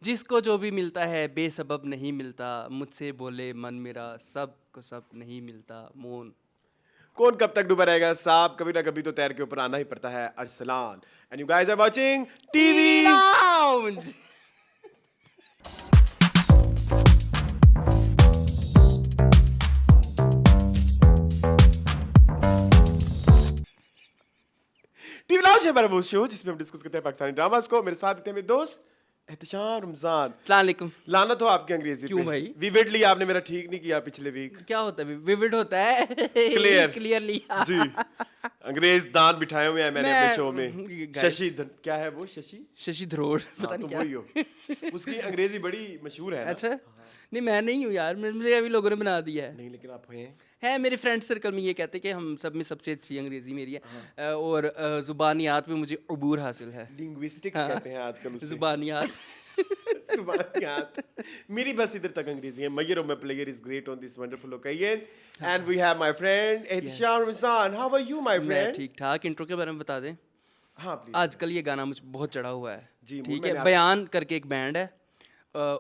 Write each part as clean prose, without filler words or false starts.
जिसको जो भी मिलता है बेसबब नहीं मिलता, मुझसे बोले मन मेरा सब को सब नहीं मिलता मोन। कौन कब तक डूबा रहेगा साहब, कभी ना कभी तो तैर के ऊपर आना ही पड़ता है। Arsalan and you guys are watching TV lounge. TV lounge है हमारा वो शो जिसमें हम डिस्कस करते हैं पाकिस्तानी ड्रामास को। मेरे साथ थे मेरे दोस्त एहतशाम रमजान। अस्सलाम वालेकुम। लानत हो आपकी अंग्रेजी क्यों पे भाई? विविडली आपने मेरा ठीक नहीं किया पिछले वीक। क्या होता है? विविड होता है। Clear. क्लियरली। जी अंग्रेज दांत बिठाए हुए हैं मैंने मैं- अपने शो में। guys- शशि क्या है वो शशि? शशि थरूर पता हाँ, नहीं तो क्या। वही हो। उसकी अंग्रेजी बड़ी मशहूर है ना? अच्छा नहीं मैं नहीं हूँ यार, मुझे अभी लोगों ने बना दिया है। नहीं लेकिन आप हैं। है मेरे फ्रेंड सर्कल में ये कहते हैं कि हम सब में सबसे अच्छी अंग्रेजी मेरी है। और ज़ुबानियात में मुझे अबूर हासिल है। लिंग्विस्टिक्स हाँ। कहते हैं आजकल उसे। ज़ुबानियात। ज़ुबानियात। मेरी बस इधर तक अंग्रेजी है। Mayor of my player is great on this wonderful occasion and we have my friend Ehtesham Ramzan. How are you my मैं फ्रेंड? ठीक ठाक। इंट्रो के बारे में बता दें। हाँ प्लीज। आजकल ये गाना मुझे बहुत चढ़ा हुआ है। जी, ठीक मैंने है, बयान करके एक बैंड है,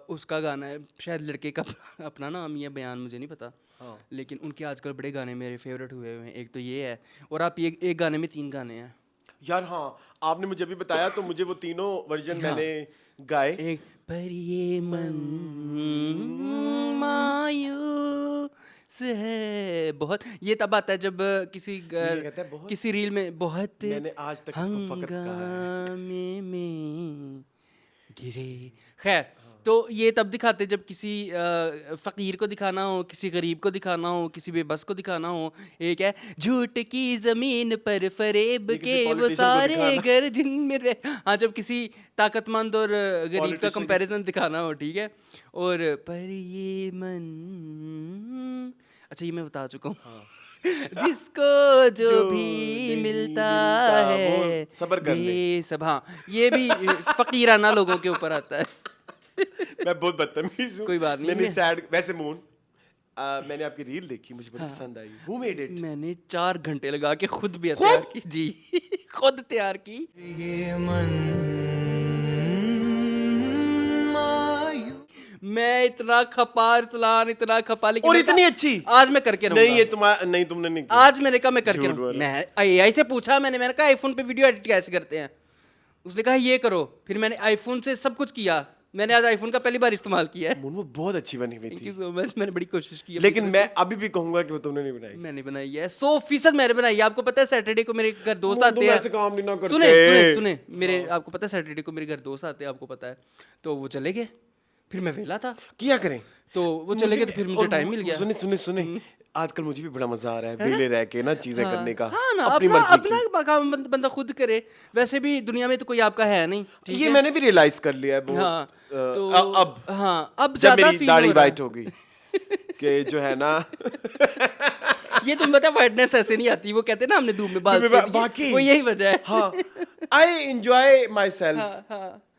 उसका गाना है, शायद लड़के का अपना नाम ही है बयान, मुझे नहीं पता। हाँ। लेकिन उनके आजकल बड़े गाने मेरे फेवरेट हुए हुए हैं। एक तो ये है, और आप ये एक गाने में 3 गाने हैं। यार हाँ आपने मुझे अभी बताया तो मुझे वो तीनों वर्जन हाँ। मैंने गाए। एक पर ये मन मायूस है बहुत, ये तब आता है जब किसी कहता है बहुत। किसी रील में बहुत मैंने आज तक इसको फकत कहा है। हंगामे में गिरे। खैर तो ये तब दिखाते जब किसी फ़कीर को दिखाना हो, किसी गरीब को दिखाना हो, किसी बेबस को दिखाना हो। एक है झूठ की ज़मीन पर फरेब ये किसी के वो politician को सारे दिखाना। घर जिनमें रह। हाँ जब किसी ताकतमंद और गरीब का Politician कंपैरिजन दिखाना हो, ठीक है। और पर ये मन, अच्छा ये मैं बता चुका हूँ। हाँ। जिसको जो जो भी नहीं मिलता मिलता, है वो सब्र कर ले। बेसब। हाँ ये भी फकीराना लोगों के ऊपर आता है। मैं बहुत बदतमीज हूँ। कोई बात नहीं, मैंने मैं- सैड वैसे मून मैंने आपकी रील देखी, मुझे बड़ी पसंद आई। Who made it? मैंने 4 घंटे लगा के खुद भी तैयार की जी। खुद तैयार की। मैं इतना खपा अरसलान, इतना खपा, लेकिन और मैंने इतनी कहा, अच्छी? आज मैं करके रहूंगा। नहीं ये तुम्हारा नहीं, तुमने नहीं किया। आज मैंने कहा मैं करके झूठ रहूंगा। बोल रहा मैं एआई से पूछा, मैंने कहा आईफोन पे वीडियो एडिट कैसे करते हैं। उसने कहा ये करो, फिर मैंने आईफोन से सब कुछ किया। मैंने आज आईफोन का पहली बार इस्तेमाल किया है। मून वो बहुत अच्छी बनी हुई थैंक थी। यू सो मच, मैंने बड़ी कोशिश की है। लेकिन मैं अभी भी कहूंगा कि वो तुमने नहीं बनाई। मैंने बनाई है 100% मैंने बनाई है। आपको पता है सैटरडे को मेरे घर दोस्त मून, आते तुम हैं। ऐसे काम नहीं ना करते। सुने सुने सुने मेरे, आपको पता है सैटरडे को मेरे घर दोस्त आते हैं, आपको पता है। तो वो चले गए, फिर मैं वेला था, किया करें। तो वो चले गए, तो फिर मुझे और टाइम मिल गया। सुने सुने सुने आजकल मुझे भी बड़ा मजा आ रहा है वेले रह के ना चीजें करने का। हाँ ना, अपनी अपना मर्जी की। अपना काम बंदा खुद करे। वैसे भी दुनिया में तो कोई आपका है नहीं, ठीक ये है? मैंने भी रियलाइज कर लिया है वो। हाँ तो अब हाँ अब जब ज्यादा मेरी फील दाढ़ी हो रहा वाइट हो गई कि जो है ना ये तुम बता, वाइटनेस ऐसे नहीं आती। वो कहते हैं ना हमने धूप में बाल धूप में सफेद किए, वाकई। वो यही वजह है। हाँ I enjoy myself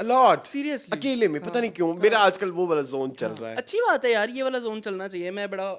a lot. Seriously? अकेले में पता नहीं क्यों मेरा आजकल वो वाला जोन चल रहा है। अच्छी बात है यार, ये वाला जोन चलना चाहिए। मैं बड़ा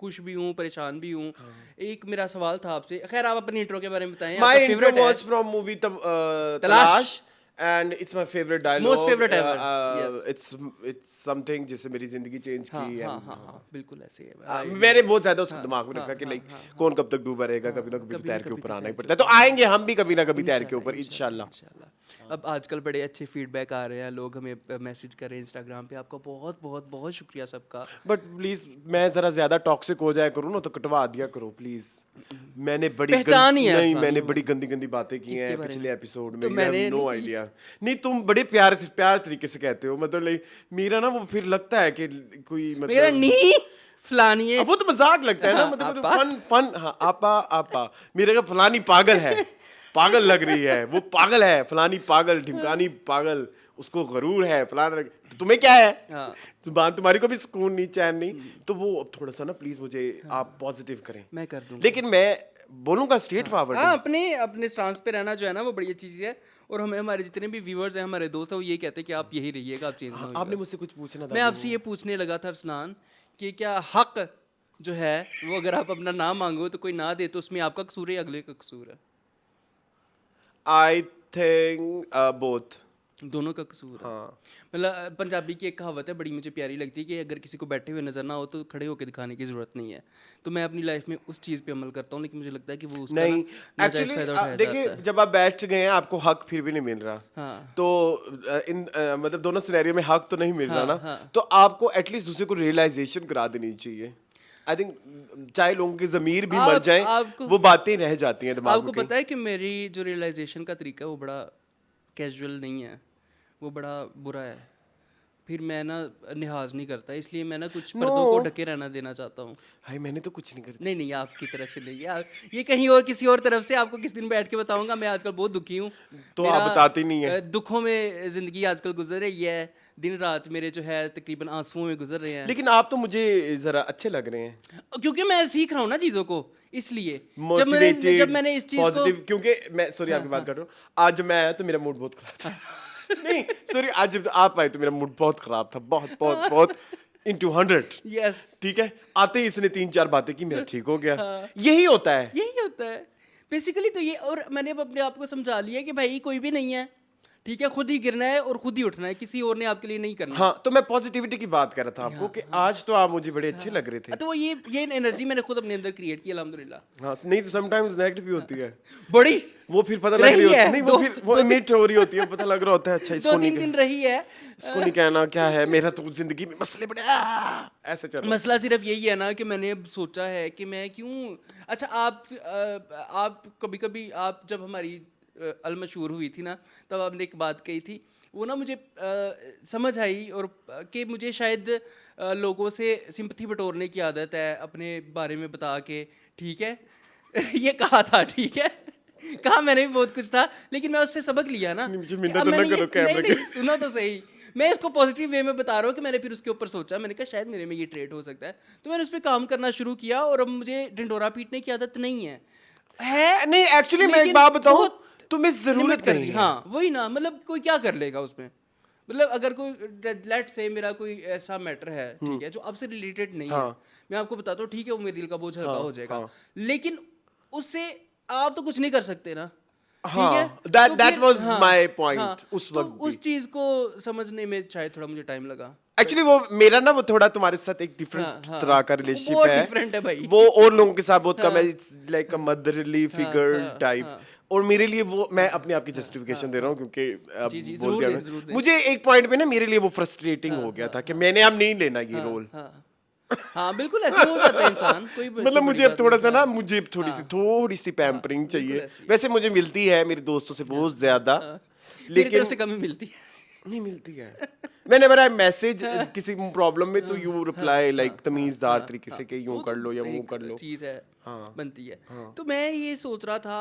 खुश भी हूँ, परेशान भी हूँ। एक मेरा सवाल था आपसे। खैर आप अपनी इंट्रो के बारे में बताएं। My आपका intro favorite है? was from movie तलाश। तलाश and it's my favorite dialogue. Most favorite ever, yes. It's something जिससे मेरी जिंदगी चेंज हाँ की है। हाँ हाँ हाँ बिल्कुल ऐसे ही है। मैंने बहुत ज्यादा उसको दिमाग में हाँ, रखा कि हाँ, लाइक हाँ, कौन कब तक डूबा रहेगा, कभी ना कभी तो कभी तैर ना के कभी ऊपर तो आना ही तैर पड़ता है। तो आएंगे हम भी कभी ना कभी तैर के ऊपर इंशाल्लाह। इंशाल्लाह। अब आजकल बड़े अच्छे फीडबैक आ रहे हैं, लोग हमें मैसेज कर रहे हैं इंस्टाग्राम पे। आपका बहुत बहुत बहुत शुक्रिया सबका। बट प्लीज मैं जरा ज्यादा टॉक्सिक हो जाया करूँ ना तो कटवा दिया करो प्लीज। मैंने बड़ी पहचान ही है नहीं अरसलान मैंने वो। बड़ी गंदी गंदी बातें की किसके हैं बारे पिछले में? एपिसोड में। तो मैंने नो नहीं की। आइडिया। नहीं तुम बड़े प्यार तरीके से कहते हो, मतलब लाइक मेरा ना वो फिर लगता है कि कोई मेरा मतलब नी फलानी है। अब वो तो मजाक लगता है ना, हाँ, मतलब आपा। Fun fun. हाँ आपा आपा मेरे का फलानी पागल है, पागल लग रही है, वो पागल है, फलानी पागल, ढिमकानी पागल, उसको गरूर है फलाना। तो तुम्हें क्या है? हाँ। तुम्हारी को भी सुकून नहीं, चैन नहीं। तो वो अब थोड़ा सा ना प्लीज मुझे आप पॉजिटिव करें। मैं कर दूंगा। लेकिन मैं बोलूंगा स्ट्रेट फॉरवर्ड। हाँ अपने अपने स्टांस पे रहना जो है ना, वो बड़ी अच्छी चीज़ है। और हमें हमारे जितने भी व्यूअर्स हैं, हमारे दोस्त हैं, वो यही कहते हैं कि आप यही रहिएगा, आप चेंज ना होइएगा। आपने मुझसे कुछ पूछना था। मैं आपसे ये पूछने लगा था अरसलान कि क्या हक जो है वो अगर आप अपना नाम मांगो तो कोई ना दे, तो उसमें आपका कसूर है या अगले का कसूर है? I think both. दोनों का कसूर है। हाँ मतलब पंजाबी की एक कहावत है, बड़ी मुझे प्यारी लगती है कि अगर किसी को बैठे हुए नज़र ना हो तो खड़े होकर दिखाने की ज़रूरत नहीं है। तो मैं अपनी लाइफ में उस चीज़ पे अमल करता हूँ, लेकिन मुझे लगता है कि वो उसका ना नहीं, नाजायज़ एक्चुअली फ़ायदा उठाया देखिए जाता है। जब आप बैठ गए हैं आपको हक फिर भी नहीं मिल रहा, हाँ तो मतलब दोनों सिनेरियो में हक तो नहीं मिल रहा हाँ ना, हाँ। तो आपको एटलीस्ट दूसरे को रियलाइजेशन करा देनी चाहिए। आई थिंक चाहे लोगों की ज़मीर भी मर जाए, आपको वो बातें रह जाती हैं दिमाग में आपको कहीं। पता है कि मेरी जो रियलाइजेशन का तरीका है वो बड़ा कैजुअल नहीं है, वो बड़ा बुरा है। फिर मैं ना लिहाज नहीं करता, इसलिए मैं ना कुछ नो पर्दों को ढके रहना देना चाहता हूँ। भाई मैंने तो कुछ नहीं कर नहीं नहीं, आपकी तरफ से नहीं, ये कहीं और किसी और तरफ से आपको किस दिन बैठ के बताऊंगा। मैं आजकल बहुत दुखी हूँ। तो आप मेरा बताते नहीं है। दुखों में ज़िंदगी आजकल गुजर रही है। दिन रात मेरे जो है तकरीबन आंसुओं में गुजर रहे हैं। लेकिन आप तो मुझे जरा अच्छे लग रहे हैं, क्योंकि मैं सीख रहा हूँ ना चीज़ों को, इसलिए जब मोटिवेटेड, मैंने इस चीज़ को पॉजिटिव। क्योंकि मैं सॉरी हाँ आपकी बात हाँ कर रहा हूँ, आज जब मैं आया तो मेरा मूड बहुत खराब था। नहीं सॉरी, आज जब आप आए तो मेरा मूड बहुत खराब था, बहुत बहुत बहुत into 100। यस, ठीक है, आते ही इसने 3-4 बातें की, मेरा ठीक हो गया। हाँ। यही होता है। यही होता है बेसिकली। तो ये, और मैंने अब अपने आप को समझा लिया कि भाई कोई भी नहीं है, ठीक है, खुद ही गिरना है और खुद ही उठना है, किसी और ने आपके लिए नहीं करना। हाँ, तो मैं पॉजिटिविटी की बात कर रहा था आपको हाँ, कि आज तो आप मुझे बड़े अच्छे लग रहे थे। तो वो ये एनर्जी मैंने खुद अपने अंदर क्रिएट की, अल्हम्दुलिल्लाह। हाँ, नहीं तो समटाइम्स नेगेटिव भी होती है। बड़ी वो फिर पता लग रही रही होती है, नहीं, वो फिर वो इमिट हो रही होती है, पता लग रहा होता है अच्छा इसको नहीं 2-3 दिन रही है। इसको नहीं कहना, क्या है मेरा तो जिंदगी में मसले बड़े ऐसे चल रहा। मसला सिर्फ यही है ना कि मैंने अब सोचा है कि मैं क्यों, अच्छा आप कभी कभी, आप जब हमारी अलमशहूर हुई थी ना, तब आपने एक बात कही थी, वो ना मुझे समझ आई, और कि मुझे शायद लोगों से सिंपथी बटोरने की आदत है अपने बारे में बता के, ठीक है। ये कहा था, ठीक है, कहा मैंने भी बहुत कुछ था, लेकिन मैं उससे सबक लिया ना नहीं, मुझे कि मिन्नत अब तो ना मैंने करो नहीं कैमरे के। नहीं, सुनो तो सही। मैं इसको पॉजिटिव वे में बता रहा हूँ कि मैंने फिर उसके ऊपर सोचा, मैंने कहा शायद मेरे में ये ट्रेट हो सकता है, तो मैंने उस पर काम करना शुरू किया, और अब मुझे ढिंडोरा पीटने की आदत नहीं है नहीं एक्चुअली मैं एक लेकिन बात बताऊं, बहुत तुम्हें लिमिट जरूरत कर नहीं दी। है। हाँ वही ना, मतलब कोई क्या कर लेगा उसमें। मतलब अगर कोई लेट से मेरा कोई ऐसा मैटर है, ठीक है, जो आपसे रिलेटेड नहीं है, हाँ मैं आपको बताता हूँ, ठीक है, वो मेरे दिल का बोझ हल्का हाँ हो जाएगा, हाँ लेकिन उससे आप तो कुछ नहीं कर सकते ना, ठीक है। हाँ, दैट तो दैट फिर वाज हाँ माय हाँ, पॉइंट उस तो वक्त भी। उस चीज़ को समझने में शायद थोड़ा मुझे टाइम लगा। एक्चुअली वो मेरा ना वो थोड़ा तुम्हारे साथ एक डिफरेंट हाँ हाँ, तरह का वो रिलेशनशिप बहुत है। डिफरेंट है भाई। वो और लोगों के साथ बहुत कम है, हाँ इट्स लाइक अ मदरली हाँ फिगर हाँ टाइप। हाँ और मेरे लिए वो, मैं अपने आप की जस्टिफिकेशन दे रहा हूँ क्योंकि अब जी जी, बोल जरूर दिया दें जरूर दें। मुझे एक पॉइंट पे ना मेरे लिए वो फ्रस्ट्रेटिंग हाँ हो गया हाँ था कि हाँ मैंने अब नहीं लेना ये हाँ रोल। हाँ हाँ, बिल्कुल ऐसे हो जाता है इंसान, कोई मतलब ऐसी बड़ी मुझे अब बात थोड़ा नहीं। सा ना, हाँ मुझे हाँ थोड़ी सी हाँ, पैम्परिंग बिल्कुल चाहिए। ऐसी है। वैसे मुझे मिलती है मेरे दोस्तों से बहुत ज्यादा, हाँ, मेरी तरफ लेकिन से कमी मिलती है। नहीं मिलती है। व्हेनेवर आई मैसेज हाँ किसी प्रॉब्लम में तो यू रिप्लाई हाँ लाइक तमीजदार तरीके से हाँ, कि यूं वो कर तो लो या वो एक कर लो। चीज़ है, हाँ बनती है। हाँ। तो मैं ये सोच रहा था।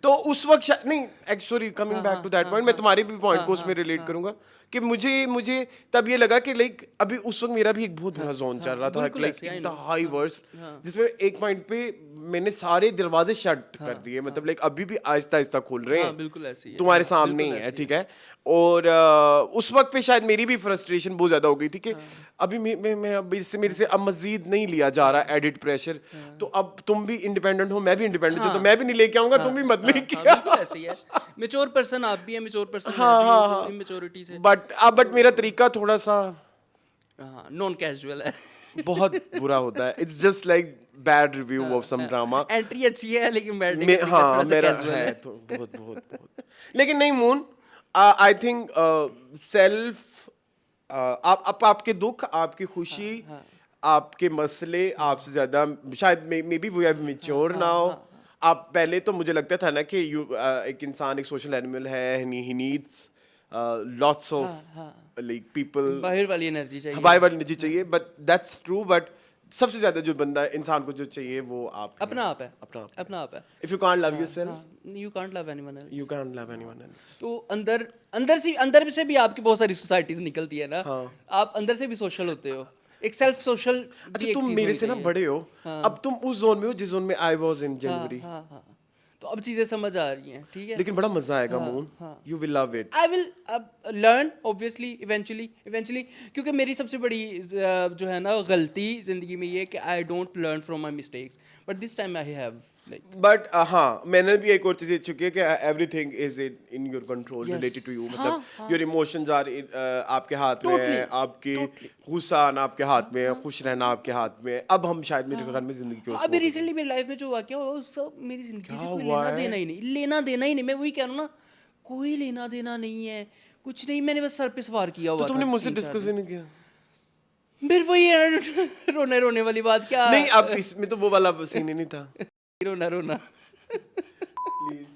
तो उस वक्त नहीं, सॉरी कमिंग हाँ बैक हाँ टू दैट हाँ पॉइंट, मैं हाँ तुम्हारे भी पॉइंट हाँ को हाँ उसमें रिलेट हाँ करूंगा कि मुझे मुझे तब ये लगा कि लाइक अभी उस वक्त मेरा भी एक बहुत बुरा जोन चल रहा था, बिल्कुल लाइक ऐसे, आई नो। इंतहाई वर्स्ट, हाँ जिसमें एक पॉइंट पे मैंने सारे दरवाजे शट कर दिए, मतलब लाइक अभी भी आहिस्ता आहिस्ता खुल रहे हाँ, हैं, बिल्कुल ऐसी है। तुम्हारे हाँ सामने बिल्कुल ही है, ऐसी ठीक है। है। और उस वक्त पे शायद मेरी भी फ्रस्ट्रेशन बहुत ज्यादा हो गई थी कि अभी मैं अब इससे मेरे से अब मजीद नहीं लिया जा रहा एडिट प्रेशर, तो अब तुम भी इंडिपेंडेंट हो, मैं भी इंडिपेंडेंट हूं, तो हाँ मैं भी नहीं लेके आऊंगा, हाँ तुम भी मत हाँ लेके हाँ, आओ। बिल्कुल ऐसे ही है। मेच्योर पर्सन आप भी हैं, मेच्योर पर्सन मैं हाँ भी हूँ, हाँ तो हाँ, इमेच्योरिटी से बट मेरा तरीका थोड़ा सा हाँ नॉन कैजुअल है। बहुत बुरा होता है, it's just like bad review of some drama. Entry अच्छी है, लेकिन बैठने का तरीका हाँ थोड़ा सा मेरा कैजुअल है है। तो बहुत बहुत बहुत, लेकिन नहीं मून, आई थिंक सेल्फ, आप आपके दुख, आपकी खुशी, आपके मसले आपसे ज्यादा शायद maybe we have mature now. आप पहले तो मुझे लगता था ना कि एक इंसान एक सोशल एनिमल है, he needs lots of like people, बाहर वाली एनर्जी चाहिए। हवाई वाली निजी चाहिए, बट दैट्स ट्रू, बट सबसे ज्यादा जो बंदा इंसान को जो चाहिए वो आप हैं। अपना आप है, अपना आप। अपना आप है। If you can't love yourself you can't love anyone else. You can't love anyone else. तो अंदर से भी आपकी बहुत सारी सोसाइटीज निकलती है ना। हाँ। आप अंदर से भी सोशल होते हो, एक सेल्फ सोशल अच्छा भी एक तुम चीज मेरे होनी से ना चाहिए। बड़े हो, अब तुम उस जोन में हो जिस जोन में आई वाज इन जनवरी, हाँ हाँ, तो अब चीजें समझ आ रही हैं, ठीक है। लेकिन बड़ा मजा आएगा moon, you will love it. I will learn obviously eventually, क्योंकि मेरी सबसे बड़ी जो है ना गलती ज़िंदगी में ये है कि I don't learn from my mistakes, but this time I have. But हाँ, मैंने भी एक और चीज चुकी है कि everything is in your control Yes. Related to you, हाँ, मतलब योर इमोशंस आर आपके हाथ में है, Totally, आपके totally. गुस्सा आना आपके हाथ में है, खुश रहना आपके हाथ में है। अब हम शायद मेरे घर में जिंदगी की ओर अभी smoke रिसेंटली मेरी लाइफ में जो वाकया हुआ उससे मेरी जिंदगी से क्या कोई हुआ लेना है? देना ही नहीं, लेना देना ही नहीं। मैं वही कह रहा हूँ ना, कोई लेना देना नहीं है, कुछ नहीं। मैंने बस सर पे सवार किया तो हुआ तुमने था मुझसे 3-4 डिस्कस दिन। नहीं किया? फिर वही है ना, रोने रोने वाली बात क्या। नहीं, अब इसमें तो वो वाला सीन ही नहीं था। रोना रोना प्लीज,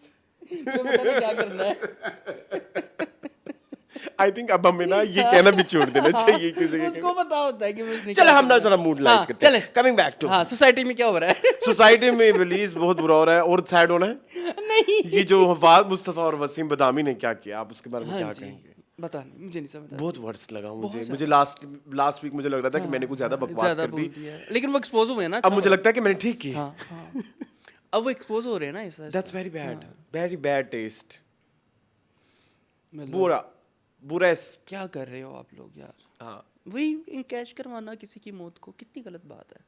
तो पता नहीं क्या करना है। आई थिंक अब हमें ना ये कहना भी छोड़ देना चाहिए किसी के। उसको पता होता है कि उसने चलो क्या हम ना करना थोड़ा है। मूड हाँ, लाइट करते चले। हैं। कमिंग बैक टू हाँ, सोसाइटी में क्या हो रहा है। सोसाइटी में रिलीज बहुत बुरा हो रहा है और सैड होना है। नहीं, ये जो हफाज मुस्तफा और वसीम बदामी ने क्या किया, आप उसके बारे में हाँ क्या जी, कहेंगे? बता नहीं, मुझे नहीं समझ बहुत वर्ड्स लगा मुझे। बहुत मुझे लास्ट वीक मुझे लग रहा था कि मैंने कुछ ज्यादा बकवास ज्यादा कर बोल दी। दिया है। लेकिन वो एक्सपोज हुए ना, अब अच्छा मुझे हुआ। लगता है कि मैंने ठीक की। हाँ हाँ, अब वो एक्सपोज हो रहे हैं ना इस वजह से। That's very bad taste. मतलब बुरा बुरा क्या कर रहे हो आप लोग यार। हाँ, वही इनकैश करवाना किसी की मौत को, कितनी गलत बात है,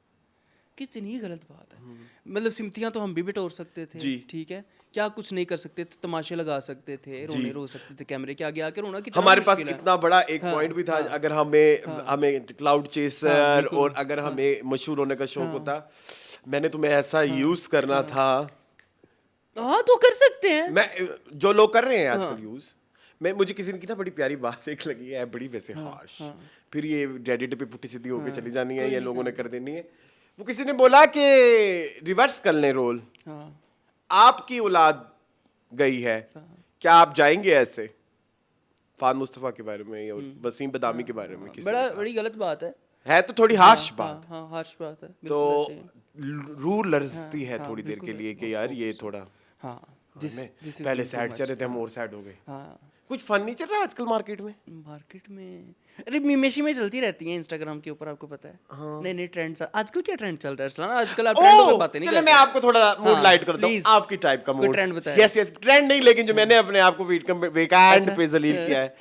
कितनी गलत बात है। मतलब सिम्पतियाँ तो हम भी बटोर सकते थे, जी। ठीक है, क्या कुछ नहीं कर सकते थे, तमाशे लगा सकते थे, रोने रो सकते थे, कैमरे के आगे आके रोना कितना हमारे पास मुश्किल है। इतना बड़ा एक हाँ, पॉइंट भी था। हाँ, अगर हमें क्लाउड हाँ, चेसर बिल्कुल, और अगर हमें मशहूर होने का शौक होता, मैंने तुम्हें ऐसा यूज करना था। हाँ तो कर सकते हैं। मैं जो लोग कर रहे हैं आजकल यूज, मुझे किसी ने की ना बड़ी प्यारी बात एक लगी है, बड़ी वैसे हार्श, फिर ये रेडिट पे पुट्टी सीधी होके चली जानी है, ये लोगों ने कर देनी है। वो किसी ने बोला कि रिवर्स कर लें रोल, हाँ, आपकी औलाद गई है, क्या आप जाएंगे ऐसे? फाद मुस्तफा के बारे में या वसीम बदामी के बारे में किसी ने कहा। बड़ी गलत बात है तो थोड़ी हार्श बात। हाँ, हार्श बात है, तो बिल्कुल ऐसे। रूह लरजती है हाँ, थोड़ी देर के बिल्कुल, लिए कि यार ये थोड़ा हाँ, पहले सैड चल रहे थे, हम और सैड हो गए। हाँ, कुछ फन नहीं चल रहा आजकल मार्केट में? मार्केट में अरे मीमेशी में चलती रहती हैं इंस्टाग्राम के ऊपर, आपको पता है। नए नए ट्रेंड्स आजकल क्या ट्रेंड चल रहा है अरसलान? आजकल आप ट्रेंडों पे बातें नहीं चलो करते। मैं आपको थोड़ा मूड हाँ, लाइट करता हूँ, please, आपकी टाइप का कोई मूड। trend बताएं। यस ट्रेंड नहीं, लेकिन जो मैंने अपने आप को वीकेंड अच्छा। पे जलील किया है।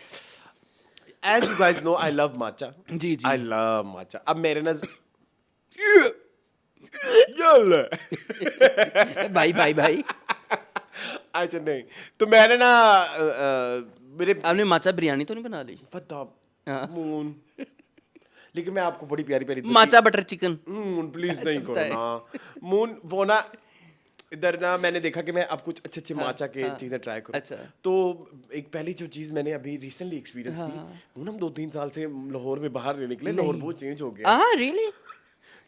As you guys know, I love matcha. जी जी। I love matcha. अब मेरे नजर भाई भाई भाई, अच्छा नहीं, तो मैंने ना मेरे आपने माचा बिरयानी तो नहीं बना ली? हाँ। मून, लेकिन मैं आपको बड़ी प्यारी प्यारी माचा बटर चिकन। मून प्लीज नहीं करो बताएं। ना मून। वो ना इधर ना मैंने देखा कि मैं अब कुछ अच्छे अच्छे माचा के चीजें ट्राई करूं। अच्छा। तो एक पहली जो चीज मैंने अभी रिसेंटली एक्सपीरियंस की, वो ना हम 2-3 साल से लाहौर में बाहर नहीं निकले। लाहौर बहुत चेंज हो गया। हाँ रियली?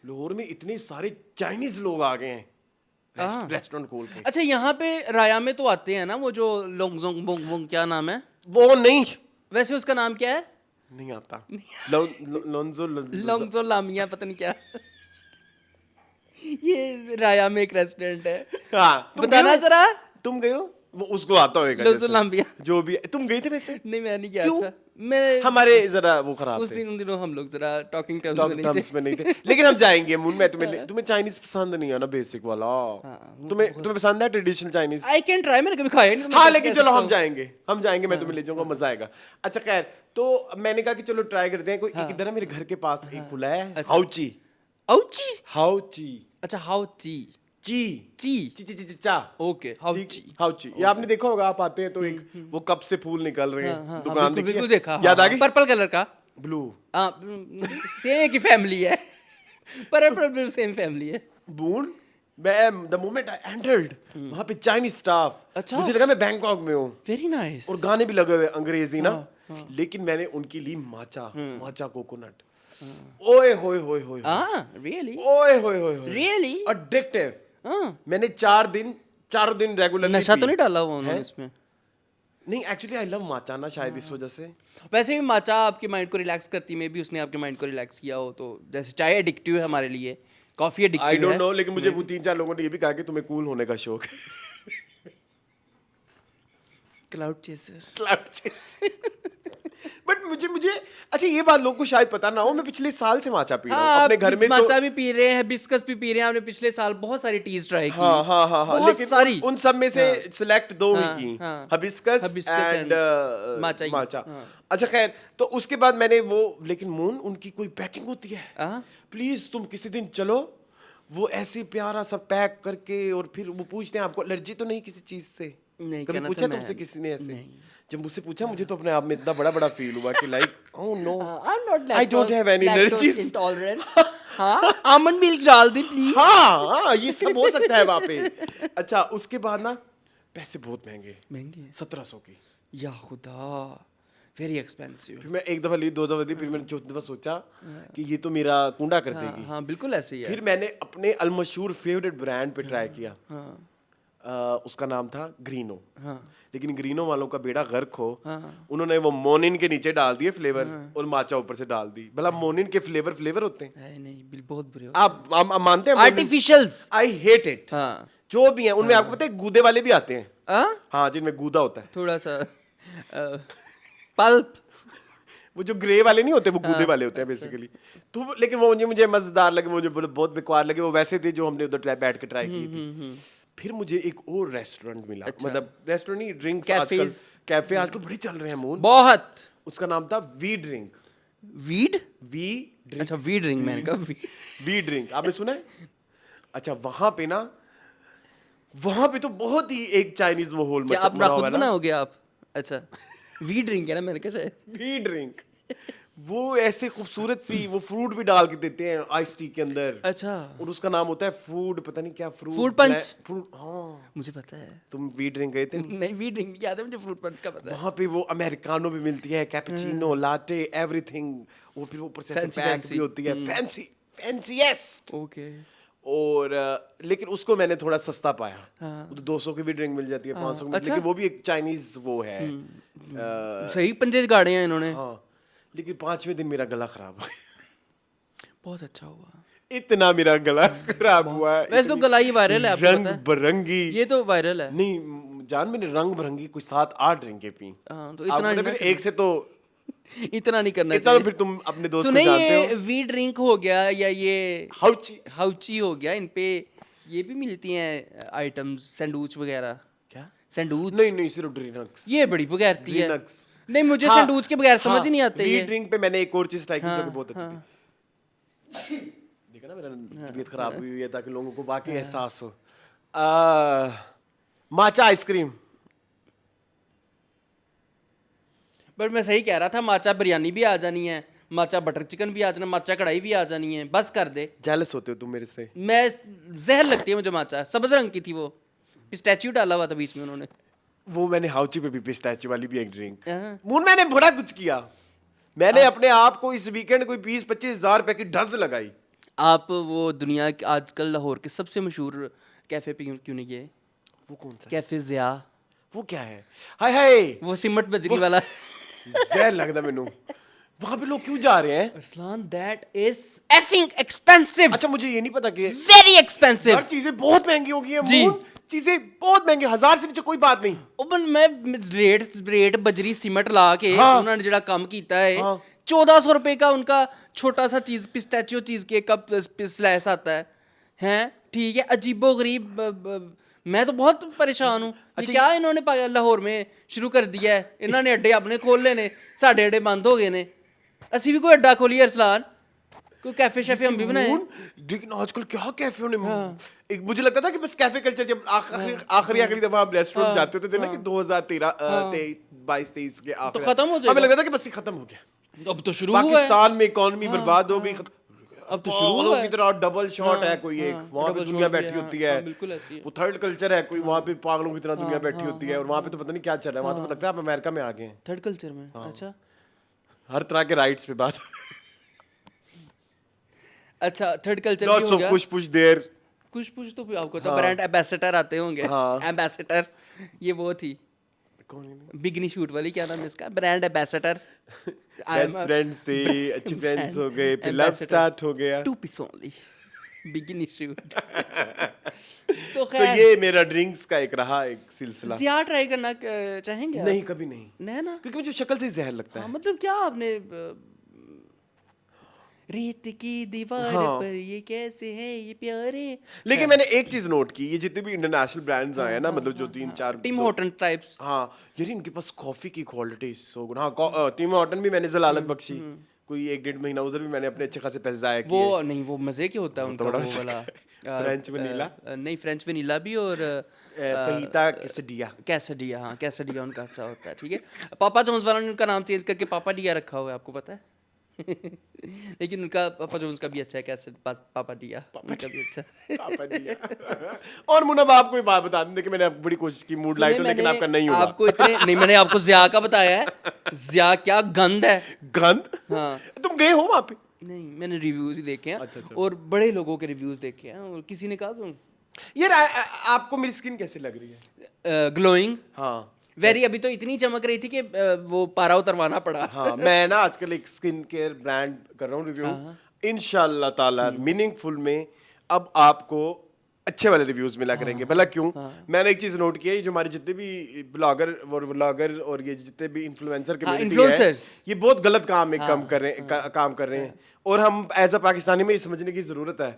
लाहौर में इतने सारे चाइनीज लोग आ गए हैं रेस्टोरेंट खोल के। अच्छा, यहाँ पे राया में तो आते हैं ना वो जो लोंगजोंग बोंग बोंग, क्या नाम है वो नहीं, वैसे उसका नाम क्या है? नहीं आता। लोंजो लोंगजो लामिया, पता नहीं क्या। ये राया में एक रेस्टोरेंट है। हाँ, बताना जरा। तुम गए हो? वो उसको आता होगा लोंजो जैसे। लामिया। जो भी तुम गई थे वैसे? नहीं मैं नहीं गया क्यों? था। मैं हमारे जरा वो खराब उस थे, दिन उन दिनों हम लोग जरा टॉकिंग टर्म्स में नहीं टर्म्स थे। में नहीं थे। लेकिन हम जाएंगे मून में। तुम्हें चाइनीज पसंद नहीं है ना, बेसिक वाला? तुम्हें पसंद है traditional Chinese? I can try, मैंने कभी खाया नहीं तो मैं हाँ, कैसे लेकिन कह चलो सकता हम हूँ? जाएंगे, मैं तुम्हें ले जाऊंगा, मजा आएगा। अच्छा खैर, तो मैंने कहा कि चलो ट्राई करते हैं। कोई एक इधर ना मेरे घर के पास एक खुला है, हाउची। औची? हाउची अच्छा, हाउ ची ची ची ची ची ची ची चा ओके, हाउ ठीक, ची। हाउची। ये आपने देखा होगा, आप आते हैं तो एक वो कप से फूल निकल रहे हैं, दुकान बिल्कुल देखी बिल्कुल है? देखा। याद आ गई? पर्पल कलर का। ब्लू सेम की फैमिली है। पर्पल सेम फैमिली है। बून। मैं द मोमेंट आई एंटर्ड, वहां पे चाइनीज स्टाफ, अच्छा। मुझे लगा मैं बैंकॉक में हूँ। Very nice. और गाने भी लगे हुए अंग्रेजी ना। लेकिन मैंने उनकी ली माचा कोकोनट। ओए होए होए होए रियली? ओए होए होए रियली? एडिक्टिव। हाँ, मैंने चारों दिन रेगुलरली नशा तो नहीं डाला हुआ उन्होंने हैं? इसमें? नहीं, एक्चुअली आई लव माचा ना, शायद इस वजह से। वैसे भी माचा आपके माइंड को रिलैक्स करती है, मे भी उसने आपके माइंड को रिलैक्स किया हो। तो जैसे चाय एडिक्टिव है हमारे लिए, कॉफी आई एडिक्टिव डोंट है। नो, लेकिन मुझे वो 3-4 लोगों ने ये भी कहा कि तुम्हें कूल होने का शौक है। Cloud chaser. Cloud chaser. But मुझे अच्छा, ये बात लोगों को शायद पता ना हो, मैं पिछले साल से माचा पी रहा हूँ हाँ, अपने घर में। माचा तो भी पी रहे हैं, हिबिस्कस भी पी रहे हैं। आपने पिछले साल बहुत सारी टीज ट्राई की। हाँ, बहुत लेकिन सारी। उन सब में से सिलेक्ट 2 ही हाँ, की, हाँ। हिबिस्कस Hibiscus एंड and माचा ही। माचा। हाँ। अच्छा खैर, तो उसके बाद मैंने वो, लेकिन मून उनकी कोई पैकिंग होती है, हाँ? प्लीज तुम किसी दिन चलो, वो ऐसे प्यारा सा पैक करके और फिर वो पूछते हैं आपको एलर्जी तो नहीं किसी चीज से? नहीं, कभी कहना पूछा था तुमसे मैं- किसी ने ऐसे? नहीं। जब मुझसे पूछा मुझे तो अपने आप में इतना बड़ा बड़ा फील हुआ कि like oh no I'm not I don't have any lactose allergies. intolerance. हाँ, almond milk डाल दी प्लीज. हाँ ये सब हो सकता है वहां पे। अच्छा उसके बाद ना पैसे बहुत महंगे, महंगी 1700 की। या खुदा, वेरी एक्सपेंसिव. फिर मैं एक दफा ली, 2 दफा ली, फिर मैंने चौथी दफा सोचा कि ये तो मेरा कुंडा कर देगी। हाँ बिल्कुल ऐसे ही है. फिर मैंने अपने अलमशहूर फेवरेट ब्रांड पे ट्राई किया। हाँ उसका नाम था ग्रीनो। हाँ लेकिन ग्रीनो वालों का बेड़ा गर्क हो, हाँ. उन्होंने वो मोनिन के नीचे डाल दिए फ्लेवर और माचा ऊपर से डाल दी। भला मोनिन के फ्लेवर होते हैं? है नहीं, बहुत बुरे हो. आप मानते हैं? आर्टिफिशियल्स. I hate it. हाँ जो भी है उनमें आपको पता है गूदे वाले भी आते हैं। हाँ, हाँ जिनमें गूदा होता है। थोड़ा सा पल्प. वो जो ग्रे वाले नहीं होते, वो गूदे वाले होते हैं बेसिकली। तो लेकिन वो मुझे मजेदार लगे, मुझे बहुत बेकार लगे। वो वैसे थे जो हमने उधर बैठ के ट्राई की थी। फिर मुझे एक और रेस्टोरेंट मिला, मतलब रेस्टोरेंट नहीं, ड्रिंक्स आजकल, कैफे आजकल बड़े चल रहे हैं मून। बहुत. उसका नाम था V drink. Weed. V drink, अच्छा वीड ड्रिंक, मैंने कहा weed. वी ड्रिंक आपने सुना है? अच्छा वहां पे ना, वहां पे तो बहुत ही एक चाइनीज माहौल क्या आप बना हुआ खुद है ना। बनाओगे आप? अच्छा वीड ड्रिंक है ना, मैंने कहा शायद. वी ड्रिंक, वो ऐसे खूबसूरत सी वो फ्रूट भी डाल के देते हैं आइस टी के अंदर। अच्छा और उसका नाम होता है फूड, पता नहीं क्या फ्रूट, Fruit punch? फ्रूट। हाँ मुझे पता है. तुम वी ड्रिंक गए थे? नहीं वीड ड्रिंक याद है मुझे, फ्रूट पंच का पता है. वहां पे वो अमेरिकानो भी मिलती है, कैपुचिनो, लाटे, एवरीथिंग। वो फिर ऊपर से ऐसे Fancy, पैक fancy. भी होती है, फैंसी फैंसीएस्ट। ओके. और लेकिन उसको मैंने थोड़ा सस्ता पाया। हाँ. वो तो 200 की भी ड्रिंक मिल जाती है, 500 की, अच्छा? लेकिन वो भी एक चाइनीज वो है। सही पंजे गाड़े हैं इन्होंने. हाँ लेकिन 5वें दिन मेरा गला खराब हो गया। बहुत अच्छा हुआ. इतना मेरा गला खराब हुआ है। वैसे तो गला ही वायरल है, आपको रंग पता है. बिरंगी, ये तो वायरल है. नहीं जान, मैंने रंग बिरंगी कुछ 7-8 ड्रिंकें पी। हाँ, तो आपको इतना पता है, नहीं फिर एक से तो इतना नहीं करना इतना तो चाहिए. फिर तुम अपने दोस्त को सुने जानते ये हो। वी ड्रिंक हो गया या ये हाउची हाउची हो गया, इन पे ये भी मिलती हैं आइटम्स, सैंडविच वगैरह. क्या? सैंडविच नहीं नहीं, सिर्फ ड्रिनक्स। ये बड़ी बगैरती है. ड्रिनक्स। नहीं मुझे हाँ, सैंडविच के बगैर समझ हाँ, ही नहीं आते वी ये. ड्रिंक पे मैंने एक और चीज ट्राई की जो कि बहुत अच्छी हाँ. थी। देखा ना, मेरा तबीयत खराब हुई है ताकि लोगों को वाकई एहसास हो। माचा आइसक्रीम। बट मैं सही कह रहा था, माचा बिरयानी भी आ जानी है, माचा बटर चिकन भी आ जाना, माचा कढ़ाई भी आ जानी है. बस कर दे. जेलस होते हो तुम मेरे से। मैं जहर लगती है मुझे माचा. सब्ज रंग की थी वो, पिस्टैच्यू डाला हुआ था बीच में उन्होंने. वो मैंने हाउची पे भी पिस्ताचियो वाली भी एक ड्रिंक। हाँ. मून मैंने बड़ा कुछ किया। मैंने अपने आप को इस वीकेंड कोई 20-25 हजार रुपए की ढज लगाई। आप वो दुनिया के आजकल लाहौर के सबसे मशहूर कैफे पे क्यों नहीं गए? वो कौन सा? कैफे ज़िया. वो क्या है? हाय हाय, वो सिमट बजरी वाला. जहर लगदा मैनू। वहां पे लोग क्यों जा रहे हैं? Arsalan that is effing expensive. अच्छा मुझे ये नहीं पता कि वेरी एक्सपेंसिव. यार चीजें बहुत महंगी हो गई हैं जी. मून, चीजें बहुत महंगी, 1000 से नीचे कोई बात नहीं। ओपन मैं रेट बजरी सीमेंट ला के हाँ. उन्होंने जड़ा काम कीता है. हाँ. 1400 रुपए का उनका छोटा सा चीज पिस्ताचियो चीज केक का स्लाइस आता है. हैं ठीक है, अजीबो गरीब. मैं तो बहुत परेशान हूँ. ये क्या इन्होंने लाहौर में शुरू कर दिया है? इन्होंने अड्डे अपने खोल लेने, साढ़े अड्डे बंद हो गए ने. असी भी कोई अड्डा खोलिए अरसलान, कोई कैफे शैफे हम भी बनाए. मून, लेकिन आजकल क्या कैफे ने एक मुझे लगता था कि बस कैफे कल्चर, जब आखिरी दफा हम रेस्टोरेंट जाते थे ना कि 2013 22-23 के आखिर तो खत्म हो जाएगा. हमें लगता था कि बस ये खत्म हो गया। अब तो शुरू हुआ है. पाकिस्तान में इकोनॉमी बर्बाद हो गई। अब तो शुरू हुआ पागलों है. की तरह डबल शॉट है कोई एक, वहां पे double दुनिया shot भी बैठी है, होती हाँ, है। बिल्कुल ऐसी है. वो थर्ड कल्चर है कोई, वहां पे पागलों की तरह दुनिया बैठी होती है। और वहां पे तो पता नहीं क्या चल रहा है, वहां तो लगता है आप अमेरिका में आ गए हैं। थर्ड कल्चर में. अच्छा हर तरह के राइट्स पे बात। अच्छा थर्ड कल्चर भी लॉट्स हो ऑफ गया. Push there. कुछ तो भी आपको तो ब्रांड एम्बेसडर आते होंगे. हाँ. एम्बेसडर ये वो थी कौन है? बिगनी शूट वाली, क्या नाम है इसका, ब्रांड एम्बेसडर. बेस्ट फ्रेंड्स थे, अच्छे फ्रेंड्स हो गए, फिर लव स्टार्ट हो गया। 2 पीस ओनली बिगनी शूट. तो सो खैर ये मेरा ड्रिंक्स का एक रहा एक सिलसिला। ज़िया ट्राई करना चाहेंगे आप? नहीं कभी नहीं, नहीं ना. क्योंकि मुझे शक्ल से ही जहर लगता हाँ, है। मतलब क्या आपने रेत की दीवार हाँ. पर ये कैसे है ये प्यारे. लेकिन मैंने एक चीज नोट की, ये जितने भी इंटरनेशनल ब्रांड्स आए हैं ना, मतलब जो 3-4 टिम हॉर्टन टाइप्स. हाँ यार इनके पास कॉफी की क्वालिटी सो गुड। हाँ टिम हॉर्टन भी मैंने जलालत बख्शी कोई 1-1.5 महीना उधर भी मैंने अपने अच्छे खासे पैसे जाया किए। वो नहीं, वो मज़े के होता है उनका बड़ा वो मज़े वाला फ्रेंच वनीला, नहीं फ्रेंच वनीला भी और फहीता quesadilla। कैसडिया, हाँ कैसडिया उनका अच्छा होता है, ठीक है। पापा जॉन्स वालों ने उनका नाम चेंज करके पापा डिया रखा हुआ है, आपको पता है? लेकिन उनका पापा जॉन्स का भी अच्छा है, कैसे पापा डिया उनका भी अच्छा है। पापा दिया। और मुनब आपको एक बात बता दें कि मैंने बड़ी कोशिश की मूड लाइट सुने हो, लेकिन मैंने आपका नहीं हुआ। आपको इतने नहीं, मैंने आपको ज़िया का बताया है, ज़िया क्या गंद है। गंद? हाँ तुम गए हो वहां पे? नहीं, मैंने रिव्यूज़ ही देखे हैं अच्छा, अच्छा। और बड़े लोगों के रिव्यूज़ देखे हैं और किसी ने कहा यार आपको मेरी स्किन कैसी लग रही है? ग्लोइंग हाँ वेरी, अभी तो इतनी चमक रही थी कि वो पारा उतरवाना पड़ा। हाँ, मैं ना आजकल एक स्किन केयर ब्रांड कर रहा हूँ रिव्यू, इंशाल्लाह ताला मीनिंगफुल में अब आपको अच्छे वाले रिव्यूज मिला करेंगे। भला क्यों? मैंने एक चीज नोट की है, ये जो हमारे जितने भी ब्लॉगर और व्लॉगर और ये जितने भी इन्फ्लुएंसर कम्युनिटी है, influencers। ये बहुत गलत काम काम कर रहे हैं। और हम एज अ पाकिस्तानी में ये समझने की जरूरत है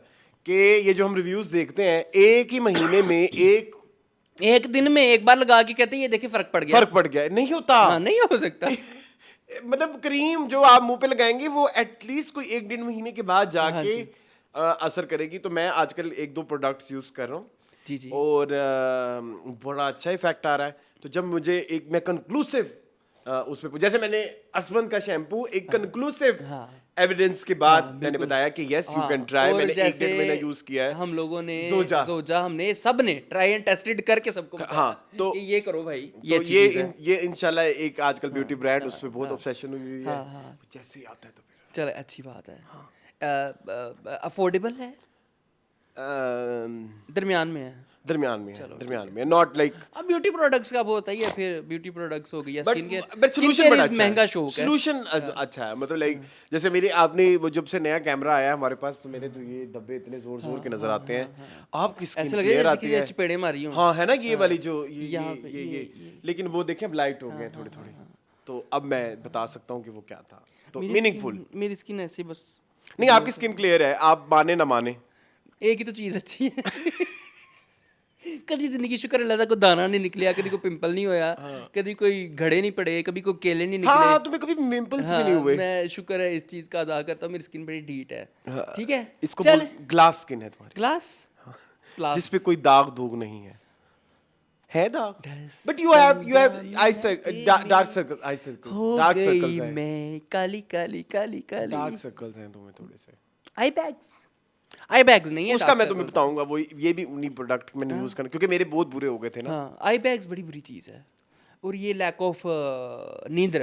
कि ये जो हम रिव्यूज देखते हैं, एक ही महीने में एक दिन में एक बार लगा के कहते हैं ये देखिए फर्क पड़ गया। फर्क पड़ गया है। नहीं होता। हाँ, नहीं हो सकता। मतलब क्रीम जो आप मुंह पे लगाएंगे वो एटलीस्ट कोई 1-1.5 महीने के बाद जाके असर करेगी। तो मैं आजकल 1-2 प्रोडक्ट्स यूज कर रहा हूँ जी जी। और बड़ा अच्छा इफेक्ट आ रहा है। तो जब मुझे एक मैं कंक्लूसिव उसमें, जैसे मैंने असमंत का शैम्पू एक कंक्लूसिव एविडेंस के बाद मैंने बताया कि यस यू कैन ट्राई। मैंने 1-1.5 महीना यूज किया है। हम लोगों ने जोजा हमने सब ने ट्राई एंड टेस्टेड करके सबको बताया हाँ, तो कि ये करो भाई, ये तो अच्छी चीज़ है। ये इंशाल्लाह एक आजकल ब्यूटी ब्रांड उसमें बहुत ऑब्सेशन हुई है। जैसे ही आता है तो फिर चलो अच्छी बात है। अफोर्डेबल है, दरमियान में है। दरमियान में नॉट लाइक। अब ब्यूटी प्रोडक्ट्स का वो होता ही है, फिर ब्यूटी प्रोडक्ट्स हो गई या स्किन केयर। बट सोल्यूशन बड़ा अच्छा है। महंगा शौक है। सोल्यूशन अच्छा है, मतलब लाइक जैसे मेरी आपने वो जब से नया कैमरा आया हमारे पास, तो मेरे तो ये धब्बे इतने जोर जोर के नजर आते हैं। आपकी स्किन ऐसा लगे क्लियर जैसे आती किसी है। ने चपेड़े मारी हो। हाँ है ना, ये वाली जो यहाँ पे, ये लेकिन वो देखें अब लाइट हो गए थोड़े थोड़े। तो अब मैं बता सकता हूँ कि वो क्या था। तो मीनिंगफुल। मेरी स्किन ऐसी बस नहीं, आपकी स्किन क्लियर है, आप माने ना माने। एक ही तो चीज़ अच्छी है। कभी जिंदगी शुक्र अल्लाह का कोई दाना नहीं निकलिया, कभी कोई पिंपल नहीं होया, कभी कोई घड़े नहीं पड़े, कभी कोई केले नहीं निकले। हाँ, तुम्हें कभी पिंपल्स भी नहीं हुए। मैं शुक्र है इस चीज़ का अदा करता हूँ, मेरी स्किन बड़ी ढीठ है। ठीक है, इसको चल ग्लास स्किन है तुम्हारी, ग्लास जिस पे कोई दाग धूग नहीं है दाग। But you have dark circles हैं। मैं काली काली काली काली डार्क सर्कल्स हैं तुम्हें थोड़े से। आई बैग्स नहीं है, उसका मैं तुम्हें बताऊंगा, वो ये भी उन्हीं प्रोडक्ट मैंने यूज करना, क्योंकि मेरे बहुत बुरे हो गए थे ना। हाँ, आई बैग्स बड़ी बुरी चीज़ है और ये लैक ऑफ नींद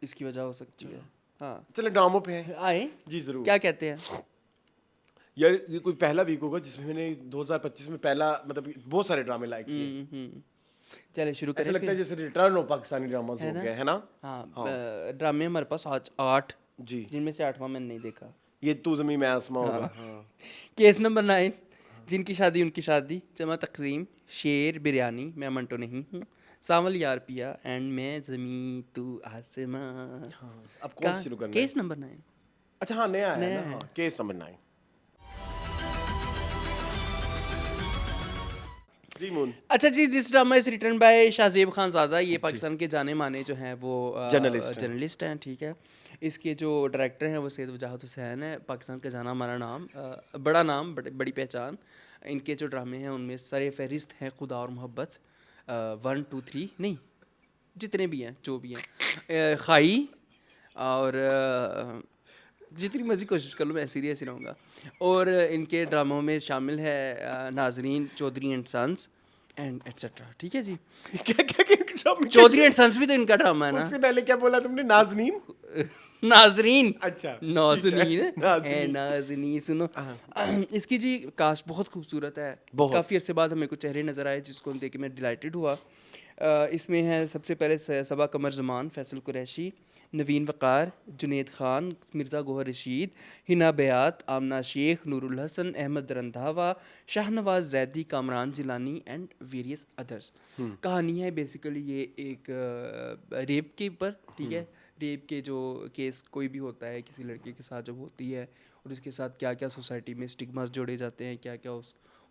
इसकी वजह हो सकती है। हाँ चलो ड्रामों पे है। आए जी जरूर। क्या कहते हैं यार ये कोई पहला वीक होगा जिसमें मैंने 2025 में पहला मतलब बहुत सारे ड्रामे लाइक किए। चले शुरू करें। ऐसा लगता है जैसे रिटर्न ऑफ पाकिस्तानी ड्रामास हो गया है ना। हाँ, ड्रामे हमारे पास आज 8 जी, जिनमें से 8वां मैंने नहीं देखा। ये तू ज़मीं मैं आसमां होगा। केस नंबर 9, जिनकी शादी उनकी शादी, जमा तकसीम, शेर बिरयानी, मैं मंटो नहीं हूँ, सावल यार पिया एंड मैं ज़मीं तू आसमां। अब कौन से शुरू करना है? Case number 9। अच्छा हाँ, नया है ना। हाँ, केस नंबर 9। जी मून। अच्छा जी, this drama is written by Shahzeb Khan Zada. ये पाकिस्तान के जाने माने जो हैं वो जर्नलिस्ट हैं, ठीक है। इसके जो डायरेक्टर हैं वो सैयद वजाहत हुसैन है, पाकिस्तान का जाना माना नाम, बड़ा नाम, बड़ी पहचान। इनके जो ड्रामे हैं उनमें सरे फहरिस्त हैं खुदा और मोहब्बत, 1 2 3 नहीं, जितने भी हैं जो भी हैं, खाई और जितनी मर्जी कोशिश कर लो मैं सीरियस ही रहूँगा। और इनके ड्रामों में शामिल है Nazreen, Chaudhry and sons and etcetera, ठीक है जी। क्या चौधरी एंड सन्स भी तो इनका ड्रामा है ना। उससे पहले क्या बोला तुमने? नाज़नीन। नाजरीन, अच्छा नाजनीन नाजनीन सुनो। इसकी जी कास्ट बहुत खूबसूरत है, काफ़ी अरसे बाद हमें कुछ चेहरे नज़र आए जिसको देख के मैं डिलाइटेड हुआ। इसमें है सबसे पहले Saba Qamar Zaman, Faysal Quraishi, Naveen Waqar, Junaid Khan, Mirza Gohar Rasheed, Hina Bayat, Amna Sheikh, Noorul Hassan, Ahmed Randhawa, Shahnawaz Zaidi, Kamran Jilani and various others. कहानी है बेसिकली ये एक रेप के ऊपर, ठीक है। रेप के जो केस कोई भी होता है किसी लड़के के साथ जब होती है और उसके साथ क्या क्या सोसाइटी में स्टिग्मास जोड़े जाते हैं, क्या क्या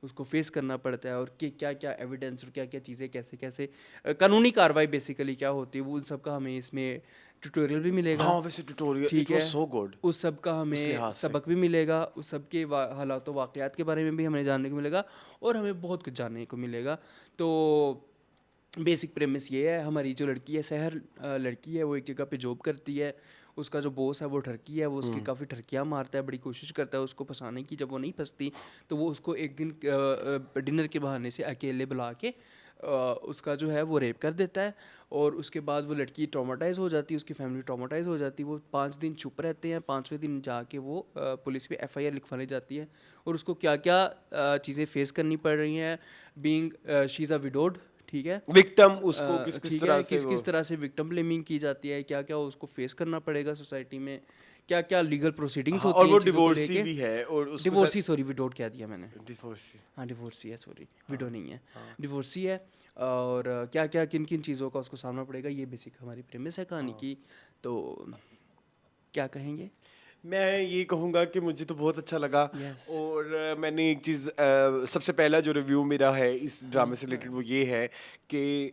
उसको फेस करना पड़ता है, और कि क्या क्या एविडेंस और क्या क्या चीज़ें कैसे कैसे कानूनी कार्रवाई बेसिकली क्या होती है, वो उन सब का हमें इसमें ट्यूटोरियल भी मिलेगा। हाँ वैसे ट्यूटोरियल ठीक इट वाज है, सो गुड उस सब का हमें लिहाज से। सबक भी मिलेगा, उस सब के हालात वाक़यात के बारे में भी हमें जानने को मिलेगा, और हमें बहुत कुछ जानने को मिलेगा। तो बेसिक प्रेमिस ये है, हमारी जो लड़की है सहर लड़की है, वो एक जगह पे जॉब करती है, उसका जो बॉस है वो ठरकी है, वो उसकी काफ़ी ठरकियाँ मारता है, बड़ी कोशिश करता है उसको फंसाने की। जब वो नहीं फंसती तो वो उसको एक दिन डिनर के बहाने से अकेले बुला के उसका जो है वो रेप कर देता है, और उसके बाद वो लड़की ट्रॉमाटाइज़ हो जाती है, उसकी फैमिली ट्रॉमाटाइज़ हो जाती है। वो 5 दिन चुप रहते हैं, 5वें दिन जाके वो पुलिस पे FIR लिखवाने जाती है, और उसको क्या क्या चीज़ें फेस करनी पड़ रही हैं, being she is a widowed. ठीक है, विक्टिम उसको किस किस ठीक तरह है, से किस वो किस तरह से विक्टिम ब्लेमिंग की जाती है, क्या क्या उसको फेस करना पड़ेगा सोसाइटी में, क्या क्या लीगल प्रोसीडिंग्स हाँ, होती और हैं वो इन चीज़ों को डिवोर्सी लेके। भी है और उसको डिवोर्सी, सॉरी विडोड कह दिया मैंने, डिवोर्सी हाँ डिवोर्सी है, सॉरी विडो नहीं है, डिवोर्सी है। और क्या क्या किन किन चीज़ों का उसको सामना पड़ेगा, ये बेसिक हमारी प्रेमिस है कहानी की। तो क्या कहेंगे? मैं ये कहूँगा कि मुझे तो बहुत अच्छा लगा। Yes. और मैंने एक चीज़ सबसे पहला जो रिव्यू मेरा है इस ड्रामे से रिलेटेड वो ये है कि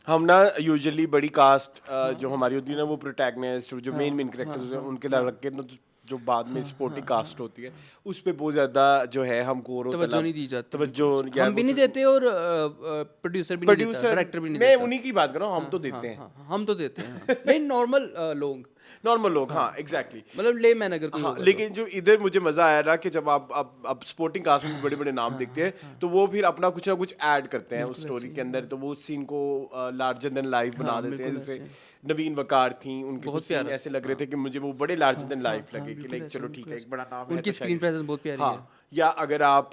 हम ना यूजुअली बड़ी कास्ट जो हमारी होती है ना वो प्रोटैगनिस्ट जो मेन कैरेक्टर्स हैं उनके ला रख के ना जो बाद में सपोर्टिंग कास्ट होती है उस पे बहुत ज़्यादा जो है हम गौर व तवज्जो तलब नहीं दी जाती, तवज्जो बिल्कुल। या हम भी वो नहीं देते, और प्रोड्यूसर भी नहीं देता, प्रोड्यूसर डायरेक्टर भी नहीं मैं देता। उन्हीं की बात कर रहा हूँ हम तो हाँ, देते हैं हाँ, हाँ, हम तो देते हैं, हाँ। नहीं नॉर्मल लोग, नॉर्मल लोग हाँ एग्जैक्टली मतलब ले मैन अगर कोई हाँ होगा तो। लेकिन जो इधर मुझे मजा आया ना कि जब आप स्पोर्टिंग कास्ट में बड़े बड़े नाम देखते हैं तो वो फिर अपना कुछ ना कुछ ऐड करते हैं उस स्टोरी के अंदर तो वो सीन को लार्जर देन लाइफ बना हाँ, देते हैं। बिल्कुल जैसे ऐसे। नवीन वकार थी उनके बहुत कुछ सीन प्यारा। ऐसे लग रहे थे कि मुझे वो बड़े लार्जर देन लाइफ हाँ, लगे कि बिल्कुल लाइक ऐसे, चलो बिल्कुल ठीक है ऐसे। एक बड़ा नाम है उनकी तो स्क्रीन शायद प्रेजेंस बहुत प्यारी हाँ है। या अगर आप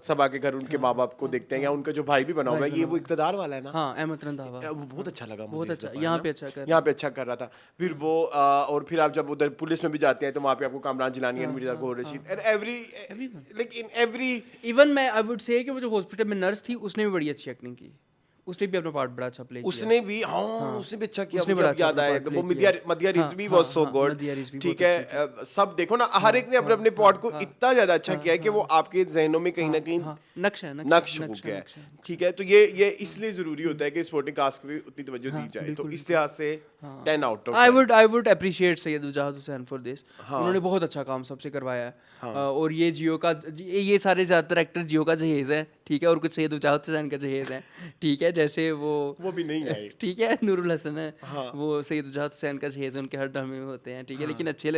सबा के घर उनके माँ बाप को देखते हैं या उनका जो भाई भी बना हुआ है ये वो इक़्तिदार वाला है ना हाँ, अहमद रंधावा वो बहुत अच्छा लगा मुझे बहुत इस अच्छा, दफा, यहाँ है पे ना? अच्छा कर रहा यहाँ पे अच्छा कर रहा था। फिर वो और फिर आप जब उधर पुलिस में भी जाते हैं तो वहाँ पे आपको Kamran Jilani and Mirza Gohar Rasheed and every like in every even मैं आई वुड से कि वो जो हॉस्पिटल में नर्स थी उसने भी बड़ी अच्छी एक्टिंग की, उसने भी अपना पार्ट बड़ा अच्छा प्ले किया। उसने भी हाँ उसने भी अच्छा किया उसने मुझे बड़ा अब अच्छा याद अपना आया part कि play वो किया। मदिया हाँ, रिजवी हाँ, वाज सो हाँ, गुड मदिया रिजवी ठीक बहुत है अच्छी सब देखो ना हर एक ने अपने अपने पॉट को इतना ज्यादा अच्छा किया है कि वो आपके जहनों में कहीं ना कहीं हाँ, नक्श है, नक्श हो गया है नक्श है। ठीक है। तो ये इसलिए जरूरी होता है कि स्पोर्टिंग कास्ट को भी उतनी तवज्जो दी जाए तो इस लिहाज से 10 out of I would appreciate Syed Wajahat Hussain for this. उन्होंने बहुत अच्छा काम सबसे करवाया है। और ये जियो का ये सारे ज़्यादातर एक्टर्स जियो का जहेज है, ठीक है, और कुछ सैयद उजाहद हुसैन का जहेज है, ठीक है, जैसे वो भी नहीं आए ठीक है, नूरुल हसन है, वो सैयद उजाहद हुसैन का जहेज उनके हर ड्रामे में होते हैं, ठीक है, लेकिन अच्छे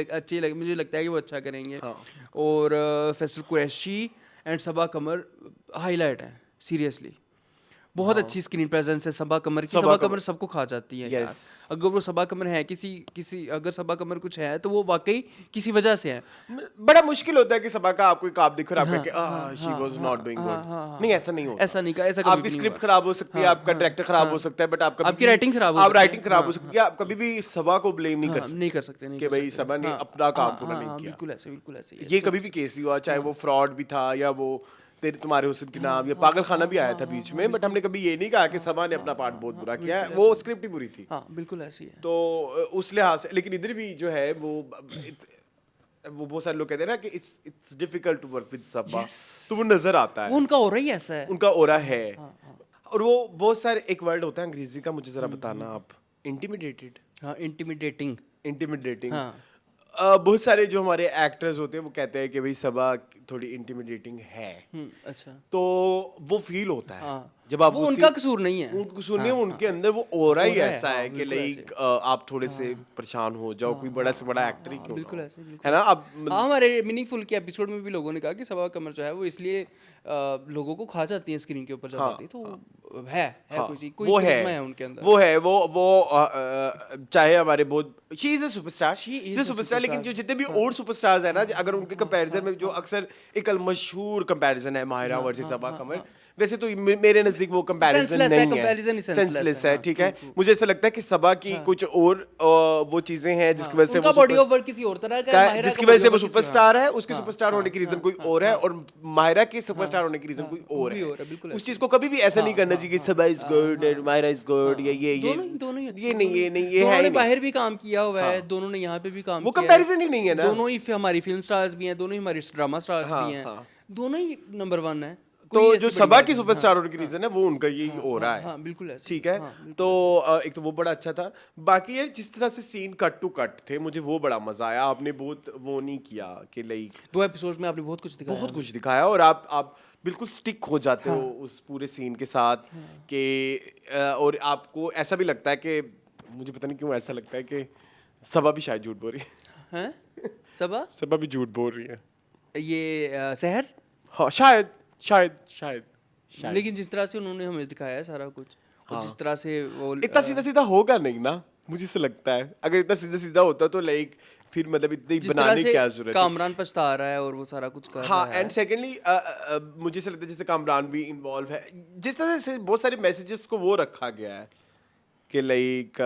मुझे लगता है कि वो अच्छा करेंगे। और फैसल कुरैशी एंड सबा कमर हाईलाइट है सीरियसली, बहुत अच्छी स्क्रीन प्रेजेंस है सबा कमर की। सबा कमर सबको खा जाती है यार, अगर वो सबा कमर है किसी अगर सबा कमर कुछ है तो वो वाकई किसी वजह से है। बड़ा मुश्किल होता है कि सबा का आपको एक आप दिखो और आप कहें कि she was not doing good, नहीं ऐसा नहीं होता, ऐसा नहीं का, ऐसा कभी आपकी भी नहीं स्क्रिप्ट हुआ। खराब हो सकती है, आपका डायरेक्टर खराब हो सकता है, बट आप कभी आपकी राइटिंग खराब हो सकती है। राइटिंग खराब हो सकती है, आप कभी भी सबा को ब्लेम नहीं कर नहीं कर सकते, नहीं कि कर भाई सकते। सबा ने हाँ, अपना काम हाँ, पूरा हाँ, नहीं हाँ, किया। बिल्कुल ऐसे ये कभी भी केस नहीं हुआ, चाहे वो फ्रॉड भी था या वो तेरे तुम्हारे हुस्न के नाम या पागल खाना भी आया था बीच में, बट हमने कभी ये नहीं कहा कि सबा ने अपना पार्ट बहुत बुरा किया है, वो स्क्रिप्ट ही बुरी थी। हाँ बिल्कुल ऐसी है। तो उस लिहाज से लेकिन इधर भी जो है वो बहुत सारे लोग कहते हैं ना कि it's difficult to work with Saba, तो वो नजर आता वो है, उनका हो रहा ही ऐसा है। उनका ओरा है। और वो बहुत सारे एक वर्ड होता है अंग्रेजी का, मुझे जरा बताना आप, इंटिमिडेटेड, हाँ, इंटिमिडेटिंग। इंटिमिडेटिंग। हाँ। बहुत सारे जो हमारे एक्टर्स होते हैं वो कहते हैं कि भाई सबा थोड़ी इंटिमिडेटिंग है, अच्छा, तो वो फील होता है हाँ, जब आप वो उनका कसूर नहीं है, उनको सुनिए उनके अंदर वो ओरा ही ओरा है, ऐसा हाँ, है कि बिल्कुल लाइक आप थोड़े से परेशान हो जाओ, कोई बड़ा से बड़ा एक्टर ही क्यों बिल्कुल ना हो, ऐसे, है ना। अब हाँ, हमारे मीनिंगफुल के एपिसोड में भी लोगों ने कहा कि सबा कमर जो है वो इसलिए लोगों को खा जाती है स्क्रीन के ऊपर जब आती है, तो है कोई वो करिश्मा है उनके अंदर। वो चाहे हमारे बहुत she is a superstar, she is a superstar, लेकिन जो जितने भी और सुपरस्टार्स है ना अगर उनके कंपैरिजन में जो अक्सर एक मशहूर कंपैरिजन है माहिरा वर्सेस सबा कमर, वैसे तो मेरे नजदीक वो कंपैरिजन Senseless है, नहीं है, comparison ही सेंसलेस है, हाँ, ठीक है। मुझे ऐसा लगता है कि सबा की कुछ और वो चीजें हैं जिसकी वजह से उनका वो बॉडी ऑफ वर्क किसी और तरह का है, माहिरा जिसकी का वजह से body वो of work किसी सुपरस्टार है, उसके सुपरस्टार होने की रीजन कोई और है, और माहिरा के सुपरस्टार होने की रीजन कोई और भी है। और है, बिल्कुल उस चीज को कभी भी ऐसा नहीं करना चाहिए कि Saba is good and Mahira is good, ये दोनों ही अच्छे, ये नहीं है दोनों ही ने नहीं। बाहर भी काम किया हुआ है, दोनों ने यहाँ पे भी काम वो किया है, कंपैरिजन ही नहीं है ना। दोनों ही हमारी फिल्म स्टार्स भी हैं, दोनों ही हमारे ड्रामा स्टार्स भी हैं, दोनों ही नंबर 1 है। तो कोई जो ऐसी बड़ी सबा बात की नहीं। सुपरस्टार होने की रीजन है वो उनका यही हो रहा है। हाँ बिल्कुल ऐसे। ठीक है। हाँ, बिल्कुल तो एक तो वो बड़ा अच्छा था। बाकी ये जिस तरह से सीन कट टू कट थे मुझे वो बड़ा मजा आया। आपने बहुत वो नहीं किया कि लाइक 2 एपिसोड्स में आपने बहुत कुछ दिखाया बहुत हमें। कुछ दिखाया और आप बिल्कुल स्टिक हो जाते हो उस पूरे सीन के साथ कि और आपको ऐसा भी लगता है कि मुझे पता नहीं क्यों ऐसा लगता है कि सबा भी शायद झूठ बोल रही है। हैं? सबा? सबा भी झूठ बोल रही है। ये सहर? हाँ शायद शायद शायद शायद लेकिन जिस तरह से उन्होंने हमें दिखाया है सारा कुछ, और जिस तरह से वो इतना सीधा सीधा होगा नहीं ना, मुझे से लगता है। अगर इतना सीधा सीधा होता तो लाइक फिर मतलब इतनी जिस तरह बनाने से की क्या जरूरत है। कामरान पछता रहा है और वो सारा कुछ कर हाँ रहा है। एंड सेकेंडली मुझे से लगता है जैसे कामरान भी इन्वॉल्व है, जिस तरह से बहुत सारे मैसेजेस को वो रखा गया है कि लाइक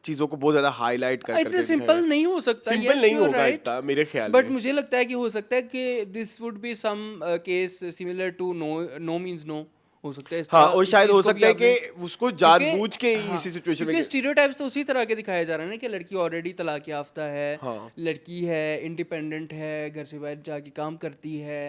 चीजों को बहुत ज्यादा हाईलाइट कर इतना करके सिंपल नहीं हो सकता। सिंपल yes, नहीं you are होगा right. इतना मेरे ख्याल बट में। मुझे लगता है कि हो सकता है कि this would be some case similar to no, no means no हो सकता है इस हाँ तरह और इस शायद चीज हो को भी सकता है आपने, कि उसको क्योंकि जानबूझ के हाँ, इसी सिचुएशन में क्योंकि स्टीरियोटाइप्स तो उसी तरह के दिखाए जा रहे हैं ना कि लड़की ऑलरेडी तलाक याफ्ता है, हाँ। लड़की है, इंडिपेंडेंट है, घर से बाहर जाके काम करती है,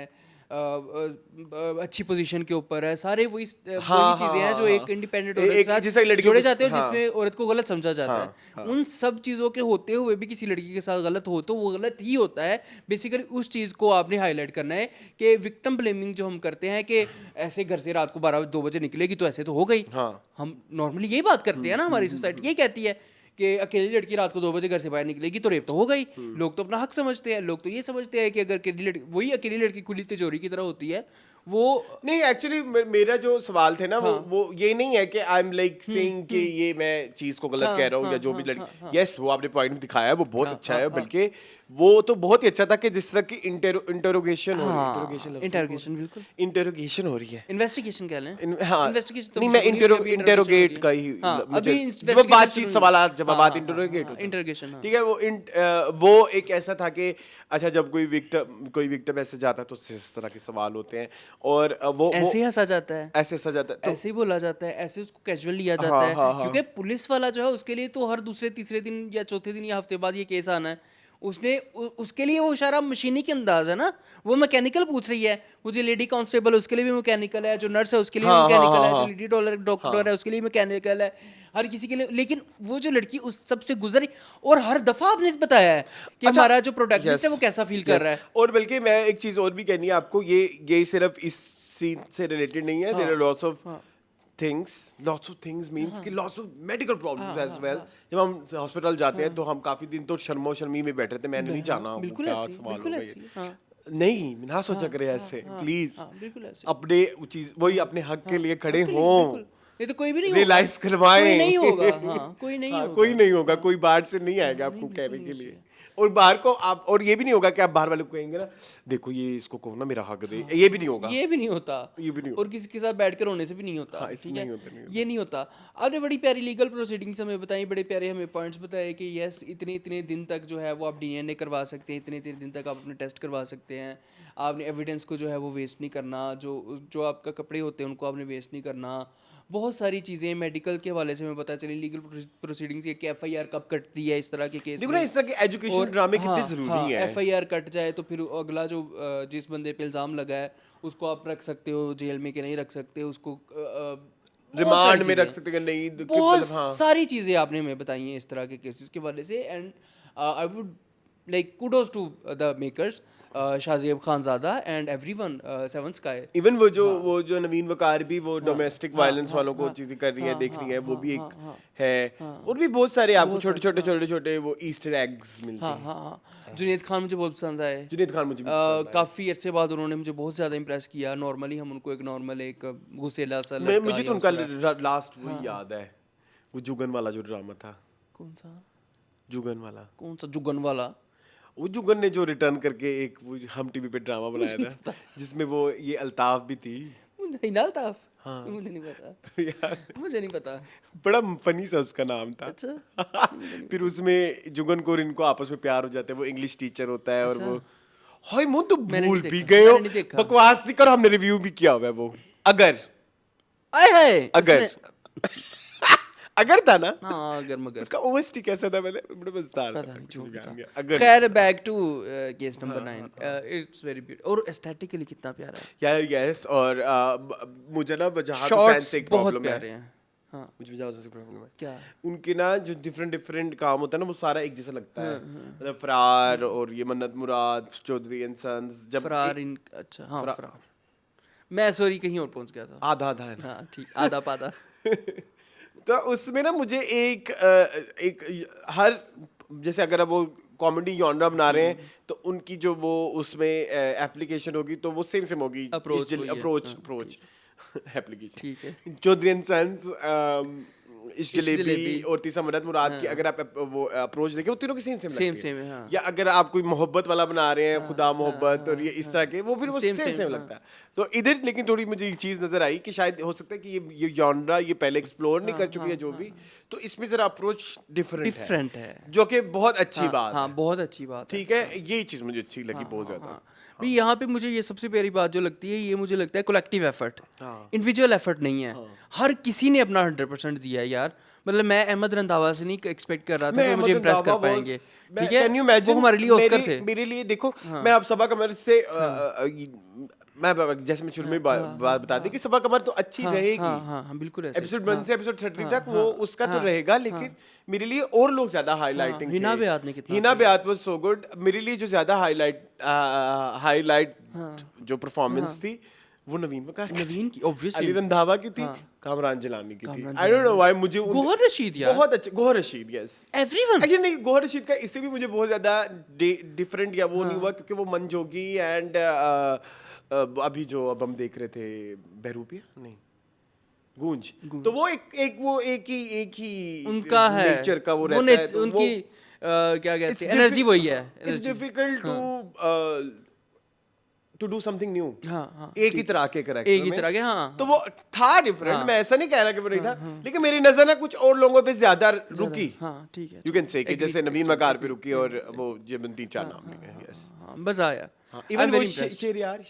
अच्छी पोजीशन के ऊपर है, सारे वही हाँ चीजें हैं जो हाँ एक इंडिपेंडेंट औरत के एक साथ जैसे लड़की जोड़े को जाते हैं और हाँ जिसमें औरत को गलत समझा जाता हाँ, है। हाँ। उन सब चीज़ों के होते हुए भी किसी लड़की के साथ गलत हो तो वो गलत ही होता है। बेसिकली उस चीज़ को आपने हाईलाइट करना है कि विक्टिम ब्लेमिंग जो हम करते हैं कि ऐसे घर से रात को 12-2 बजे निकलेगी तो ऐसे तो हो गई। हाँ। हम नॉर्मली यही बात करते हैं ना, हमारी सोसाइटी यही कहती है कि अकेली लड़की रात को 2 बजे घर से बाहर निकलेगी तो रेप तो हो गई। लोग तो अपना हक समझते हैं, लोग तो ये समझते हैं कि अगर अकेली लड़की, वही अकेली लड़की खुली तिजोरी की तरह होती है वो। नहीं एक्चुअली मेरा जो सवाल थे ना वो ये नहीं है कि आई एम लाइक सेइंग कि ये मैं चीज को गलत कह रहा हूँ या जो भी लड़की। यस वो आपने पॉइंट दिखाया है वो बहुत अच्छा है, बल्कि वो तो बहुत ही अच्छा था कि जिस तरह की इंटरोगेशन हो रही है। इंटरोगेशन बिल्कुल, इंटरोगेशन हो रही है। इन्वेस्टिगेशन कह लें। हाँ इन्वेस्टिगेशन तो नहीं मैं बेसिकली अभी इंटेरोगेट का ही अभी मुझे जब बातचीत सवाल जवाब इंटरोगेट होता है। इंटरोगेशन। ठीक है वो एक ऐसा था कि अच्छा जब कोई विक्टिम ऐसे जाता है तो उससे इस तरह के सवाल होते हैं और वो ऐसे ही हंसा जाता है, ऐसे हंसा जाता है तो ऐसे ही बोला जाता है, ऐसे उसको कैजुअल लिया जाता हाँ, है। हाँ, हाँ। क्योंकि पुलिस वाला जो है उसके लिए तो हर दूसरे तीसरे दिन या चौथे दिन या हफ्ते बाद ये केस आना है। उसने उसके लिए वो सारा मशीनी के अंदाज है ना, वो मैकेनिकल पूछ रही है। वो जो लेडी कांस्टेबल है उसके लिए भी मैकेनिकल है, जो नर्स है उसके लिए भी हाँ, हाँ, मैकेनिकल हाँ, है, जो हाँ। लेडी डॉक्टर है उसके लिए मैकेनिकल है, हर किसी के लिए। लेकिन वो जो लड़की उस सबसे गुजरी और हर दफा आपने बताया है कि अच्छा, हमारा जो प्रोटैगनिस्ट है वो yes, कैसा फील कर yes. रहा है। और बल्कि मैं एक चीज और भी कहनी है आपको, ये सिर्फ इस सीन से रिलेटेड नहीं है। There are lots of things means कि lots of medical problems as well. जब हम हॉस्पिटल जाते हैं तो हम काफी दिन तो शर्मो शर्मी में बैठे थे, मैंने नहीं जाना बिल्कुल क्या ऐसी, सवाल बिल्कुल होगा ऐसी, ये। हाँ। नहीं ना सोचा करे ऐसे प्लीज बिल्कुल ऐसे। अपने चीज वही अपने हक के लिए खड़े बिल्कुल, हों, बिल्कुल। ये तो कोई भी नहीं रियलाइज होगा। करवाएं। कोई नहीं होगा, हाँ, कोई नहीं हाँ, होगा। कोई नहीं होगा, हाँ, कोई बाहर से नहीं आएगा नहीं, आपको बिल्कुल कहने नहीं के हो लिए। सकता। और बाहर को आप, और ये भी नहीं होगा कि आप बाहर वाले को कहेंगे ना देखो ये इसको कहो ना मेरा हक दे, ये भी नहीं होगा। ये भी नहीं होता, ये भी नहीं और किसी के साथ बैठ कर रोने से भी नहीं होता। हाँ, इससे ठीक है, नहीं होता, नहीं होता। ये नहीं होता। आपने बड़ी प्यारी लीगल प्रोसीडिंग्स हमें बताई, बड़े प्यारे हमें पॉइंट्स बताए कि यस इतने इतने दिन तक जो है वो आप डीएनए करवा सकते हैं, इतने इतने दिन तक आप अपने टेस्ट करवा सकते हैं, आपने एविडेंस को जो है वो वेस्ट नहीं करना, जो आपका कपड़े होते हैं उनको आपने वेस्ट नहीं करना। बहुत सारी चीज़ें मेडिकल के हवाले से हमें पता चली, लीगल प्रोसीडिंग्स की एफआईआर कब कटती है इस तरह के केस देखो ना इस तरह के एजुकेशन ड्रामे कितने जरूरी हैं। एफआईआर कट जाए तो फिर अगला जो जिस बंदे पे इल्ज़ाम लगा है उसको आप रख सकते हो जेल में कि नहीं रख सकते, उसको रिमांड में रख सकते हैं नहीं बहुत सारी चीज़ें आपने हमें बताई हैं इस तरह के केसेस के हवाले से। And I would like kudos to the makers Shahzeb Khanzada and everyone, Seven Sky. Even वो जो नवीन वकार भी वो डोमेस्टिक वायलेंस वालों को चीजें कर रही है, देख रही है, वो भी एक है। और भी बहुत सारे आपको छोटे छोटे वो ईस्टर एग्स मिलते हैं। हाँ, जुनैद खान मुझे बहुत पसंद आए। जुनैद खान मुझे काफ़ी अरसे बाद उन्होंने मुझे बहुत ज़्यादा इम्प्रेस किया। नॉर्मली हम उनको एक नॉर्मल एक गुस्सेला सा मुझे तो उनका लास्ट वही याद है, वो जुगन वाला जो ड्रामा था। कौन सा जुगन वाला? कौन सा जुगन वाला? वो जुगन ने जो रिटर्न करके एक वो हम टीवी पे ड्रामा बनाया था जिसमें वो ये अल्ताफ भी थी। मुझे हिना अल्ताफ? हाँ। मुझे नहीं पता। तो यार मुझे नहीं पता। बड़ा फनी सा उसका नाम था। अच्छा। फिर उसमें जुगन को और इनको आपस में प्यार हो जाता है, वो इंग्लिश टीचर होता है और वो हाय मुंह तो भूल भी गए हो, बकवास नहीं करो, हमने रिव्यू भी किया हुआ है वो। अगर आए हाय अगर था ना, हाँ अगर मगर उसका ओएसटी कैसा था पहले, बड़ा मजेदार पता था, नहीं कुछ जो नहीं भी था। ध्यान गया। अगर खैर back to case number 9, it's very beautiful और एस्थेटिकली कितना प्यारा है। यार यस, और मुझे ना जहाँ तो फैन शॉट्स से एक बहुत प्रॉब्लम है, प्यारे हैं। हाँ मुझे जहाँ से प्रॉब्लम है, क्या? उनके ना जो डिफरेंट डिफरेंट काम होता है ना, वो सारा एक जैसा लगता है। मतलब फरार और ये मन्नत मुराद, चौधरी एंड सन्स, जब फरार इन अच्छा हाँ फरा- फरार। मैं सॉरी कहीं और पहुंच गया था। आधा आधा है ना। हाँ ठीक, आधा पादा। तो उसमें ना मुझे हर, जैसे अगर अब वो कॉमेडी जॉनरा बना रहे हैं तो उनकी जो वो उसमें एप्लीकेशन होगी तो वो सेम सेम होगी। Approach वही है, अप्रोच हाँ, अप्रोच ठीक है। एप्लीकेशन चौधरी एंड सन्स, इस इश्क जलेबी जलेबी। और तीसरा मन्नत मुराद की हाँ। अगर आप वो अप्रोच देखें वो तीनों की सेम सेम सेम लगती सेम है। है हाँ। या अगर आप कोई मोहब्बत वाला बना रहे हैं, हाँ, खुदा हाँ, मोहब्बत और हाँ, ये इस हाँ। तरह के, वो फिर वो सेम सेम सेम सेम हाँ। लगता है। तो इधर लेकिन थोड़ी मुझे एक चीज नजर आई कि शायद हो सकता है कि ये जॉनरा ये पहले एक्सप्लोर नहीं हाँ, कर चुकी है हाँ, जो हाँ, भी, तो इसमें जरा अप्रोच डिफरेंट डिफरेंट है। जो कि बहुत अच्छी हाँ बात हाँ है। बहुत अच्छी बात है। ठीक है, ये चीज मुझे अच्छी लगी हाँ बहुत हाँ ज्यादा। हाँ भाई यहाँ पे मुझे ये सबसे प्यारी बात जो लगती है, ये मुझे लगता है कलेक्टिव एफर्ट, हाँ। इंडिविजुअल एफर्ट नहीं है। हर किसी ने अपना 100% दिया है यार। मतलब मैं अहमद रंधावा से नहीं एक्सपेक्ट कर रहा था मैं कि मुझे अहमद इम्प्रेस कर रंधावा पाएंगे। मैं ठीक है, कैन यू वो इमेजिन, हमारे लिए ऑस्कर थे। मेरे लिए देखो, हाँ। मैं अब सबा कमर से जैसे मैं शुरू में बात बता दी कि सबा कमर तो अच्छी हाँ रहेगी, हाँ हाँ हाँ बिल्कुल ऐसे ही। एपिसोड 1 हाँ से एपिसोड 30 हाँ तक वो हाँ उसका तो हाँ रहेगा, हाँ लेकिन मेरे लिए और लोग ज्यादा हाईलाइटिंग थे। हिना बेआत ने कितना हिना किया। बेआत वाज सो गुड। मेरे लिए जो ज्यादा हाईलाइट जो परफॉर्मेंस थी वो नवीन मकार की नवीन थी, की ऑब्वियसली। अली रंधावा की थी, हाँ। कामरान जिलानी की थी। Kamran I don't know Jilani. Why मुझे गौहर रशीद यार। बहुत अच्छे, Gohar Rasheed yes. Everyone. Actually नहीं, गौहर रशीद का इससे भी मुझे बहुत ज्यादा डिफरेंट या वो नहीं हुआ क्योंकि वो मंजोगी एंड अभी जो अब हम देख रहे थे बहरूपिया नहीं गूंज, तो वो एक ही उनका है नेचर का वो रहता है, तो उनकी क्या कहते हैं, एनर्जी वही है। It's difficult to do something new. हाँ हाँ एक ही तरह के कैरेक्टर एक ही में, तरह के हाँ तो वो था डिफरेंट। हाँ। मैं ऐसा नहीं कह रहा कि वो नहीं था, लेकिन मेरी नजर ना कुछ और लोगों पे ज्यादा रुकी। हाँ ठीक है। यू कैन से कि Agree, जैसे नवीन agree, मकार पे agree, रुकी और वो जेबंती चा नाम है। यस, हाँ मजा आया। इवन I'm वो very impressed. शेरियार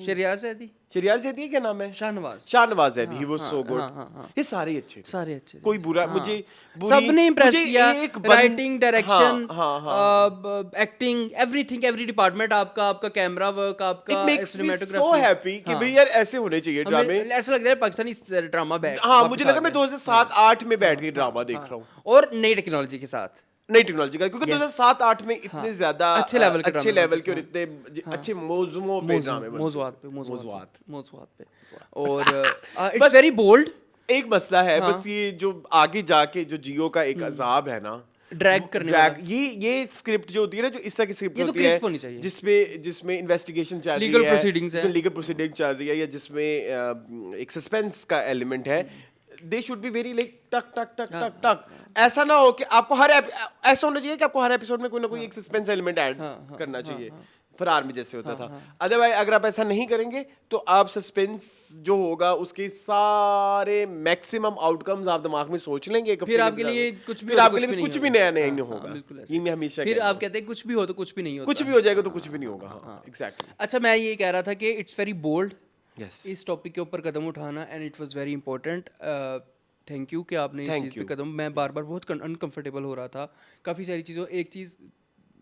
शरियार ज़ैदी, शेरियार ज़ैदी क्या नाम है, शाहनवाज, शाहनवाज ज़ैदी, ही वाज हाँ, सो गुड। हाँ, हाँ, हाँ। ये सारे अच्छे थे, सारे अच्छे थे। कोई बुरा हाँ। मुझे सबने इम्प्रेस मुझे किया। एक राइटिंग, डायरेक्शन, हाँ हाँ एक्टिंग, एवरीथिंग, एवरी डिपार्टमेंट, आपका कैमरा वर्क, इट आपका मेक्स मी सो सिनेमेटोग्राफी। हैप्पी कि भाई यार ऐसे होने चाहिए ड्रामे। ऐसा लग रहा है पाकिस्तानी ड्रामा बैक हाँ, वापस मुझे आ लगा मैं गया। 2007-8 में बैठ के ड्रामा देख रहा हूँ, और नई टेक्नोलॉजी के साथ। नई टेक्नोलॉजी का, क्योंकि 2007-8 में इतने ज्यादा अच्छे लेवल के अच्छे ड्रामे लेवल के और बनते इतने अच्छे मौजुओं पे ड्रामे बनते मौजुआत पे और बस- इट्स वेरी बोल्ड। एक मसला है बस ये जो आगे जाके जो जियो का एक अजाब है ना, ड्रैग करने वाला। ये स्क्रिप्ट जो होती है ना, जो इस तरह की स्क्रिप्ट ये तो होती है crisp होनी चाहिए। जिसमें इन्वेस्टिगेशन चल रही Legal है, proceedings है। जिसमें लीगल प्रोसीडिंग चल रही है, या जिसमें एक सस्पेंस का एलिमेंट है, they should be very like टक टक टक टक टक। ऐसा ना हो कि आपको ऐसा होना चाहिए कि आपको हर एपिसोड में कोई ना कोई एक सस्पेंस एलिमेंट ऐड करना चाहिए, फरार में जैसे होता था। अदरवाइज अगर आप ऐसा नहीं करेंगे तो आप सस्पेंस जो होगा उसके सारे मैक्सिमम आउटकम्स आप दिमाग में सोच लेंगे एक हफ्ते फिर के आपके अंदर। लिए कुछ भी फिर हो तो आपके लिए नहीं कुछ भी होगा। नया नया हाँ, नहीं हाँ, होगा। बिल्कुल ऐसे। ये मैं हमेशा फिर कहता आप हूँ। कहते हैं कुछ भी हो तो कुछ भी नहीं होता। कुछ भी हो जाएगा तो कुछ भी नहीं होगा। हाँ, एग्जैक्टली। अच्छा मैं ये कह रहा था कि इट्स वेरी बोल्ड यस, इस टॉपिक के ऊपर कदम उठाना, and it was very important. Thank you कि आपने इस Thank चीज़ पे you. कदम, मैं बार बार बहुत अनकंफर्टेबल हो रहा था काफ़ी सारी चीज़ों। एक चीज़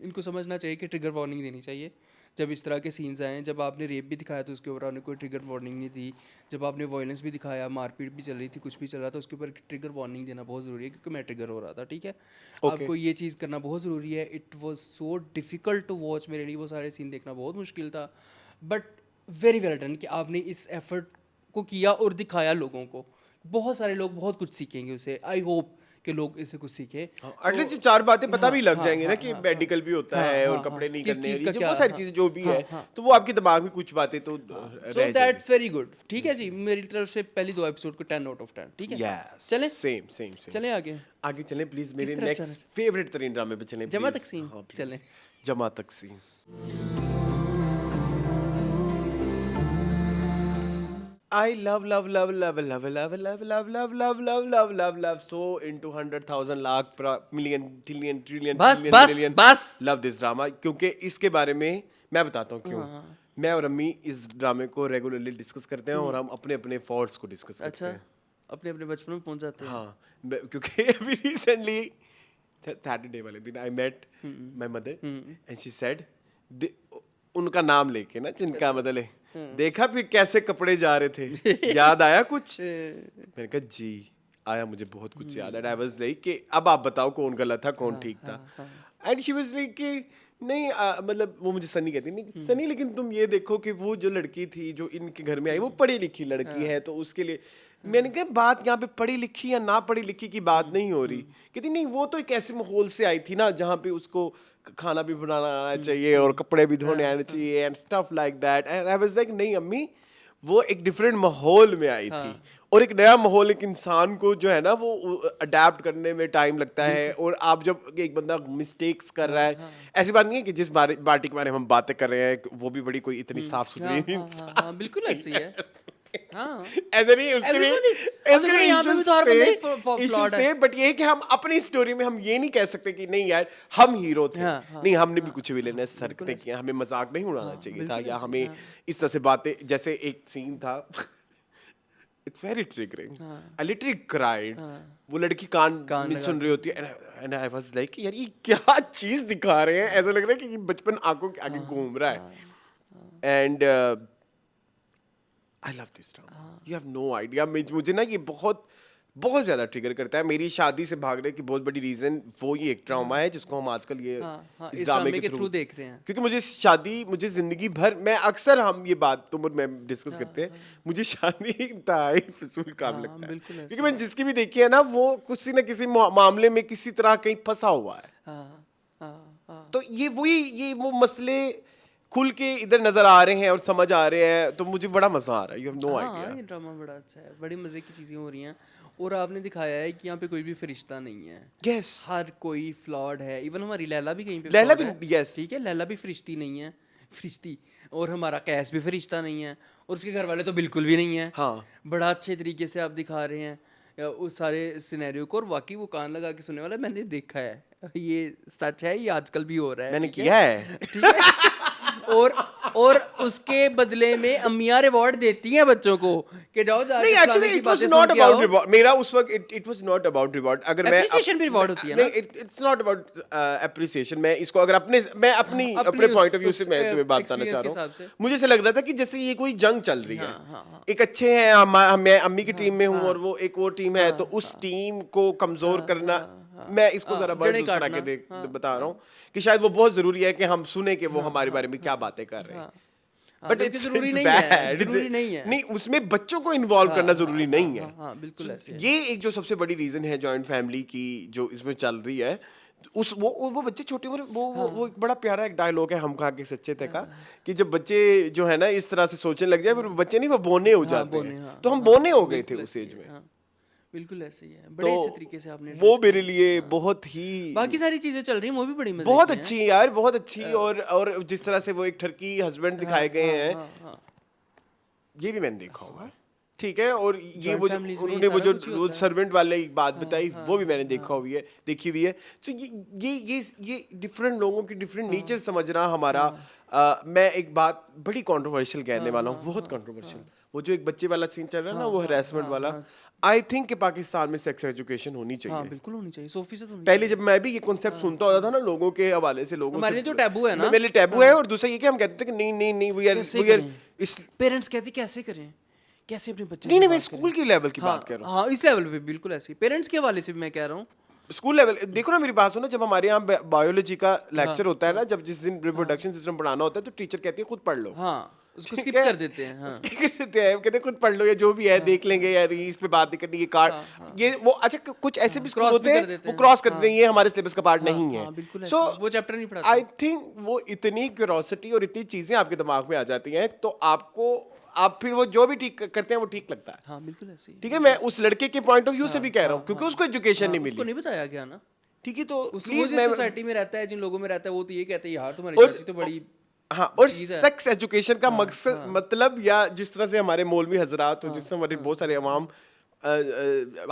इनको समझना चाहिए कि ट्रिगर वार्निंग देनी चाहिए जब इस तरह के सीन्स आए। जब आपने रेप भी दिखाया तो उसके ऊपर आपने कोई ट्रिगर वार्निंग नहीं दी। जब आपने वायलेंस भी दिखाया, मारपीट भी चल रही थी, कुछ भी चल रहा था, उसके ऊपर ट्रिगर वार्निंग देना बहुत ज़रूरी है, क्योंकि मैं ट्रिगर हो रहा था। ठीक है, आपको ये चीज़ करना बहुत ज़रूरी है। It was so difficult to watch, मेरे लिए वो सारे सीन देखना बहुत मुश्किल था, बट वेरी वेल डन कि आपने इस एफर्ट को किया और दिखाया लोगों को। बहुत सारे लोग बहुत कुछ सीखेंगे उसे। आई होप कि लोग इससे कुछ सीखें। एटलीस्ट चार बातें पता भी लग जाएंगी ना कि हाँ, मेडिकल भी होता है और कपड़े नहीं किस करने, चीज़ ये का जो क्या, बहुत सारी चीजें जो भी है, तो वो आपके दिमाग में कुछ बातें तो रह सो जाएंगी। That's very good. ठीक है जी, मेरी तरफ से पहली 2 एपिसोड को 10 आउट ऑफ 10। ठीक है, यस, चलें सेम चलें आगे। आगे चलें प्लीज। मेरे तरफ नेक्स्ट फेवरेट तरीन ड्रामे पे चलें जमा please. तकसीम, हाँ, please. चलें। जमा तकसीम। I love so into 100,000 lakh million trillion trillion बस, trillion बस, billion बस। love this drama, क्योंकि इसके बारे में मैं बताता हूँ क्यों। मैं और अम्मी इस ड्रामे को रेगुलरली डिस्कस करते हैं और हम अपने अपने फॉल्ट्स को डिस्कस करते हैं। अपने अपने बचपन में पहुंच जाते हैं। हाँ क्योंकि अभी रिसेंटली सैटरडे वाले दिन I met my mother and she said उनका नाम लेके ना जिनका मतलब देखा फिर कैसे कपड़े जा रहे थे याद आया कुछ? मैंने कहा जी आया, मुझे बहुत कुछ याद है। आई वाज लाइक कि अब आप बताओ कौन गलत था कौन ठीक था। एंड शी वाज लाइक कि नहीं मतलब वो मुझे सनी कहती नहीं सनी लेकिन तुम ये देखो कि वो जो लड़की थी जो इनके घर में आई वो पढ़ी लिखी लड़की है तो उसके लिए मैंने कहा बात यहाँ पे पढ़ी लिखी या ना पढ़ी लिखी की बात नहीं हो रही। कहती नहीं वो तो एक ऐसे माहौल से आई थी ना जहाँ पे उसको खाना भी बनाना आना चाहिए और कपड़े भी धोने आने चाहिए and stuff like that. And I was like नहीं अम्मी वो एक डिफरेंट माहौल में आई थी और एक नया माहौल एक इंसान को जो है ना वो अडेप्ट करने में टाइम लगता है। और आप जब एक बंदा मिस्टेक्स कर रहा है ऐसी बात नहीं है कि जिस पार्टी के बारे में हम बातें कर रहे हैं वो भी बड़ी कोई इतनी साफ सुथरी हाँ, बिल्कुल ऐसी है। हाँ ऐसे नहीं उसके लिए यहाँ पे भी तो हर बंदे फ्लॉड है। बट ये है कि हम अपनी स्टोरी में हम ये नहीं कह सकते कि नहीं यार हम हीरो थे। नहीं हमने भी कुछ विलेन सरकते किया, हमें मजाक नहीं उड़ाना चाहिए था या हमें इस तरह से बातें। जैसे एक सीन था it's very triggering I literally cried. वो लड़की कान में सुन रही होती है एंड आई वाज लाइक यार ये क्या चीज दिखा रहे हैं, ऐसा लग रहा है कि ये बचपन आंखों के आगे घूम रहा है। And I love this drama, you have no idea. मुझे ना ये बहुत बहुत ज्यादा ट्रिगर करता है। मेरी शादी से भागने की बहुत बड़ी रीजन वो ये एक ड्रामा है जिसको हम आजकल ये इस ड्रामे के थ्रू देख रहे हैं। क्योंकि मुझे जिंदगी भर मैं अक्सर हम ये बात तुम और मैं डिस्कस करते हैं मुझे शादी इंतहाई फिजूल काम लगता है क्योंकि मैंने जिसकी भी देखी है ना वो किसी न किसी मामले में किसी तरह कहीं फंसा हुआ है। तो ये वो मसले खुल के इधर नजर आ रहे हैं और समझ आ रहे हैं तो मुझे बड़ा मजा आ रहा है। You have no idea. ये ड्रामा बड़ा अच्छा है, बड़ी मजे की चीजें हो रही हैं और आपने दिखाया है कि यहाँ पे कोई भी फरिश्ता नहीं है। यस हर कोई फ्लॉड है। इवन हमारी लैला भी कहीं पे लैला flawed भी है। यस ठीक है, लैला भी फरिश्ती नहीं है, फरिश्ती। और हमारा कैस भी फरिश्ता नहीं है और उसके घर वाले तो बिल्कुल भी नहीं है। हाँ बड़ा अच्छे तरीके से आप दिखा रहे हैं उस सारे सिनेरियो को और वाकई वो कान लगा के सुनने वाला मैंने देखा है। ये सच है, ये आजकल भी हो रहा है। मैंने ठीक किया है ठीक है। और उसके बदले में अम्मियाँ रिवॉर्ड देती हैं बच्चों को कि जाओ जाके नहीं एक्चुअली फलाने की इट वाज बातें नॉट सुन के अबाउट आओ। रिवॉर्ड। मेरा उस वक्त it was not about reward. अगर मैं Appreciation भी reward होती है ना? नहीं इट्स नॉट अबाउट एप्रिसिएशन। मैं इसको अगर अपने अपने उस- पॉइंट ऑफ व्यू उस, से मैं तुम्हें बात बताना experience चाह के रहा हिसाब से। हूँ। मुझे ऐसा लग रहा था कि जैसे ये कोई जंग चल रही है। एक अच्छे हैं मैं अम्मी की टीम में हूँ और वो एक और टीम है तो उस टीम को कमजोर करना मैं इसको जरा जड़ें वर्ड दूसरा काटना। के बता रहा हूँ कि शायद वो बहुत जरूरी है कि हम सुने कि वो हमारे बारे में क्या बातें कर रहे हैं। बट जबकि इट्स जरूरी इट्स नहीं है, बैड। जरूरी नहीं है। नहीं उसमें बच्चों को इन्वॉल्व करना जरूरी नहीं है। हाँ, बिल्कुल ऐसे है। ये एक जो सबसे बड़ी रीजन है जॉइंट फैमिली की जो इसमें चल रही है। उस वो बच्चे छोटे उम्र वो एक बड़ा प्यारा एक डायलॉग है हम खा के सच्चे थे का कि जब बच्चे जो है ना इस तरह से सोचने लग जाए फिर बच्चे नहीं वो बोने हो जाते हैं। तो हम बोने हो गए थे उस एज में। बिल्कुल ऐसे ही है। बड़े अच्छे तरीके से आपने वो मेरे लिए बहुत ही बाकी सारी चीजें चल रही हैं वो भी बड़ी मजे बहुत की हैं। अच्छी है यार बहुत अच्छी। और जिस तरह से वो एक ठरकी हस्बैंड दिखाए गए हैं ये भी मैंने देखा हुआ है। ठीक है। और ये वो उन्होंने वो जो सर्वेंट वाले एक बात बताई वो भी मैंने देखी हुई है। सो ये डिफरेंट लोगों की डिफरेंट नेचर समझना हमारा मैं एक बात बड़ी कंट्रोवर्शियल कहने वाला हूँ बहुत कंट्रोवर्शियल। वो जो एक बच्चे वाला सीन चल रहा है ना वो हरासमेंट वाला आई थिंक कि पाकिस्तान में सेक्स एजुकेशन होनी चाहिए। हाँ बिल्कुल होनी चाहिए। सोफी से तो नहीं पहले जब मैं भी ये कॉन्सेप्ट सुनता होता था ना लोगों के हवाले से लोगों हमारे जो टैबू है ना मेरे लिए टैबू है। और दूसरा ये कि हम कहते थे कि नहीं वी आर इस पेरेंट्स कहते कैसे करें कैसे अपने बच्चे नहीं मैं स्कूल की लेवल की बात कर रहा हूँ। हाँ इस लेवल पे बिल्कुल ऐसी पेरेंट्स के हवाले से भी मैं कह रहा हूँ। स्कूल लेवल देखो ना मेरी बात सुनो जब हमारे यहाँ बायोलॉजी का लेक्चर होता है ना जब जिस दिन रिप्रोडक्शन सिस्टम पढ़ाना होता है तो टीचर कहती है खुद पढ़ लो। हाँ उसको स्किप कर देते हैं। हाँ स्किप कर देते हैं कहते हैं खुद पढ़ लो या जो भी है देख लेंगे यार इस पे बात नहीं करनी ये कार्ड ये वो अच्छा कुछ ऐसे भी स्कूल होते हैं वो क्रॉस कर देते हैं ये हमारे सिलेबस का पार्ट नहीं है। सो वो चैप्टर नहीं पढ़ाते। आई थिंक वो इतनी क्यूरोसिटी और इतनी चीजें आपके दिमाग में आ जाती हैं तो आपको आप फिर वो जो भी ठीक करते हैं वो ठीक लगता है। हाँ बिल्कुल ऐसे ही। ठीक है मैं उस लड़के के पॉइंट ऑफ व्यू से भी कह रहा हूँ क्योंकि उसको एजुकेशन नहीं मिली उसको नहीं बताया गया ना। ठीक है तो प्लीज मैं सोसाइटी में रहता है जिन लोगों में रहता है वो तो ये कहते हैं यार तुम्हारी चाची तो बड़ी हाँ और सेक्स एजुकेशन का मकसद मतलब या जिस तरह से हमारे मौलवी हजरात और जिस हमारे बहुत सारे अवाम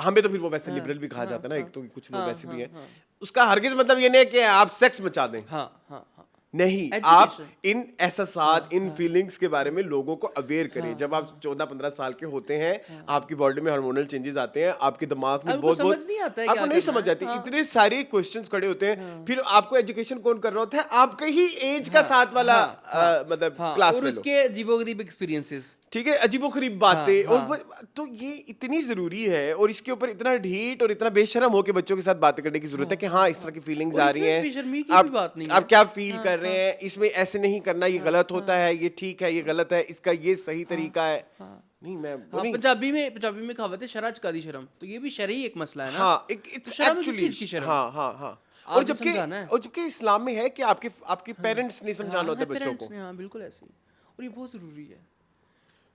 हमें तो फिर वो वैसे लिबरल भी कहा जाता है ना एक तो कुछ लोग वैसे भी हैं उसका हरगिज मतलब ये नहीं है कि आप सेक्स मचा दें। हाँ हाँ हाँ नहीं, आप Education. इन एहसासात, इन फीलिंग्स के बारे में लोगों को अवेयर करें। जब आप 14-15 साल के होते हैं, आपकी बॉडी में हार्मोनल चेंजेस आते हैं, आपके दिमाग में आपको बहुत समझ बहुत नहीं आता है आपको क्या नहीं करना समझ है। आती, इतने सारे क्वेश्चंस खड़े होते हैं। फिर आपको एजुकेशन कौन कर रहा होता है? आपके ही एज का साथ वाला मतलब हाँ, क्लास और फेलो, उसके अजीबोगरीब एक्सपीरियंसेस। ठीक है, अजीबोगरीब बातें और तो ये इतनी जरूरी है, और इसके ऊपर इतना ढीठ और इतना बेशरम हो के बच्चों के साथ बातें करने की जरूरत है कि हाँ, इस तरह की फीलिंग्स और आ इसमें रही हैं, बेशर्मी की भी बात नहीं है। आप क्या फील कर रहे हैं, इसमें ऐसे नहीं करना, ये गलत होता है, ये ठीक है, ये गलत है, इसका ये सही तरीका है। नहीं, मैं वो हाँ, नहीं। पंजाबी में कहावत है, शरा चुका दी शर्म, तो ये भी शरई एक मसला है ना। हाँ, एक तो इट्स शर्म किस एक्चुअली, चीज की शर्म? हाँ हाँ हाँ। आपने समझाना है। और जबकि इस्लाम में है कि आपके आपके पेरेंट्स नहीं समझाना होता बच्चों को। पेरेंट्स ने, हाँ बिल्कुल ऐसे ही, और ये बहुत जरूरी है।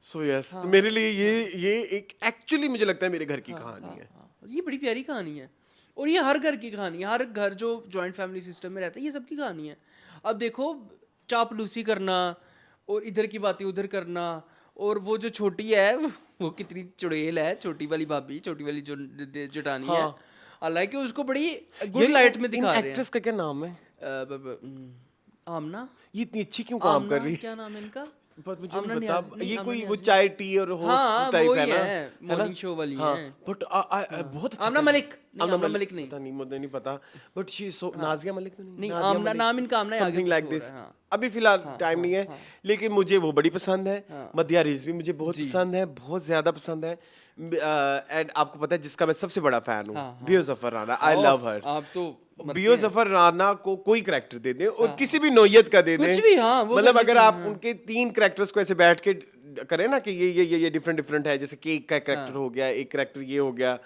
सो यस, तो मेरे लिए ये एक एक्चुअली मुझे लगता है मेरे घर की कहानी है। ये बड़ी प्यारी कहानी है, और ये हर घर की कहानी है। हर घर जो जॉइंट फैमिली सिस्टम में रहता है, ये सबकी कहानी है। अब देखो, चापलूसी करना और इधर की बातें उधर करना, और वो जो छोटी है वो कितनी चुड़ैल है, छोटी वाली भाभी, छोटी वाली जो जटानी है, हालांकि उसको बड़ी गुड लाइट में दिखा रहे हैं। एक्ट्रेस का क्या नाम है? आमना। ये इतनी अच्छी क्यों काम कर रही है? क्या नाम है इनका? बट मुझे आमना नहीं नियाज़, बता, नहीं, ये आमना कोई वो नियाज़ी। चाय टी और हाँ, होस्ट टाइप वही है ना, है, मॉर्निंग शो वाली हाँ, हैं। बट बहुत अच्छा आमना कर रही मलिक, है। नहीं, आमना मलिक नहीं। पता नहीं, मुझे नहीं पता, but she so Nazia Malik तो नहीं, नहीं, नाजिया आमना, नाम इनका आमना है, आगे समथिंग कुछ लाइक और दिस। है, हाँ। अभी फिलहाल टाइम नहीं है, लेकिन मुझे वो बड़ी पसंद है। मदिया रिजवी मुझे बहुत पसंद है, बहुत ज्यादा पसंद है। एंड आपको पता है जिसका मैं सबसे बड़ा फैन हूँ, बियो जफर राना, आई लव हर। आप तो बियो जफर राना को कोई करैक्टर दे दें, और किसी भी नौयत का दे दें, कुछ भी, हाँ, वो मतलब करने अगर के लिए, आप उनके 3 कैरेक्टर्स को ऐसे बैठ के करें ना कि ये डिफरेंट है, जैसे केक का कैरेक्टर हो गया, एक कैरेक्टर ये हो गया,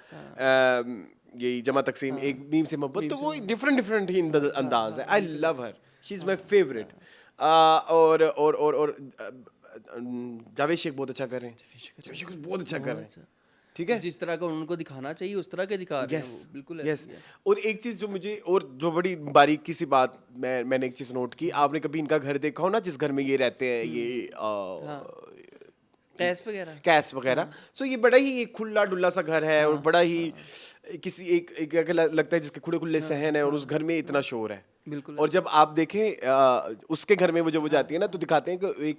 ये जमा तकसीम, एक मीम से मोहब्बत, तो वो डिफरेंट ही अंदाज है। I love her, she is my favourite. और जावेद शेख बहुत अच्छा कर रहे हैं, जावेद शेख बहुत अच्छा कर रहे हैं, ठीक है। जिस तरह का उनको दिखाना चाहिए उस तरह के दिखा रहे हैं वो, बिल्कुल ऐसे यस। ही है। और एक चीज जो मुझे, और जो बड़ी बारीकी सी बात मैंने एक चीज नोट की, आपने कभी इनका घर देखा हो ना, जिस घर में ये रहते हैं, ये कैस वगैरह, सो ये बड़ा ही एक खुला डुल्ला सा घर है, और बड़ा ही किसी एक लगता है जिसके खुले खुले सहन है, और उस घर में इतना शोर है, बिल्कुल। और जब आप देखें उसके घर में वो जब वो जाती है ना, तो दिखाते हैं कि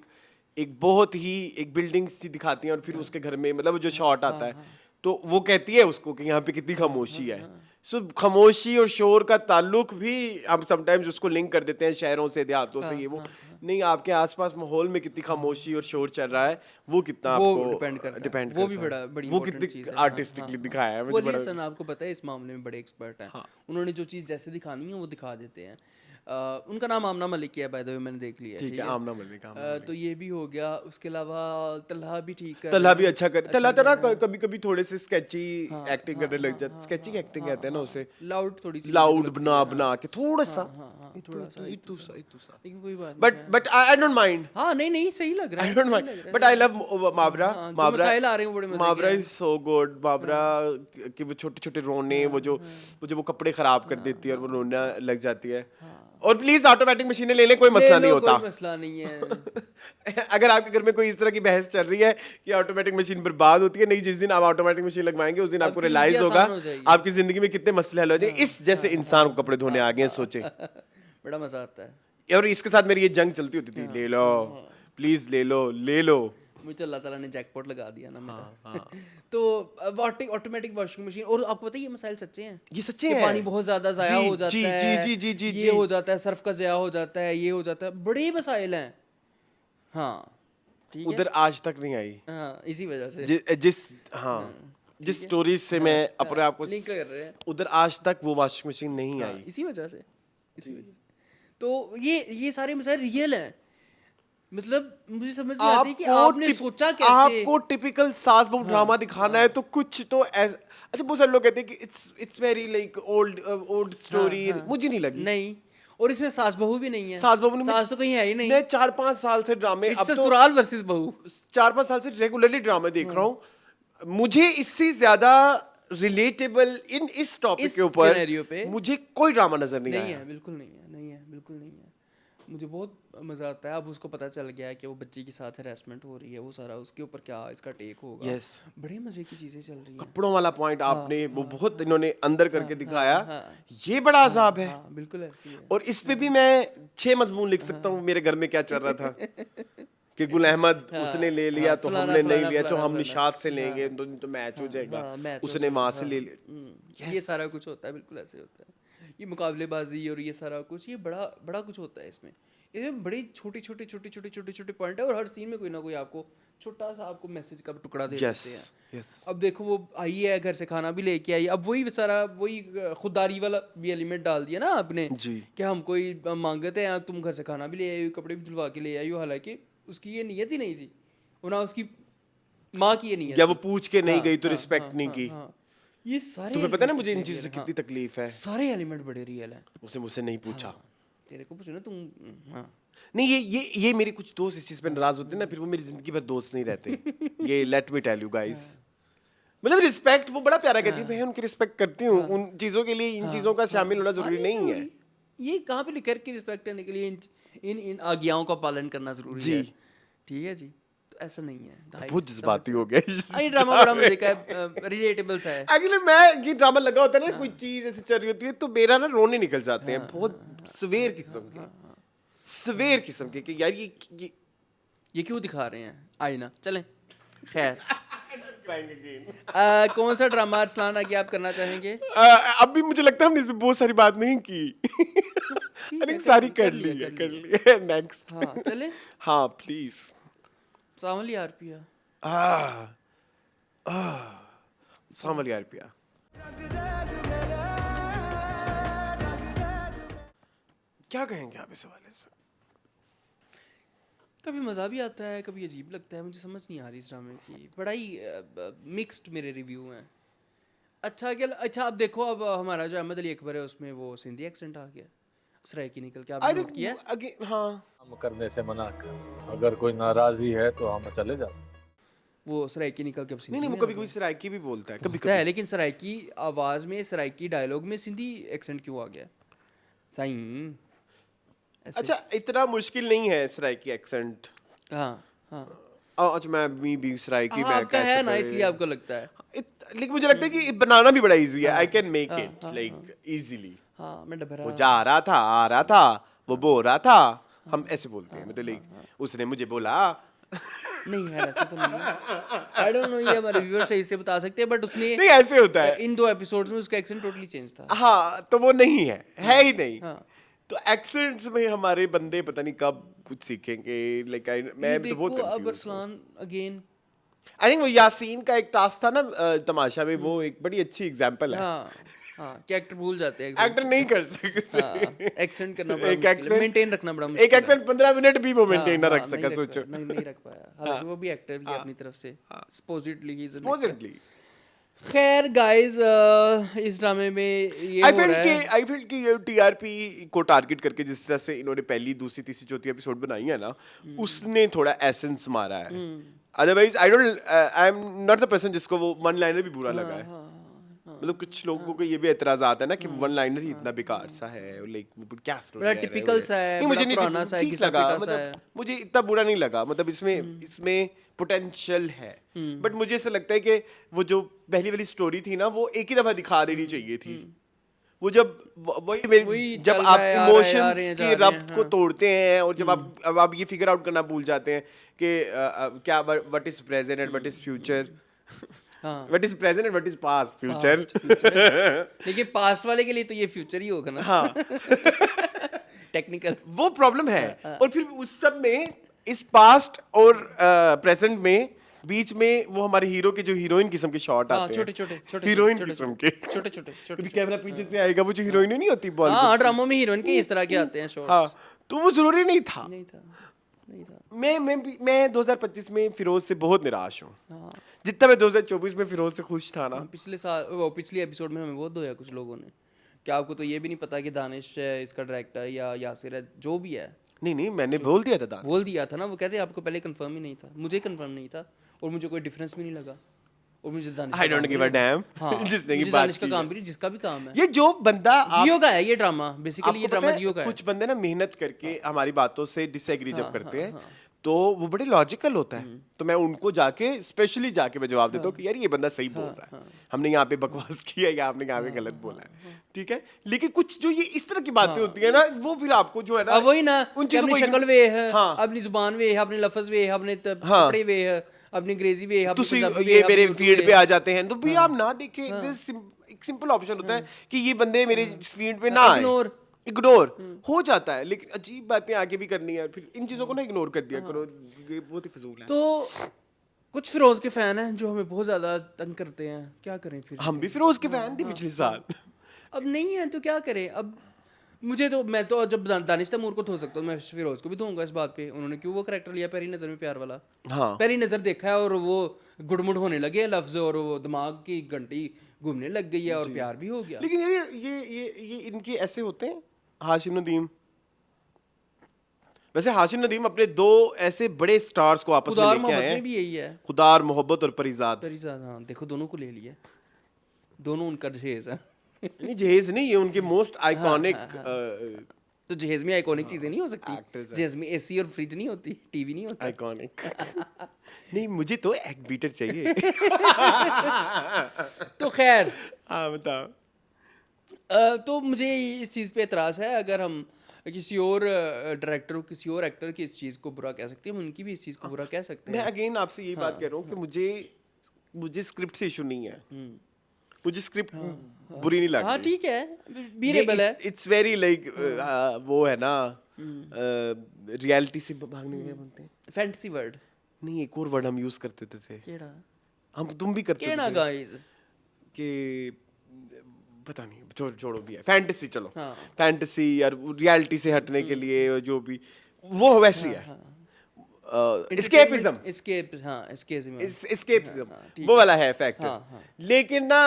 एक बहुत ही एक बिल्डिंग सी दिखाती हैं, और फिर उसके घर में मतलब वो जो शॉट आता है, तो वो कहती है उसको कि यहाँ पे कितनी खामोशी है। सो खामोशी और शोर का ताल्लुक भी हम समटाइम्स उसको लिंक कर देते हैं शहरों से, देहातों से, ये वो नहीं, आपके आसपास माहौल में कितनी खामोशी और शोर चल रहा है, वो कितना वो आपको डिपेंड करता डिपेंड है, वो भी करता है। बड़ी वो important चीज़ कितनी है। आर्टिस्टिकली दिखाया है, वो मुझे लिए बड़ा सन आपको पता है इस मामले में बड़े एक्सपर्ट हैं। उन्होंने जो चीज़ जैसे दिखानी है वो दिखा देते हैं। उनका नाम आमना मलिक है, बाय द वे, मैंने देख लिया, ठीक है। आमना मलिक, तो ये भी हो गया। उसके अलावा तल्हा भी ठीक है, तल्हा भी अच्छा कर, तल्हा तो ना कभी कभी थोड़े से स्केची एक्टिंग करने लग जाते, स्केची एक्टिंग कहते हैं ना उसे, लाउड थोड़ी सी लाउड बना के थोड़ा सा, थोड़ा सा, लेकिन कोई बात नहीं। बट आई डोंट माइंड, हाँ, नहीं सही लग रहा आई है, डोंट सही माइंड, लग रहा है। But I love Mawra. जो मसाइल आ रहे हैं वो बड़े मजे के मावरा हैं। Is so good. मावरा कि वो छोटे छोटे रोने, वो जो वो कपड़े खराब कर देती है और वो रोना लग जाती है, और प्लीज ऑटोमेटिक मशीनें ले लें, कोई मसला नहीं होता, कोई मसला नहीं है। अगर आपके घर में कोई इस तरह की बहस चल रही है कि ऑटोमेटिक मशीन बर्बाद होती है, नहीं, जिस दिन आप ऑटोमेटिक मशीन लगवाएंगे उस दिन आपको आपकी रियलाइज जिंदगी होगा आसान हो जाएगी। आपकी जिंदगी में कितने मसले हल हो जाएंगे। इस जैसे इंसान को कपड़े धोने आ गए हैं, सोचे। बड़ा मजा आता है। और इसके साथ मेरी ये जंग चलती होती थी, ले लो प्लीज, ले लो। मुझे अल्लाह ताला ने जैकपॉट लगा दिया ना मेरा। तो ऑटोमेटिक वॉशिंग मशीन, और आपको पता है ये मसाइल सच्चे हैं, ये सच्चे कि हैं, पानी बहुत ज्यादा जाया हो जाता है, जी, ये हो जाता है, सर्फ का जाया हो जाता है, ये हो जाता है, बड़े मसाइल हैं। हाँ, ठीक है। उधर आज तक नहीं आई, हाँ, इसी वजह से जिस स्टोरीज से मैं अपने आप को लिंक कर रहे हैं, उधर आज तक वो वॉशिंग मशीन नहीं आई। इसी वजह से। तो ये सारे मसाइल रियल हैं। मतलब मुझे समझ नहीं आती कि आपने सोचा कैसे। आपको टिपिकल सास बहू ड्रामा दिखाना है तो कुछ तो अच्छा, बहुत सारे लोग कहते हैं कि it's very like old story, मुझे नहीं लगी। नहीं, और इसमें सास बहू भी नहीं है। सास बहू सास तो कहीं है ही नहीं। मैं 4-5 साल से ड्रामे, अब ससुराल वर्सेस बहू, 4-5 साल से रेगुलरली ड्रामे देख रहा हूँ, मुझे इससे ज्यादा रिलेटेबल इस टॉपिक के ऊपर सिनेरियो पे मुझे कोई ड्रामा नजर नहीं आया। है, बिल्कुल नहीं है, बिल्कुल नहीं है। मुझे बहुत मज़ा आता है। अब उसको पता चल गया है कि वो बच्ची के साथ हरासमेंट हो रही है, वो सारा उसके ऊपर क्या इसका टेक होगा। Yes. बड़े मज़े की चीज़ें चल रही हैं। कपड़ों वाला पॉइंट आपने वो बहुत इन्होंने अंदर करके हाँ, दिखाया, हाँ, ये बड़ा अजाब है। हाँ बिल्कुल ऐसी है। और इस पे भी मैं 6 मजमून लिख सकता हूँ मेरे घर में क्या चल रहा था कि गुल अहमद उसने ले लिया तो फलाना, हमने नहीं फलाना, लिया, तो फलाना, हम फलाना। निशात से लेंगे तो मैच हो जाएगा, हाँ, मैच हो उसने जाएगा, वहां से हाँ। ले लिया। ये सारा कुछ होता है, बिल्कुल ऐसे होता है। ये मुकाबलेबाजी और ये सारा कुछ, ये बड़ा बड़ा कुछ होता है इसमें। इसमें बड़ी छोटे पॉइंट है, और हर सीन में कोई ना कोई आपको छोटा सा आपको मैसेज का टुकड़ा दे यस देते हैं। यस अब देखो वो आई है घर से खाना भी लेके आई, अब वही सारा वही खुददारी वाला भी एलिमेंट डाल दिया ना आपने जी। कि हम कोई मांगते हैं, तुम घर से खाना भी ले आई हो, कपड़े भी धुलवा के ले आई हो, हालांकि उसकी ये नीयत ही नहीं थी, और ना उसकी माँ की ये नीयत या थी। वो पूछ के नहीं हाँ, गई तो हाँ, रिस्पेक्ट हाँ, नहीं हाँ, की। हाँ। ये सारे तुम्हें पता है ना element मुझे इन कितने चीजों से real हैं, कितनी तकलीफ है। सारे एलिमेंट बड़े रियल हैं। उसने मुझसे नहीं पूछा। तेरे को पूछो ना तुम, हाँ नहीं, ये मेरे कुछ दोस्त इस चीज पे नाराज होते हैं ना, फिर वो मेरी जिंदगी भर दोस्त नहीं रहते। ये let me tell you guys, मतलब रिस्पेक्ट वो बड़ा प्यारा कहती है, मैं उनकी रिस्पेक्ट करती हूँ, उन चीजों के लिए इन चीजों का शामिल होना जरूरी नहीं है। ये कहाँ पे लिखा है कि रिस्पेक्ट करने के लिए इन आज्ञाओं का पालन करना जरूरी जी। है। ठीक है जी, तो ऐसा नहीं है। बहुत जज्बाती हो गया ये ड्रामा बड़ा मजे का है, रिलेटेबल सा है। एक्चुअली मैं ये ड्रामा लगा होता है ना, कोई चीज ऐसी चल रही होती है तो मेरा ना रोने निकल जाते हैं, बहुत सवेर किस्म के, सवेर किस्म के कि यार ये क्यों दिखा रहे हैं आईना। चलें खैर, crying again. कौन सा ड्रामा अरसलान आगे आप करना चाहेंगे? अब भी मुझे लगता है हमने इसमें बहुत सारी बात नहीं की। आई थिंक सारी कर ली है। नेक्स्ट। हाँ चले, हाँ प्लीज। सावली आरपिया। सावल यार पिया। क्या कहेंगे आप इस हवाले से? कभी मज़ा भी आता है, कभी अजीब लगता है, मुझे समझ नहीं आ रही इस ड्रामे की। बड़ा ही मिक्स्ड मेरे रिव्यू हैं। अच्छा अब देखो, अब हमारा जो अहमद अली अकबर है उसमें वो सिंधी एक्सेंट आ गया, सराइकी निकल के। आपने नोट किया? अगेन हाँ, काम करने से मना कर, अगर कोई नाराजी है तो हम चले जाते। वो सराइकी निकल के अब सिंधी नहीं वो में कभी आ कभी गया। सराइकी भी बोलता है, कभी होता है, कभी। लेकिन सराइकी आवाज़ में, सराइकी डायलॉग में सिंधी एक्सेंट क्यों आ गया? सही ऐसे। अच्छा, इतना मुश्किल नहीं है सराइकी एक्सेंट। हाँ हाँ, अच्छा मैं भी सराइकी हाँ मैं आपका है ना, इसलिए आपको लगता है। लेकिन मुझे लगता है कि बनाना भी बड़ा इजी है। I can make it like easily. हाँ मैं डबरा। वो जा रहा था, आ रहा था, वो बोल रहा था, हम ऐसे बोलते हैं, मतलब लाइक उसने मुझे बोला। नहीं यार, ऐसा तो नहीं है। आई डोंट नो, ये हमारे व्यूअर सही से बता सकते हैं, बट उसने नहीं ऐसे होता है। इन 2 एपिसोड्स में उसका एक्सेंट टोटली चेंज था। हाँ तो वो नहीं है ही नहीं। हाँ। तो एक्सेंट्स में हमारे बंदे पता नहीं कब कुछ सीखेंगे। लाइक मैं तो बहुत देखो अब कंफ्यूज हूँ। अरसलान अगेन। आई थिंक वो यासीन का एक टास्क था ना तमाशा में, वो एक बड़ी अच्छी एग्जांपल है। हाँ हाँ, कि एक्टर भूल जाते हैं एक्टर नहीं कर सकते। हाँ, एक्सेंट करना बड़ा एक मुश्किल है, accent- मेंटेन रखना बड़ा एक मुश्किल है। एक्सेंट 15 मिनट भी वो मेंटेन ना हाँ, रख हाँ, सका, नहीं सोचो। नहीं रख पाया, हालांकि वो भी एक्टर भी है अपनी तरफ से, supposedly he is an actor। Supposedly. खैर गाइस, इस ड्रामे में ये आई हो फील रहा कि है। ये टीआरपी को टारगेट करके जिस तरह से इन्होंने पहली, दूसरी, तीसरी, चौथी एपिसोड बनाई है ना, उसने थोड़ा एसेंस मारा है। Otherwise I am not the person जिसको वो वन लाइनर भी बुरा लगा है। मतलब कुछ लोगों को ये भी एतराज आता है ना कि वन लाइनर ही इतना बेकार सा है, लाइक क्या स्टोरी बड़ा typical सा है, नहीं, मुझे बड़ा नहीं पुराना सा है, ठीक घिसा लगा, पिटा सा है। मतलब मुझे इतना बुरा नहीं लगा, मतलब इसमें पोटेंशियल है। बट मुझे ऐसा लगता है कि वो जो पहली वाली स्टोरी थी ना, वो एक ही दफा दिखा देनी चाहिए थी। वो जब वही जब चल आप रहा है, आ रहा है, आ इमोशंस रहे हैं, जा की रहे हैं, रब्त को तोड़ते हैं, और जब आप ये फिगर आउट करना भूल जाते हैं कि क्या what is present and what is future, हाँ, what is present and what is past future. लेकिन पास्ट वाले के लिए तो ये फ्यूचर ही होगा ना। हाँ टेक्निकल। वो प्रॉब्लम है। और फिर उस सब में, इस पास्ट और प्रेजेंट में, बीच में वो हमारे हीरो के जो हीरोइन किस्म के शॉट हाँ, आते हैं, छोटे हीरोइन किस्म के, छोटे। कैमरा पीछे से आएगा, वो जो हीरोइन नहीं होती बॉल। हाँ, ड्रामों में हीरोइन के इस तरह के आते हैं शॉट्स। हाँ, तो वो जरूरी नहीं था। नहीं था। मैं 2025 में फिरोज से बहुत निराश हूँ, हाँ, जितना मैं 2024 में फिरोज से खुश था ना। पिछले साल वो पिछले एपिसोड में हमें बहुत धोया कुछ लोगों ने। क्या आपको तो ये भी नहीं पता कि दानिश है इसका डायरेक्टर या यासिर है, जो भी है। नहीं मैंने बोल दिया था दान। बोल दिया था ना, वो कहते आपको पहले कंफर्म ही नहीं था, मुझे कंफर्म नहीं था, और मुझे कोई डिफरेंस भी नहीं लगा। और मुझे Danish I don't give a dam हाँ जिसने की मुझे बात दानिश का की काम है। भी नहीं, जिसका भी काम है। ये जो बंदा जियो का है ये ड्रामा, बेसिकली ये आपको पता ड्रामा है, जियो का है। कुछ बंदे ना मेहनत करके हमारी बातों से डिसएग्री जब हाँ, करते हाँ, हैं हाँ। तो वो बड़े लॉजिकल होता है, तो मैं उनको जाके स्पेशली जाके मैं जवाब देता हूँ कि यार ये बंदा सही बोल रहा है, हमने यहाँ पे बकवास किया या आपने यहाँ पे गलत बोला है, ठीक है। लेकिन कुछ जो ये इस तरह की बातें होती है ना, वो फिर आपको जो है ना अब वही ना उन कि चीजों अपनी को शक्ल वे है, हाँ अपनी जुबान वे है, अपने लफ्ज वे है, अपने हाँ। कपड़े वे है, अपनी अंग्रेजी वे है, अपनी तुसी पंजाबी वे ये है, अपनी मेरे उर्दू फीड वे पे है। आ जाते हैं तो भी आप ना देखें, एक सिंपल ऑप्शन होता है कि ये बंदे मेरे फीड पे ना आए, इग्नोर। इग्नोर हो जाता है। लेकिन अजीब बातें आगे भी करनी है, फिर इन चीजों को ना इग्नोर कर दिया करो, ये बहुत ही फजूल है। तो कुछ फिरोज के फैन हैं जो हमें बहुत ज्यादा तंग करते हैं, क्या करें फिर? हम भी फिरोज के फैन थे पिछले साल। अब नहीं है तो क्या करें? अब मुझे तो, मैं तो जब दानिश तैमूर को धो सकता हूँ, मैं फिरोज को भी धोऊंगा इस बात पे। उन्होंने क्यों वो कैरेक्टर लिया पैरी नजर में प्यार वाला? हाँ पैरी नजर देखा है और वो गुड़मुड़ होने लगे हैं लफ्ज, और वो दिमाग की घंटी घूमने लग गई है और प्यार भी हो गया। लेकिन यार ये इनके ऐसे होते हैं। हाशिम नदीम, वैसे हाशिम नदीम अपने दो ऐसे बड़े स्टार्स को आपस में खुदार लेके मोहब्बत आए में हैं, भी यही है। खुदार मोहब्बत और परिजाद। परिजाद, हाँ देखो दोनों को ले लिया, दोनों उनका जहेज है। नहीं जहेज नहीं, ये उनके मोस्ट आइकॉनिक तो जहेज में आइकॉनिक चीजें नहीं हो सकती? actors हैं। जहेज में एसी और फ्रिज नहीं होती, टीवी नहीं होता? आइकॉनिक नहीं, मुझे तो एक बीटर चाहिए। तो खैर हाँ बताओ। तो मुझे इस चीज़ पे एतराज़ है। अगर हम किसी और डायरेक्टर, किसी और एक्टर की इस चीज़ को बुरा कह सकते हैं, हम उनकी भी इस चीज़ को बुरा कह सकते मैं हैं। अगेन आपसे यही बात कह रहा हूँ कि मुझे स्क्रिप्ट से इशू नहीं है, मुझे स्क्रिप्ट बुरी नहीं हाँ लगती। ठीक है, बीरेबल है। इट्स वेरी लाइक वो है ना, रियलिटी से भागने के बोलते हैं। फैंटेसी वर्ड नहीं, एक और वर्ड हम यूज करते थे, केड़ा तुम भी करते केड़ा थे गाइस? कि पता नहीं, छोड़ो भी है, फैंटेसी, चलो हाँ। फैंटेसी यार, रियलिटी से हटने के लिए जो भी वो वैसी है, एस्केपिज्म, हाँ एस्केपिज्म। एस्केपिज्म ठीक वो वाला है फैक्टर। हाँ। लेकिन ना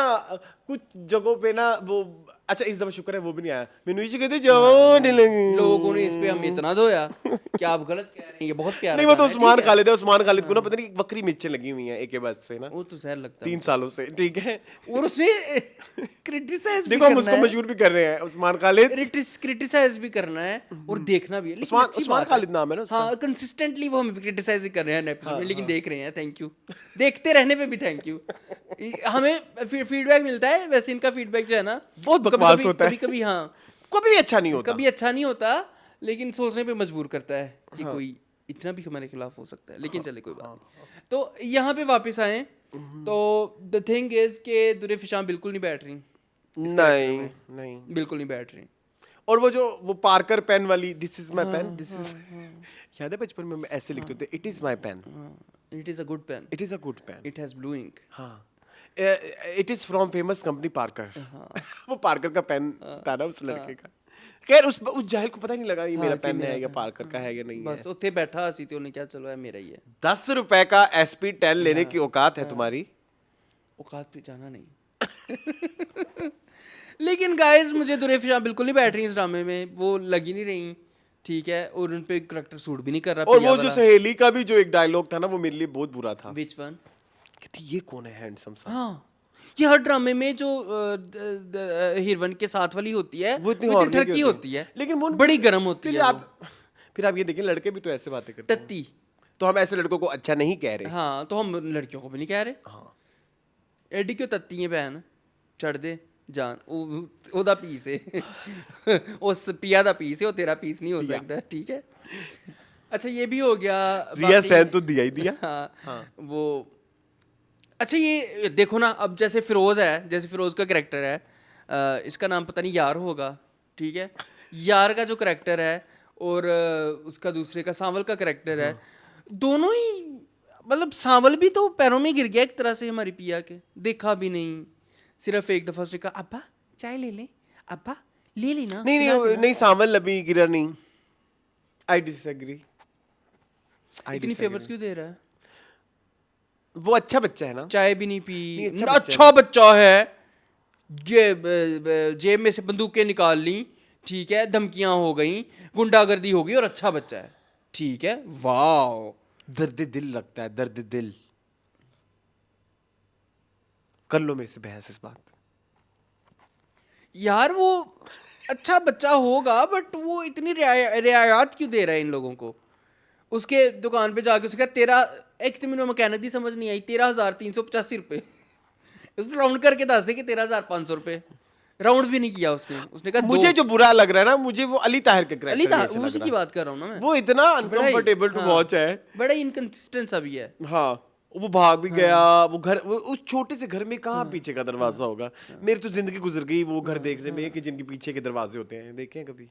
कुछ जगहों पे ना वो, अच्छा इस दफा शुक्र है वो भी नहीं आया, मैंने ये कहते जवान लगी लोगों ने इस पे हम इतना धोया कि आप गलत कह रहे हैं, ये बहुत प्यारा नहीं, वो तो गाना है, उस्मान ठीक है? खालिद है, उस्मान खालिद को ना पता नहीं बकरी मिर्चें लगी हुई हैं एक के बाद से ना, वो तो जहर लगता है 3 सालों से, ठीक है। और उसने क्रिटिसाइज भी देखो हम करना उसको है, मशहूर भी कर रहे हैं, उस्मान खालिद। क्रिटिसाइज भी करना है और देखना भी है, लेकिन उस्मान अच्छी उस्मान बात है। खालिद नाम है ना उसका। हाँ कंसिस्टेंटली वो हम क्रिटिसाइज कर रहे हैं एपिसोड में, लेकिन देख रहे हैं, थैंक यू। देखते रहने पे भी थैंक यू। हमें फीडबैक मिलता है, वैसे इनका फीडबैक जो है ना बहुत बकवास होता है। कभी हाँ कभी अच्छा नहीं होता। कभी अच्छा नहीं होता, लेकिन सोचने पे मजबूर करता है कि कोई इतना भी हमारे खिलाफ हो सकता है, लेकिन चले कोई बात नहीं। तो यहाँ पे वापस आए तो द थिंग इज के दुरे फिशां बिल्कुल नहीं बैठ रही, नहीं बिल्कुल नहीं बैठ रही। और वो पार्कर पेन वाली, this is my pen, this is, याद है बचपन में ऐसे लिखते थे, it is my pen, it is a good pen, it is a good pen, it has blue ink. हाँ, it is from famous company Parker. वो पार्कर का पेन था ना उस लड़के का। खैर उस जाहिल को पता नहीं लगा ये मेरा पेन है या पार्कर का है या नहीं है। बस उत्थे बैठा हसी ते उन्हें क्या, चलो है मेरा ही है। 10 रुपए का SP10 लेने की औकात है तुम्हारी? औकात पे जाना नहीं। लेकिन गाइस मुझे दुरे फिशां बिल्कुल नहीं बैठ रही इस ड्रामे में, वो लगी नहीं रही, ठीक है, और उन पे करेक्टर सूट भी नहीं कर रहा। और वो जो सहेली का भी जो एक डायलॉग था ना, वो मेरे लिए बहुत बुरा था। Which one? कहती ये कौन है हैंडसम सा? हाँ, ये हर ड्रामे में जो हीरोइन के साथ वाली होती है वो इतनी वो हॉर्नी ठरकी की होती है, लेकिन वो बड़ी गर्म होती फिर है आप ये देखिए, लड़के भी तो ऐसे बातें करते हैं, तत्ती। तो हम ऐसे लड़कों को अच्छा नहीं कह रहे। हाँ तो हम लड़कियों को भी नहीं कह रहे। हाँ। एडी क्यों तत्ती है बहन, चढ़ दे जान, ओदा पीस है। उस पिया दा पीस है, वो तेरा पीस नहीं हो सकता, ठीक है। अच्छा ये भी हो गया। रिया सैन तो दिया ही दिया। हाँ वो, अच्छा ये देखो ना, अब जैसे फिरोज है, जैसे फिरोज का करेक्टर है, इसका नाम पता नहीं यार होगा, ठीक है, यार का जो करेक्टर है और उसका दूसरे का सांवल का करेक्टर है, दोनों ही मतलब सांवल भी तो पैरों में गिर गया एक तरह से हमारी पिया के, देखा भी नहीं, सिर्फ एक दफा उसने कहा अब्बा चाय ले ले, अब्बा ले लेना। नहीं सांवल अभी गिरा नहीं। I disagree. इतनी फेवर्स क्यों दे रहा है? वो अच्छा बच्चा है ना, चाय भी नहीं पी, अच्छा अच्छा बच्चा है, ये जेब में से बंदूकें निकाल ली, ठीक है, धमकियां हो गई, गुंडागर्दी हो गई, और अच्छा बच्चा है, ठीक है, वाह। दर्द दिल लगता है, दर्द दिल। कर लो मेरे से बहस इस बात पे। यार वो अच्छा बच्चा होगा बट वो इतनी रियायत क्यों दे रहा है इन लोगों को? उसके दुकान पे जाके उसने कहा तेरा एक तो मैंने मैकेनिक दी समझ नहीं आई 13,385 रुपये। उसने राउंड करके दस दे कि 13,500 रुपये। राउंड भी नहीं किया उसने। उसने कहा मुझे जो बुरा लग रहा है ना, मुझे वो अली ताहिर के अली कैरेक्टर में अच्छा लग उसी रहा की है। बात कर रहा हूँ ना मैं। वो इतना बड़ा ही- अनकंफर्टेबल टू हाँ, वॉच है। बड़ा ही इनकंसिस्टेंट सा भी है। हाँ, वो भाग भी गया, वो घर, वो उस छोटे से घर में कहाँ पीछे का दरवाजा होगा। मेरी तो जिंदगी गुजर गई वो घर देखने में कि जिनके पीछे के दरवाजे होते हैं। देखे हैं कभी?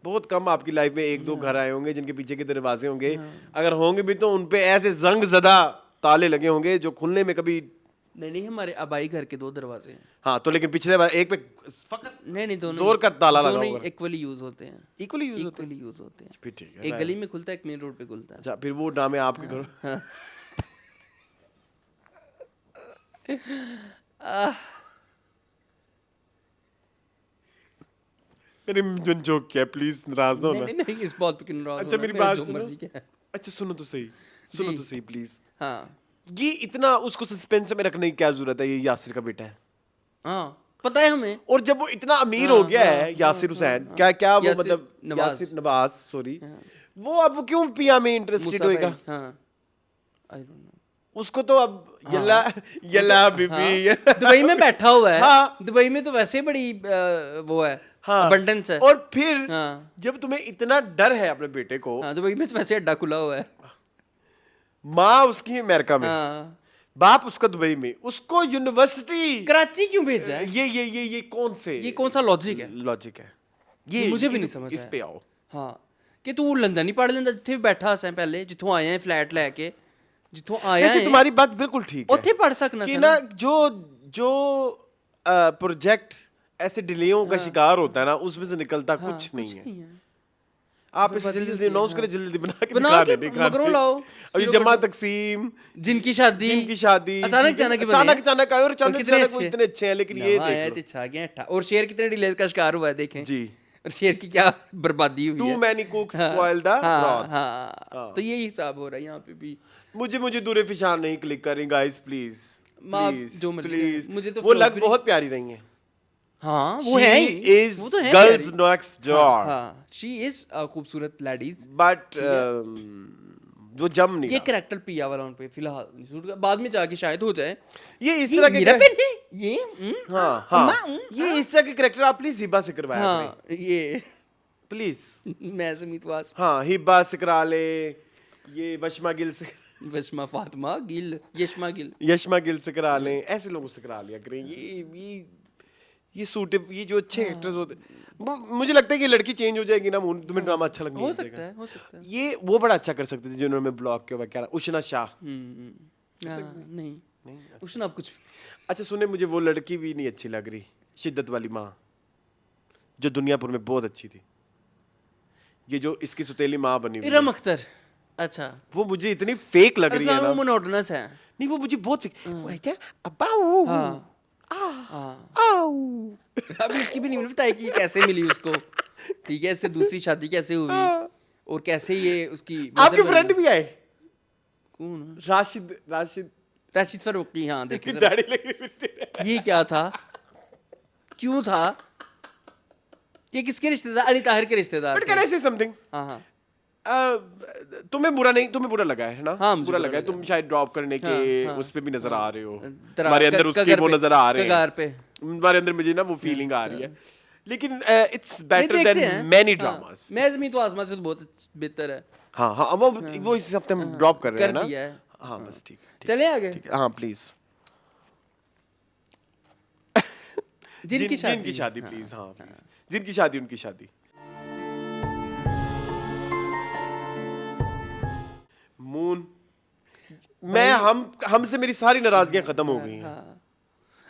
बहुत कम आपकी लाइफ में एक दो घर आए होंगे जिनके पीछे के दरवाजे होंगे। अगर होंगे भी तो उनपे ऐसे जंग ज़दा ताले लगे होंगे जो खुलने में कभी। नहीं हमारे आबाई घर के 2 दरवाजे हैं। हाँ, तो लेकिन पिछले बार एक पे फकत नहीं दोनों जोर का ताला लगा दोनों होगा। इक्वली यूज होते हैं। इक्वली यूज होते हैं। इक्वली यूज होते हैं। फिर ठीक है। एक गली में खुलता है, एक मेन रोड पे खुलता है। अच्छा, फिर वो ड्रामे आपके करो। मेरी जो जोक क्या, प्लीज नाराज ना नहीं होना। नहीं मैं इस बात पे क्यों नाराज अच्छा, होना? मेरी मेरा बात जो सुनो। मर्जी क्या है। अच्छा, सुनो तो सही, सुनो जी। तो सही प्लीज। हाँ ये इतना उसको सस्पेंस में रखने की क्या जरूरत है? ये यासिर का बेटा है हाँ पता है हमें। और जब वो इतना अमीर हो गया है यासिर हुसैन, क्या क्या वो यासिर मतलब नवाज। यासिर नवाज, सॉरी, वो अब क्यों पिया में इंटरेस्टेड मूसा होएगा? भाई, हाँ I don't know। उसको तो अब यल्ला यल्ला बीबी। हाँ, दुबई में बैठा हुआ है। हाँ। दुबई में तो वैसे बड़ी वो है, हाँ, अबंडेंस है। और फिर हाँ जब तुम्हें इतना डर है अपने बेटे को, हाँ दुबई में तो वैसे अड्डा खुला हुआ है। माँ उसकी अमेरिका में, हाँ बाप उसका दुबई में, उसको यूनिवर्सिटी कराची क्यों भेजा है? ये कौन से ये कौन सा लॉजिक है? लॉजिक है? ये मुझे भी नहीं समझ इस आया। पे आओ। हाँ कि तू लंदन ही पढ़ लेंदा जिथे बैठा सा पहले, जिथों आए हैं फ्लैट लेके, जिथों आया वैसे है तुम्हारी बात बिल्कुल ठीक है उत्थे पढ़ सकना कि सा ना ना। जो जो प्रोजेक्ट ऐसे डिलेयों का शिकार होता है ना, उसमें से निकलता हाँ, कुछ नहीं है। नहीं है। आप इसे जल्दी जल्दी अनाउंस करें, जल्दी जल्दी बना के बना दिखा के दें, मगरों लाओ। अब ये सिरों जमा कटो। तकसीम, जिनकी शादी जिनकी शादी अचानक ठीक है, अचानक ही बनी अचानक है। अचानक आए और अचानक कितने अचानक वो अच्छे। इतने अच्छे हैं, लेकिन ये नवा आया देख ते लो छा गया ठा। और शेर कितने डिले का शिकार हुआ है देखें। जी, और शेर की क्या बर्बादी हुई टू है। मैनी कुक्स हाँ, स्पॉइल द हाँ, ब्रॉथ। हाँ। तो यही हिसाब हो रहा है यहाँ पे भी। मुझे दूरे फिशान नहीं क्लिक करें गाइस, प्लीज माँ प्लीज जो मर्जी प्लीज। करें। मुझे तो वो लग फिरोजपुरी- बहुत प्यारी रही है। हाँ वो है ही। इज वो तो है गर्ल्स प्यारी। नेक्स्ट डोर, हाँ शी इज खूबसूरत लेडीज। बट वो जम नहीं ये रहा। करेक्टर पिया वाला उन पे फिलहाल नहीं सूट कर- बाद में जाके शायद हो जाए। ये इस ये तरह के मेरा पेन है ये हाँ अम्मा, हाँ, ये इस तरह के करेक्टर आप प्लीज हिबा से करवाया करें, हाँ ये प्लीज। मैं समीत वास हाँ, हिबा से करा ले, ये वशमा गिल से, वशमा फातिमा गिल यशमा गिल। यशमा गिल से करा लें, ऐसे लोगों से करा लिया करें। ये सूटे, ये जो अच्छे एक्टर्स होते, मुझे लगता है कि लड़की चेंज हो जाएगी ना, तुम्हें ड्रामा अच्छा लगने हो लग सकता जाएगा। है हो सकता है। ये वो बड़ा अच्छा कर सकते थे जिन्होंने ब्लॉक किया हुआ, क्या उशना शाह। नहीं उसने अब कुछ भी- अच्छा सुने, मुझे वो लड़की भी नहीं अच्छी लग रही, शिद्दत वाली माँ, जो दुनियापुर में बहुत अच्छी थी। ये जो इसकी सुतेली माँ बनी हुई है, इरम अख्तर। अच्छा वो मुझे इतनी फेक लग रही है वो ना। मोनोटोनस है। नहीं, वो मुझे बहुत फेक, वो है क्या अबाऊ हाँ आऊ। अभी इसकी भी नहीं पता है कि ये कैसे मिली उसको। ठीक है, इससे दूसरी शादी कैसे हुई और कैसे ये उसकी आपके mother फ्रेंड बनी। भी आए, कौन? राशिद राशिद राशिद फारूकी। हाँ देखे जरा। दाढ़ी लगी हुई थी। ये क्या था, क्यों था, ये किसके रिश्तेदार? अली ताहिर के रिश्तेदार बट थे। कैन आई से समथिंग, हाँ हाँ तुम्हें बुरा लगा है ना? हाँ, मुझे बुरा बुरा लगा है, लगा तुम शायद ड्रॉप करने के हाँ, उस पे भी नजर आ रहे हो, दराज तुम्हारे अंदर क- उसके कगार वो पे- नजर आ रहे कगार हैं, पे। तुम्हारे अंदर मुझे ना वो फीलिंग आ रही है, लेकिन इट्स नहीं, बेटर देखते देन हैं। मैनी हाँ, ड्रामास। मैं जमीन तो आसमान से तो बहुत बेहतर है। हाँ हाँ, वो इस हफ्ते हम ड्रॉप कर रहे हैं कर ना। दिया है। हाँ बस ठीक है, चले आगे। ठीक है, हाँ प्लीज। जिनकी शादी जिनकी शादी प्लीज, हाँ प्लीज, जिनकी शादी उनकी शादी। मून, मैं हमसे मेरी सारी नाराजगियां खत्म हो गई हैं।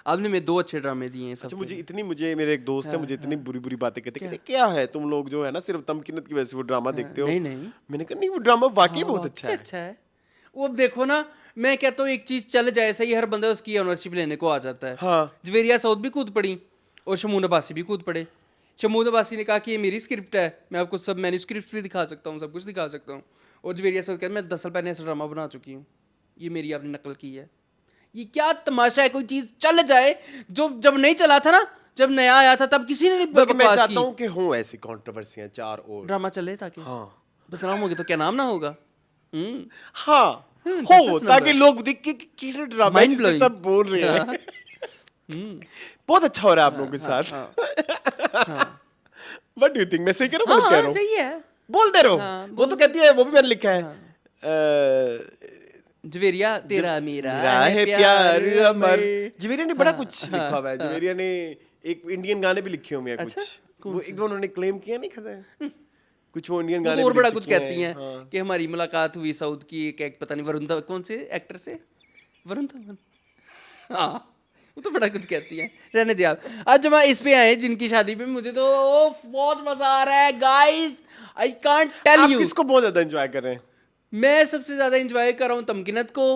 आपने में 2 अच्छे ड्रामे दिए हैं सब। अच्छा, मुझे मेरे एक दोस्त है, मुझे इतनी बुरी बुरी बातें कहते हैं, क्या है तुम लोग जो है ना सिर्फ तमकीनत की वजह से वो ड्रामा देखते हो। नहीं। मैंने कहा नहीं, वो ड्रामा वाकई बहुत अच्छा है। अच्छा है वो। अब देखो ना, मैं कहता हूँ एक चीज चल जाए सही, हर बंदा उसकी ओनरशिप लेने को आ जाता है। हाँ। जवेरिया साउथ भी कूद पड़ी और शमून अब्बासी भी कूद पड़े। शमून अब्बासी ने कहा कि ये मेरी स्क्रिप्ट है, मैं आपको सब मैन्यूस्क्रिप्ट भी दिखा सकता हूँ, सब कुछ दिखा सकता हूँ। और जवेरिया साउथ कहते मैं 10 साल पहले ऐसा ड्रामा बना चुकी हूँ, ये मेरी आपने नकल की है। ये क्या तमाशा है, कोई चीज चल जाए जो जब नहीं चला था ना, जब नया आया था तब किसी ने नहीं बल्कि मैं बकवास चाहता की। हूँ कि हों ऐसी कंट्रोवर्सियां 4 और। ड्रामा चले ताकि हाँ बदनाम होगे तो क्या नाम ना होगा। हाँ हो, business ताकि number। लोग देख के किरण ड्रामा है Mind जिसमें blowing। सब बोल रहे हैं। बहुत अच्छा हो रहा है आप लोगों के साथ। व्हाट डू यू थिंक, मैं सही कह रहा हूँ गलत कह रहा हाँ हूँ? सही है। बोल दे रहा हाँ, हूँ, वो तो कहती है, वो भी मैंने लिखा है जवेरिया तेरा मेरा मेरा है प्यार अमर। जवेरिया ने बड़ा हाँ, कुछ लिखा हुआ है। जवेरिया ने एक इंडियन गाने भी लिखे हुए हैं अच्छा, कुछ, वो एक दो उन्होंने क्लेम किया नहीं खता कुछ वो इंडियन वो गाने तो और भी बड़ा लिख कुछ चुके कहती हैं हाँ। कि हमारी मुलाकात हुई साउथ की एक पता नहीं वरुण धवन, कौन से एक्टर से, वरुण धवन, हाँ वो तो बड़ा कुछ कहती हैं। रहने दिया आप। आज जब हम इस पे आए जिनकी शादी पे, मुझे तो बहुत मजा आ रहा है गाइस, आई कांट टेल आप यू। किसको बहुत ज्यादा एंजॉय कर रहे हैं? मैं सबसे ज्यादा एंजॉय कर रहा हूँ तमकिनत को,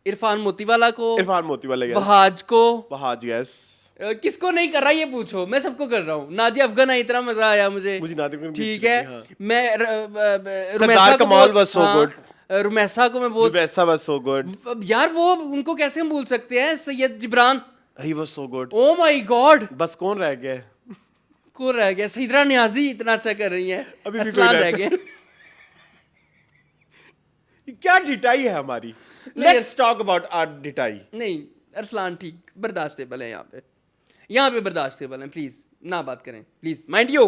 इरफान मोतीवाला को, इरफान मोतीवाला, यस। वहाज को। वहाज, यस। किसको नहीं कर रहा ये पूछो, मैं सबको कर रहा हूँ। नादिया अफगान आई, इतना मजा आया मुझे। मुझे नादिया अफगान भी ठीक अच्छी है। लगी, हाँ। मैं सरदार रुमैसा को कमाल बहुत- was so हाँ, good। रुमैसा को मैं बहुत, वैसा वाज सो गुड, यार वो उनको कैसे हम भूल सकते हैं, Syed Jibran, he was so good. Oh my God. बस कौन रह गया है? को रह गया, सईदरा नियाजी इतना अच्छा कर रही है, अभी भी असलान कोई रह रहता गए। ये क्या डिटाई है हमारी? नहीं, लेट्स टॉक अबाउट आवर डिटाई। नहीं अरसलान ठीक बर्दाश्तेबल है, यहाँ पे बर्दाश्तेबल है, प्लीज ना बात करें please, mind you.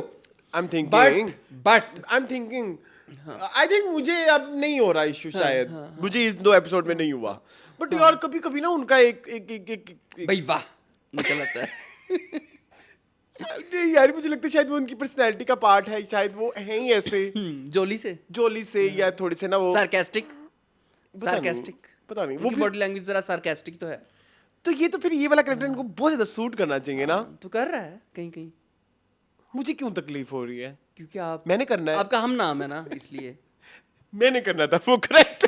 I am thinking but I am thinking I think मुझे अब नहीं हो रहा इशू, शायद मुझे इस 2 एपिसोड में नहीं हुआ, बट यार कभी कभी ना उनका एक भाई वाह निकल आता है। नहीं यार, मुझे लगता है शायद वो उनकी पर्सनैलिटी का पार्ट है, शायद वो हैं ही ऐसे जोली से जोली से, या थोड़े से ना वो सार्केस्टिक, पता नहीं, सार्केस्टिक, पता नहीं वो उनकी बॉडी लैंग्वेज जरा सार्केस्टिक तो है। तो ये तो फिर ये वाला कैरेक्टर इनको बहुत ज्यादा सूट करना चाहिए ना। तो कर रहा है कहीं कहीं, मुझे क्यों तकलीफ हो रही है? क्योंकि आप, मैंने करना है, आपका हम नाम है ना इसलिए। मैंने करना था वो करेक्ट।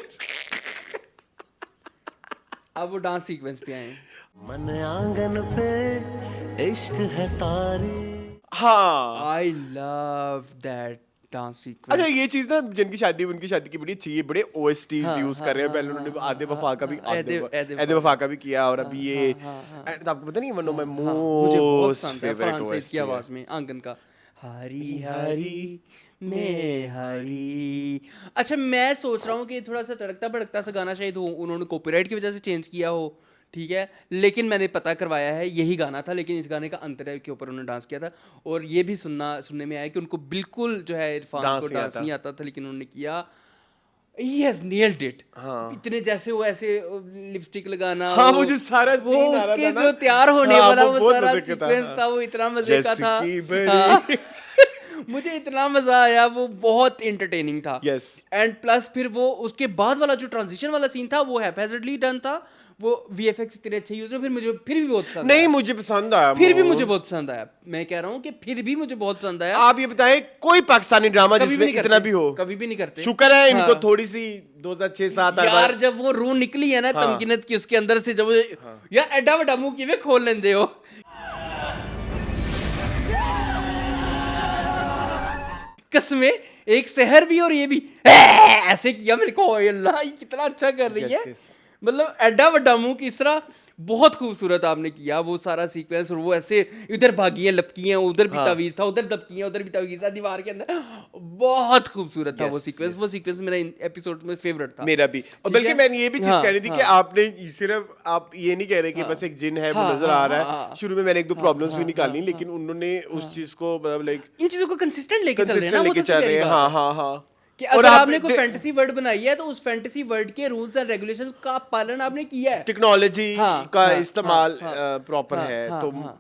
अब वो डांस सीक्वेंस पे आए। मन आंगन पे इश्क है तारी। हाँ I love that dance sequence. अच्छा, ये चीज ना जिनकी शादी उनकी शादी की बड़ी अच्छी, ये बड़े OSTs हाँ, यूज हाँ, कर रहे हैं। हाँ, पहले उन्होंने आधे वफा का भी, ऐदे आधे वफा का भी किया, और अभी ये and आपको पता नहीं, वन ऑफ माय मुझे बहुत मोस्ट पसंद है फेवरेट फरहान सईद की OST आवाज में आंगन का, हरी हरी में हरी। अच्छा मैं सोच रहा हूँ कि थोड़ा सा तड़कता भड़कता सा गाना शायद हो, उन्होंने कॉपीराइट की वजह से चेंज किया हो, ठीक है, लेकिन मैंने पता करवाया है यही गाना था, लेकिन इस गाने का अंतर के ऊपर उन्होंने डांस किया था। और ये भी सुनने में आया कि उनको बिल्कुल जो है इरफान डांस को नहीं डांस आता। नहीं आता था, लेकिन उन्होंने किया। He has nailed it। हाँ। इतने जैसे वो ऐसे लिपस्टिक लगाना, हाँ, वो जो सारा वो scene आ रहा उसके था ना, जो तैयार होने हाँ, वाला वो वो बहुत सारा मजे का था, सीक्वेंस हाँ। था, वो इतना मजे का था। जैसे कि बड़ी- हाँ। मुझे इतना मजा आया, वो बहुत एंटरटेनिंग था। Yes। एंड प्लस फिर वो उसके बाद वाला जो ट्रांजिशन वाला सीन था वो हैप्पीली डन था, वो VFX इतने अच्छे यूज हुए, फिर मुझे फिर भी बहुत पसंद नहीं आया। मुझे पसंद आया, फिर भी मोर। मुझे बहुत पसंद आया, मैं कह रहा हूँ कि फिर भी मुझे बहुत पसंद आया। आप ये बताएं कोई पाकिस्तानी ड्रामा कभी भी जिसमें नहीं इतना करते, भी हो? कभी भी नहीं करते। शुक्र है इनको हाँ। थोड़ी सी 2006-7 यार जब वो रूह निकली है ना हाँ। तमकीनत की उसके अंदर से, जब वो यार एडा बड़ा मुंह किਵੇਂ खोल लेंदे हो। कसमें एक शहर भी और ये भी ऐसे किया मेरे को, ओए अल्लाह ये कितना अच्छा कर रही है। Yes, yes। मतलब एडा बड़ा मुंह किस तरह, बहुत खूबसूरत आपने किया वो सारा सीक्वेंस। और वो ऐसे इधर भागी है लपकी हैं, उधर भी हाँ। तावीज था, उधर दबकी है, उधर भी तावीज था दीवार के अंदर, बहुत खूबसूरत था वो Yes, सीक्वेंस। वो सीक्वेंस मेरा एपिसोड में फेवरेट था। मेरा भी। और ठीक बल्कि है? मैंने ये भी चीज हाँ, कह रही थी कि हाँ। आपने सिर्फ, आप ये नहीं कह रहे कि बस एक जिन है वो हाँ, नजर हाँ, आ रहा हाँ, है। शुरू में मैंने एक दो प्रॉब्लम्स भी निकाली, हाँ, लेकिन उन्होंने उस चीज को मतलब लाइक इन चीजों को कंसिस्टेंट लेके चल रहे हैं ना, कंसिस्टेंट वो लेके सबसे चल प्यारी रहे हैं। बात हाँ है। हाँ हाँ। कि और अगर आप आपने कोई फैंटेसी वर्ड बनाई है तो उस फैंटेसी वर्ड के रूल्स एंड रेगुलेशंस का पालन आपने किया है। टेक्नोलॉजी हाँ, का हाँ, इस्तेमाल हाँ, हाँ, प्रॉपर हाँ, है, हाँ, तो हाँ।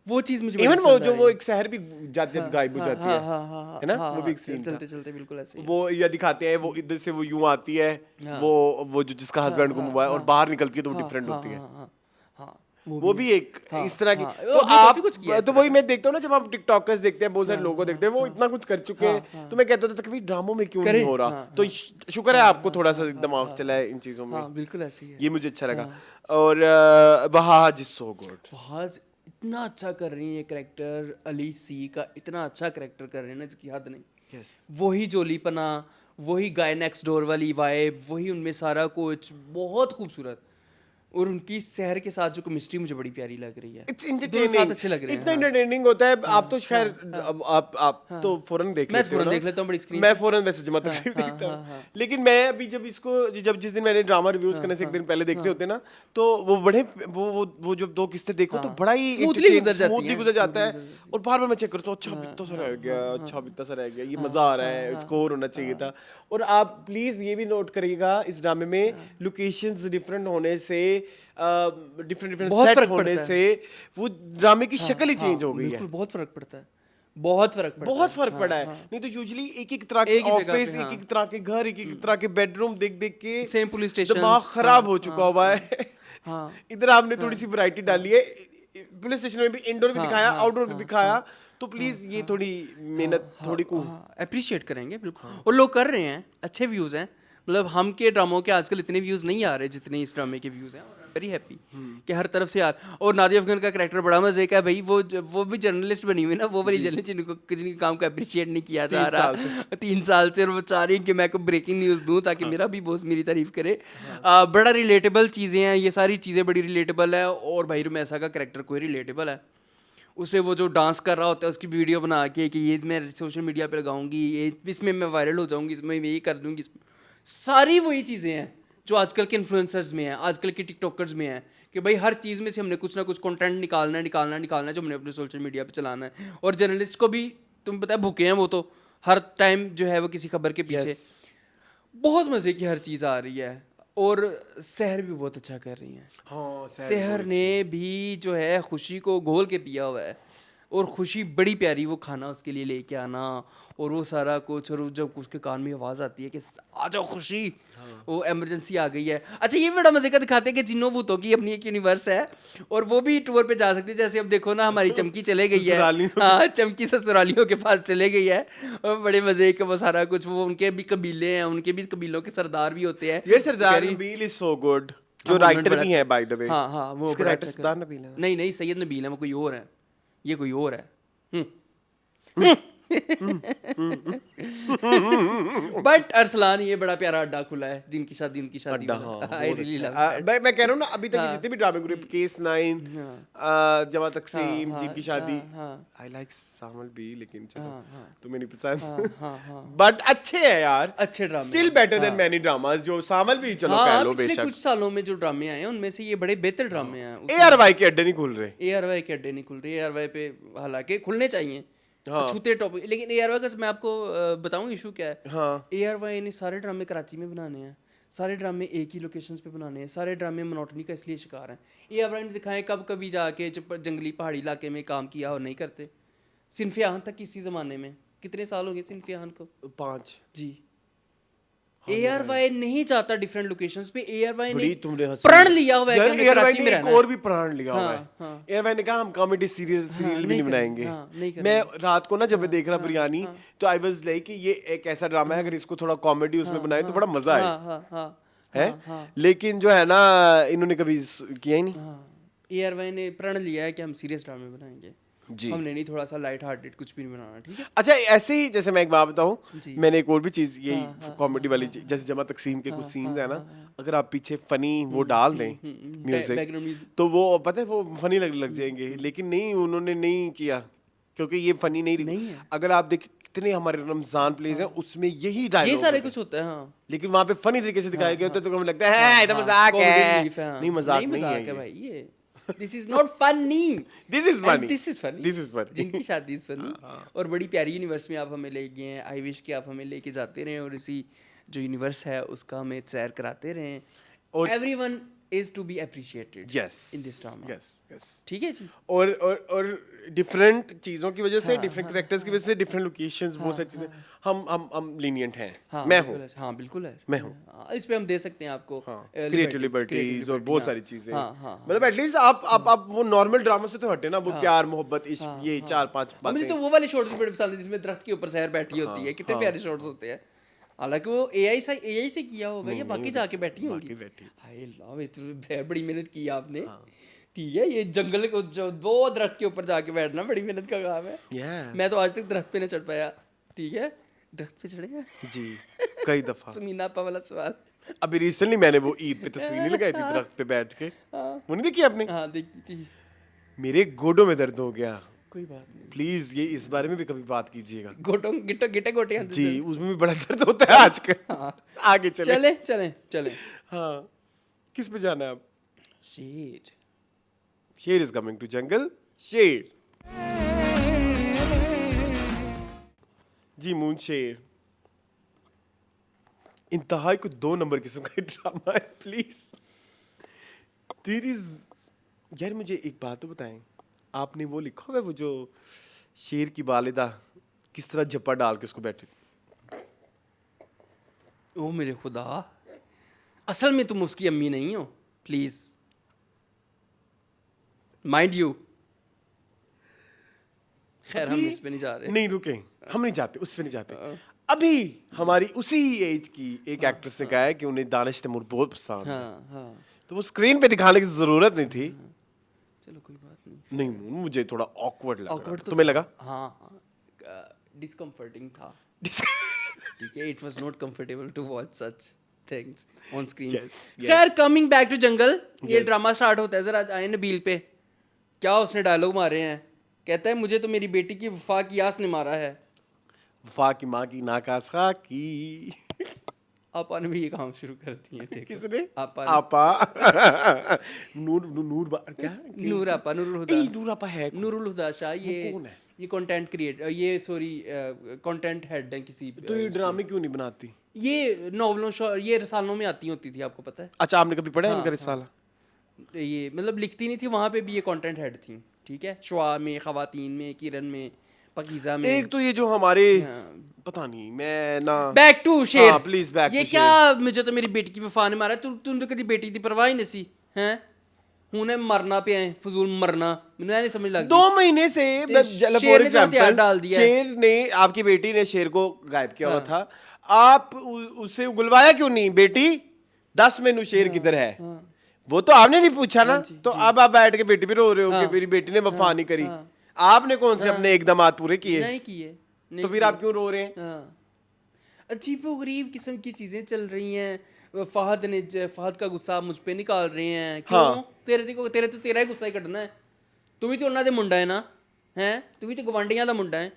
वो चीज मुझे बड़ी इवन वो पसंद जो आई। वो एक शहर भी जाते गायब हो जाती हाँ, है, हाँ, हाँ, हाँ, है ना, हाँ, वो भी एक सीन चलते था। चलते बिल्कुल ऐसे ही। वो या दिखाते हैं वो इधर से वो यूं आती है, हाँ। वो जो जिसका हस्बैंड गुम हुआ है, और बाहर निकलती है तो वो हाँ, डिफरेंट हाँ, होती है। हाँ, हाँ, हाँ, वो भी एक हाँ, इस तरह की। हाँ, तो आपने काफी कुछ किया आप इस तो तरह वही मैं देखता हूँ ना, जब आप टिकटॉकर्स देखते हैं, बहुत सारे लोगों को देखते हैं, वो इतना कुछ कर चुके हाँ, हैं, तो मैं कहता था कभी ड्रामों में क्यों करें, नहीं हो रहा। हाँ, तो शुक्र है आपको थोड़ा सा दिमाग चला है इन चीजों में, हाँ बिल्कुल ऐसे ही है। ये मुझे अच्छा लगा। और वहाज इज सो गुड। बहुत इतना अच्छा कर रही है ये कैरेक्टर, अली सी का इतना अच्छा कैरेक्टर कर रहे हैं ना जिसकी हद नहीं। यस, वही जोलीपना, वही गाय नेक्स्ट डोर वाली वाइब, वही उनमें सारा कुछ बहुत खूबसूरत। और उनकी शहर के साथ जो केमिस्ट्री मुझे बड़ी प्यारी लग रही है। इट्स दोनों साथ एंटरटेनिंग, अच्छे लग रहे हैं। इतना हाँ। एंटरटेनिंग होता है। आप तो खैर आप तो फौरन देख मैं लेते हो फौरन ना। देख लेता हूँ बड़ी स्क्रीन मैं पे। फौरन वैसे जमा तक हाँ, देखता हाँ, हूँ, हाँ। लेकिन मैं अभी जब इसको जिस दिन मैंने ड्रामा रिव्यूज करने से एक दिन पहले देख रहे होते ना, तो वो बड़े वो जब दो किस्तें देखो तो बड़ा ही Smoothly गुजर जाती स्मूथली हैं, गुजर जाता है, smoothly गुजर और बार बार मैं चेक करता हूँ, अच्छा बित्ता सा रह गया, अच्छा बित्ता सा रह गया, ये मजा आ रहा है, इसको और होना चाहिए था। और आप प्लीज ये भी नोट करिएगा, इस ड्रामे में लोकेशंस डिफरेंट होने से, डिफरेंट बहुत सेट फर्क होने पड़ता है। से वो ड्रामे की शक्ल ही चेंज हो गई है। बिल्कुल, बहुत फर्क पड़ता है, बहुत फर्क पड़ता बहुत है। फर्क हाँ, पड़ा है। हाँ। नहीं तो यूजुअली एक एक तरह के एक ही जगह पे, ऑफिस, एक एक तरह के घर, एक एक तरह के बेडरूम देख देख के Same police stations, दिमाग खराब हाँ, हो चुका हुआ है। हाँ। इधर आपने थोड़ी सी वैरायटी डाली है, पुलिस स्टेशन में भी इंडोर भी दिखाया, आउटडोर भी दिखाया, तो प्लीज ये थोड़ी मेहनत थोड़ी को अप्रिशिएट करेंगे बिल्कुल। और लोग कर रहे हैं, अच्छे व्यूज़ हैं। मतलब हम के ड्रामों के आजकल इतने व्यूज़ नहीं आ रहे जितने इस ड्रामे के व्यूज़ हैं। वेरी हैप्पी कि हर तरफ से यार। और नादिया अफगान का कैरेक्टर बड़ा मजे का है भाई। वो भी जर्नलिस्ट बनी हुई ना, वो वाली जर्नलिस्ट जिनके काम को अप्रिशिएट नहीं किया जा 3 साल रहा 3 साल से, और वो चाह रही है कि मैं को ब्रेकिंग न्यूज़ दूँ ताकि मेरा भी बॉस मेरी तारीफ करे। बड़ा रिलेटेबल चीज़ें हैं, ये सारी चीज़ें बड़ी रिलेटेबल है। और भाई रुमैसा का कैरेक्टर कोई रिलेटेबल है। उसने वो जो डांस कर रहा होता है उसकी वीडियो बना के कि ये मैं सोशल मीडिया पे लगाऊंगी, ये इसमें मैं वायरल हो जाऊंगी, इसमें मैं ये कर दूंगी, इसमें सारी वही चीज़ें हैं जो आजकल के इन्फ्लुएंसर्स में हैं, आजकल के टिकटॉकर्स में हैं कि भाई हर चीज़ में से हमने कुछ ना कुछ कंटेंट निकालना है जो हमने अपने सोशल मीडिया पे चलाना है। और जर्नलिस्ट को भी तुम पता है भूखे हैं वो तो हर टाइम जो है वो किसी खबर के पीछे। बहुत मज़े की हर चीज़ आ रही है। और सहर भी बहुत अच्छा कर रही हैं। हाँ, सहर ने भी जो है खुशी को घोल के पिया हुआ है। और खुशी बड़ी प्यारी, वो खाना उसके लिए लेके आना और वो सारा कुछ, और जब उसके कान में आवाज़ आती है कि आ जाओ खुशी, वो एमरजेंसी आ गई है। अच्छा ये भी बड़ा मज़े का दिखाते हैं कि जिन्नों भूतों की अपनी एक यूनिवर्स है और वो भी टूर पे जा सकती है। जैसे अब देखो ना हमारी चमकी चले गई है, हाँ चमकी ससुरालियों के पास चले गई है। और बड़े मज़े के वो सारा कुछ, वो उनके भी कबीले हैं, उनके भी कबीलों के सरदार भी होते हैं। ये सरदार नबील इज सो गुड, जो राइटर भी है बाय द वे। हाँ वो इसके बड़ा राइटर अच्छा सरदार नबील है। नहीं सैयद नबील है, वो कोई और है, ये कोई और है। बट अरसलान ये बड़ा प्यारा अड्डा खुला है, जिनकी शादी उनकी शादी आई रियली लव दैट। मैं कह रहा हूँ ना, अभी तक के जितने भी ड्रामे ग्रुप, केस 9, जमा तकसीम, जिनकी शादी, आई लाइक सामल भी, लेकिन चलो तुम्हें नहीं पसंद, बट अच्छे हैं यार, अच्छे ड्रामे, still better than many dramas जो सामल भी चलो कह लो पिछले बेशक। कुछ सालों में जो ड्रामे आए हैं उनमें से ये बड़े बेहतर ड्रामे हैं। ARY के अड्डे नहीं खुल रहे, ARY के अड्डे नहीं खुल रहे, ARY पे हालांकि खुलने चाहिए छूते टॉपिक, लेकिन ARY का मैं आपको बताऊं इशू क्या है। ARY ने सारे ड्रामे कराची में बनाने हैं, सारे ड्रामे एक ही लोकेशंस पे बनाने हैं, सारे ड्रामे मोनोटनी का इसलिए शिकार हैं। ARY ने दिखाए कब कभी जाके जंगली पहाड़ी इलाके में काम किया और नहीं करते। सिनफियान तक इसी ज़माने में कितने साल हो गए सिनफियान को? 5 जी। ARY नहीं जाता डिफरेंट लोकेशंस पे, ARY ने तुमने प्रण लिया हुआ है कि हमें ARY कराची ने में एक रहना है। और भी प्रण लिया हुआ है। ARY ने कहा हम कॉमेडी सीरियल भी नहीं बनाएंगे। मैं रात को ना जब मैं देख रहा बिरयानी, तो आई वाज लाइक कि ये एक ऐसा ड्रामा है, अगर इसको थोड़ा कॉमेडी उसमें बनाए तो बड़ा मजा आए है। लेकिन जो है ना, इन्होंने कभी किया ही नहीं। ARY ने प्रण लिया है कि हम सीरियस ड्रामे बनाएंगे जी, हमने नहीं थोड़ा सा लाइट हार्टेड कुछ भी नहीं बनाना। ठीक है। अच्छा ऐसे ही, जैसे मैं एक बात बताऊं, मैंने एक और भी चीज यही कॉमेडी वाली चीज, जैसे जमा तकसीम के कुछ सीन्स है ना, अगर आप पीछे फनी वो डाल दें म्यूजिक, तो वो पता है वो फनी लग जाएंगे, लेकिन नहीं, उन्होंने नहीं किया, क्योंकि ये फनी नहीं है। अगर आप देखें कितने हमारे रमजान प्लेज हैं, उसमें यही डायलॉग, ये सारे कुछ होता है, हाँ, लेकिन वहाँ पे फनी तरीके से दिखाया गया होता है, तो हमें लगता है ये तो मजाक है। नहीं, मजाक नहीं है भाई, ये this is not funny, this is funny, this is funny, this is funny. जिनकी शादी इज फनी। और बड़ी प्यारी यूनिवर्स में आप हमें ले गए हैं। आई विश कि आप हमें लेके जाते रहें और इसी जो यूनिवर्स है उसका हमें सैर कराते रहें। और everyone is to be appreciated in this drama. ठीक है जी। और डिफरेंट चीजों की वजह से, डिफरेंट कैरेक्टर्स की वजह से, डिफरेंट लोकेशंस, बहुत सारी चीजें हम लीनिएंट हैं। मैं हूँ, हाँ बिल्कुल है, मैं हूँ, इस पे हम दे सकते हैं आपको क्रिएटिव लिबर्टीज और बहुत सारी चीजें। मतलब एटलीस्ट आप वो नॉर्मल ड्रामा से तो हटे ना, वो प्यार मोहब्बत इश्क, ये 4-5 बातें। मुझे तो वो वाले शॉट्स भी बड़े पसंद है जिसमें दरख्त के ऊपर सहर बैठी होती है, कितने प्यारे शॉट्स होते हैं। हालांकि वो AI से किया होगा, ये बाकी जाके बैठी होगी। हाय लव, इतनी बड़ी मेहनत की आपने। ठीक है, ये जंगल को जो वो दरख्त के ऊपर जाके बैठना बड़ी मेहनत का काम है। मैं तो आज तक दरख्त पे नहीं चढ़ पाया। ठीक है, दरख्त पे चढ़े हैं जी। कई दफा। समीना आपा वाला सवाल। अभी रिसेंटली मैंने वो ईद पे तस्वीर नहीं लगाई थी दरख्त पे बैठ के, वो नहीं देखी आपने? हाँ देखी थी। मेरे गोडों में दर्द हो गया। कोई बात नहीं। प्लीज ये इस बारे में भी कभी बात कीजिएगा। गोटों गिट्टे गिट्टे गोटे हैं जी, उसमें भी बड़ा दर्द होता है आजकल। आगे चले। चले चले चले। हाँ, किस पे जाना है आप? शेर। शेर इज कमिंग टू जंगल। शेर जी, मून शेर इंतहाई को 2 नंबर किस्म का ड्रामा है। प्लीज देयर इज, यार मुझे एक बात तो बताएं, आपने वो लिखा हुआ है वो जो शेर की वालिदा किस तरह जप्पा डाल के उसको बैठी थी? ओ मेरे खुदा, असल में तुम उसकी अम्मी नहीं हो, प्लीज माइंड यू। खैर हम इस पे नहीं जा रहे। नहीं रुके, हम नहीं जाते उस पे नहीं जाते। अभी हमारी उसी एज की एक एक्ट्रेस ने कहा है कि उन्हें दानिश तैमूर बहुत पसंद है, हाँ हाँ तो वो स्क्रीन पे दिखाने की जरूरत नहीं थी। चलो कोई बात नहीं। नहीं, मुझे थोड़ा ऑकवर्ड लगा। Awkward तो तुम्हें था। लगा? हाँ हाँ डिस्कम्फर्टिंग था। ठीक है, it was not comfortable to watch such things on screen. Yes, yes. खैर कमिंग बैक टू जंगल, ये Yes. ड्रामा स्टार्ट होता है। जरा आए नबील पे, क्या उसने डायलॉग मारे हैं। कहता है मुझे तो मेरी बेटी की वफा की आस ने मारा है। वफा की माँ की नाकासा की। आपा ने भी ये काम शुरू कर दिए हैं। देखो। किसने? आपा ने। आपा। क्या? नूर आपा, नूरुल हुदा। नूर आपा है कौन? नूरुल हुदा शाह, ये कौन है? ये कंटेंट क्रिएट, ये सॉरी कंटेंट हेड है किसी। तो ये ड्रामे क्यों नहीं बनाती? ये नॉवलों ये रसालों में आती होती थी, आपको पता है। अच्छा, आपने कभी पढ़ा है इनका रिसाला? ये मतलब लिखती नहीं थी, वहाँ पे भी ये कंटेंट हेड थी। ठीक है, शुआ में, खवातीन में, किरण में, पकीज़ा में। एक तो ये जो हमारे हाँ। पता नहीं, मैं ना बैक टू शेर। हाँ, please, back ये to क्या, मुझे तो मेरी बेटी की वफा ने मारा। तुम तो कभी बेटी की परवाह ही नहीं सी हैं। हुने मरना पे आए, फजूल मरना, मुझे नहीं समझ लग 2 महीने से तो शेर ने जो हथियार डाल दिया है। शेर ने, आपकी बेटी ने शेर को गायब किया हुआ था, आप उसे बुलवाया क्यों नहीं? बेटी 10 मेनू शेर किधर है? वो तो आपने नहीं पूछा ना। तो अब आप बैठ के बेटी पे रो रहे हो कि मेरी बेटी ने वफा नहीं करी। आपने कौन से अपने इकदामात पूरे किए? नहीं किए। तो फिर आप क्यों रो रहे हैं? हाँ, अजीबोगरीब किस्म की चीजें चल रही हैं। फहद का गुस्सा मुझ पे निकाल रहे हैं। क्यों? हाँ। तेरा ही गुस्सा ही कटना है। तू भी तो उन्होंने मुंडा है ना, हैं? तू भी तो गवांडियां दा मुंडा है,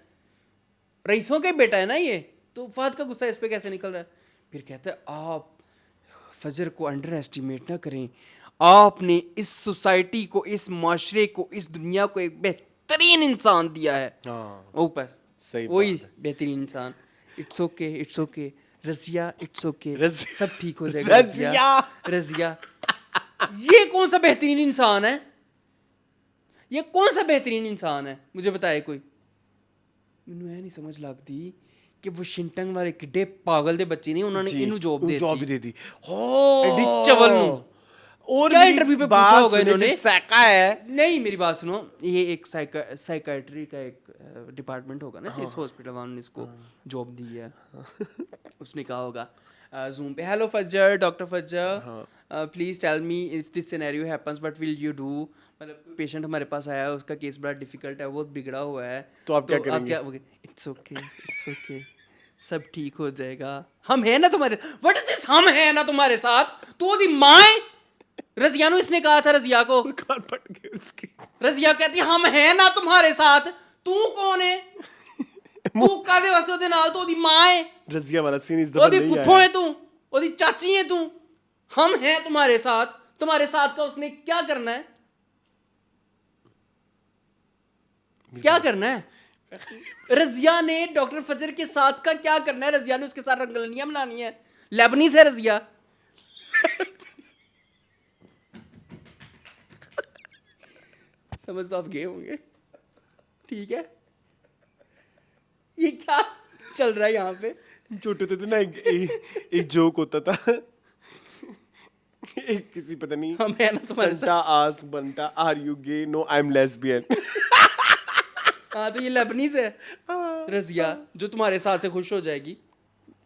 रईसों का ही बेटा है ना ये। तो फहद का गुस्सा इस पे कैसे निकल रहा है? फिर कहता है आप फजर को अंडर एस्टिमेट ना करें। आपने इस सोसाइटी को, इस माशरे को, इस दुनिया को एक बेहतरीन इंसान दिया है। हाँ, ऊपर सही वही बात है। बेहतरीन इंसान। It's okay, it's okay Razia, it's okay, Razia. सब ठीक हो जाएगा। रज़िया। रजिया, ये कौन सा बेहतरीन इंसान है? ये कौन सा बेहतरीन इंसान है? मुझे बताए कोई। मैनू ये नहीं समझ लगती कि वो शिंटंग वाले किड्डे पागल दे बच्चे नहीं, उन्होंने जी, इनू जॉब दे जॉब दी। दे दी। हो एडी चवल नू। और क्या मेरी इंटरव्यू पे बात पूछा होगा सुने, इन्होंने? जो सैका है। नहीं मेरी बात सुनो, ये एक साइकाट्री का एक डिपार्टमेंट होगा ना, जिस हॉस्पिटल वालों ने इसको जॉब दी है। उसने कहा होगा जूम पे, hello Fajjar, doctor Fajjar, please tell me if this scenario happens what will you do. मतलब पेशेंट हमारे पास आया है, उसका केस बड़ा डिफिकल्ट है, बहुत बिगड़ा हुआ है, तो आप क्या करेंगे? इट्स ओके, इट्स ओके, सब ठीक हो जाएगा, हम हैं ना तुम्हारे। व्हाट इज दिस, हम हैं ना तुम्हारे साथ? तू दी माँ रजिया नु इसने कहा था रजिया को। कान फट गए उसके। रजिया कहती हम हैं ना तुम्हारे साथ। तू कौन है? तू कादे वास्ते ओदे नाल? तो ओदी मां है, रजिया वाला सीन इस दफा ओदी नहीं फुफो आया। है, तू ओदी चाची है तू। हम हैं तुम्हारे साथ, तुम्हारे साथ का उसने क्या करना है? क्या करना है? रजिया ने डॉक्टर फजर के साथ का क्या करना है? रजिया ने उसके साथ रंगलनियां बनानी है। लेबनीज है रजिया। समझ तो आप गए होंगे, ठीक है? ये क्या चल रहा है यहाँ पे? छोटे थे तो ना एक जोक होता था। एक किसी पता नहीं, हम हैं ना तुम्हारे साथ। संटा आस बनता, are you gay? No, I am lesbian. हाँ तो ये लेबनीज है रजिया, जो तुम्हारे साथ से खुश हो जाएगी।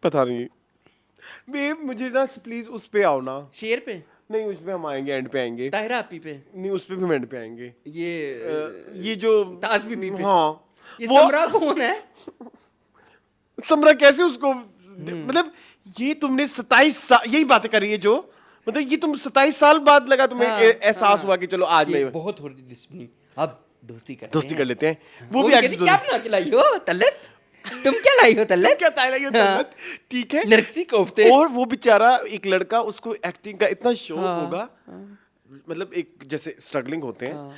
पता नहीं। बेब मुझे ना प्लीज उस पे आओ ना। शेर पे नहीं, उस पे हम आएंगे, एंड पे आएंगे। ताहिरा आपी पे, नहीं, उस पे भी हम एंड पे आएंगे। ये ये जो ताज बीबी पे। हाँ, ये वो समरा कौन है? समरा कैसे उसको मतलब ये तुमने 27 साल यही बातें करी है जो मतलब ये तुम 27 साल बाद लगा तुम्हें एहसास हुआ कि चलो आज ये मैं बहुत हो रही दुश्मनी, अब दोस्ती कर दोस्ती कर लेते हैं। वो वो भी भी कहती, एक्सिस क्या बना के लाई हो तलत, तुम क्या लाई हो तलत, क्या ताला ये तलत, ठीक है। नरसी कोफ्ते। और वो बेचारा एक लड़का, उसको एक्टिंग का इतना शौक हाँ, होगा, मतलब एक जैसे स्ट्रगलिंग होते हैं,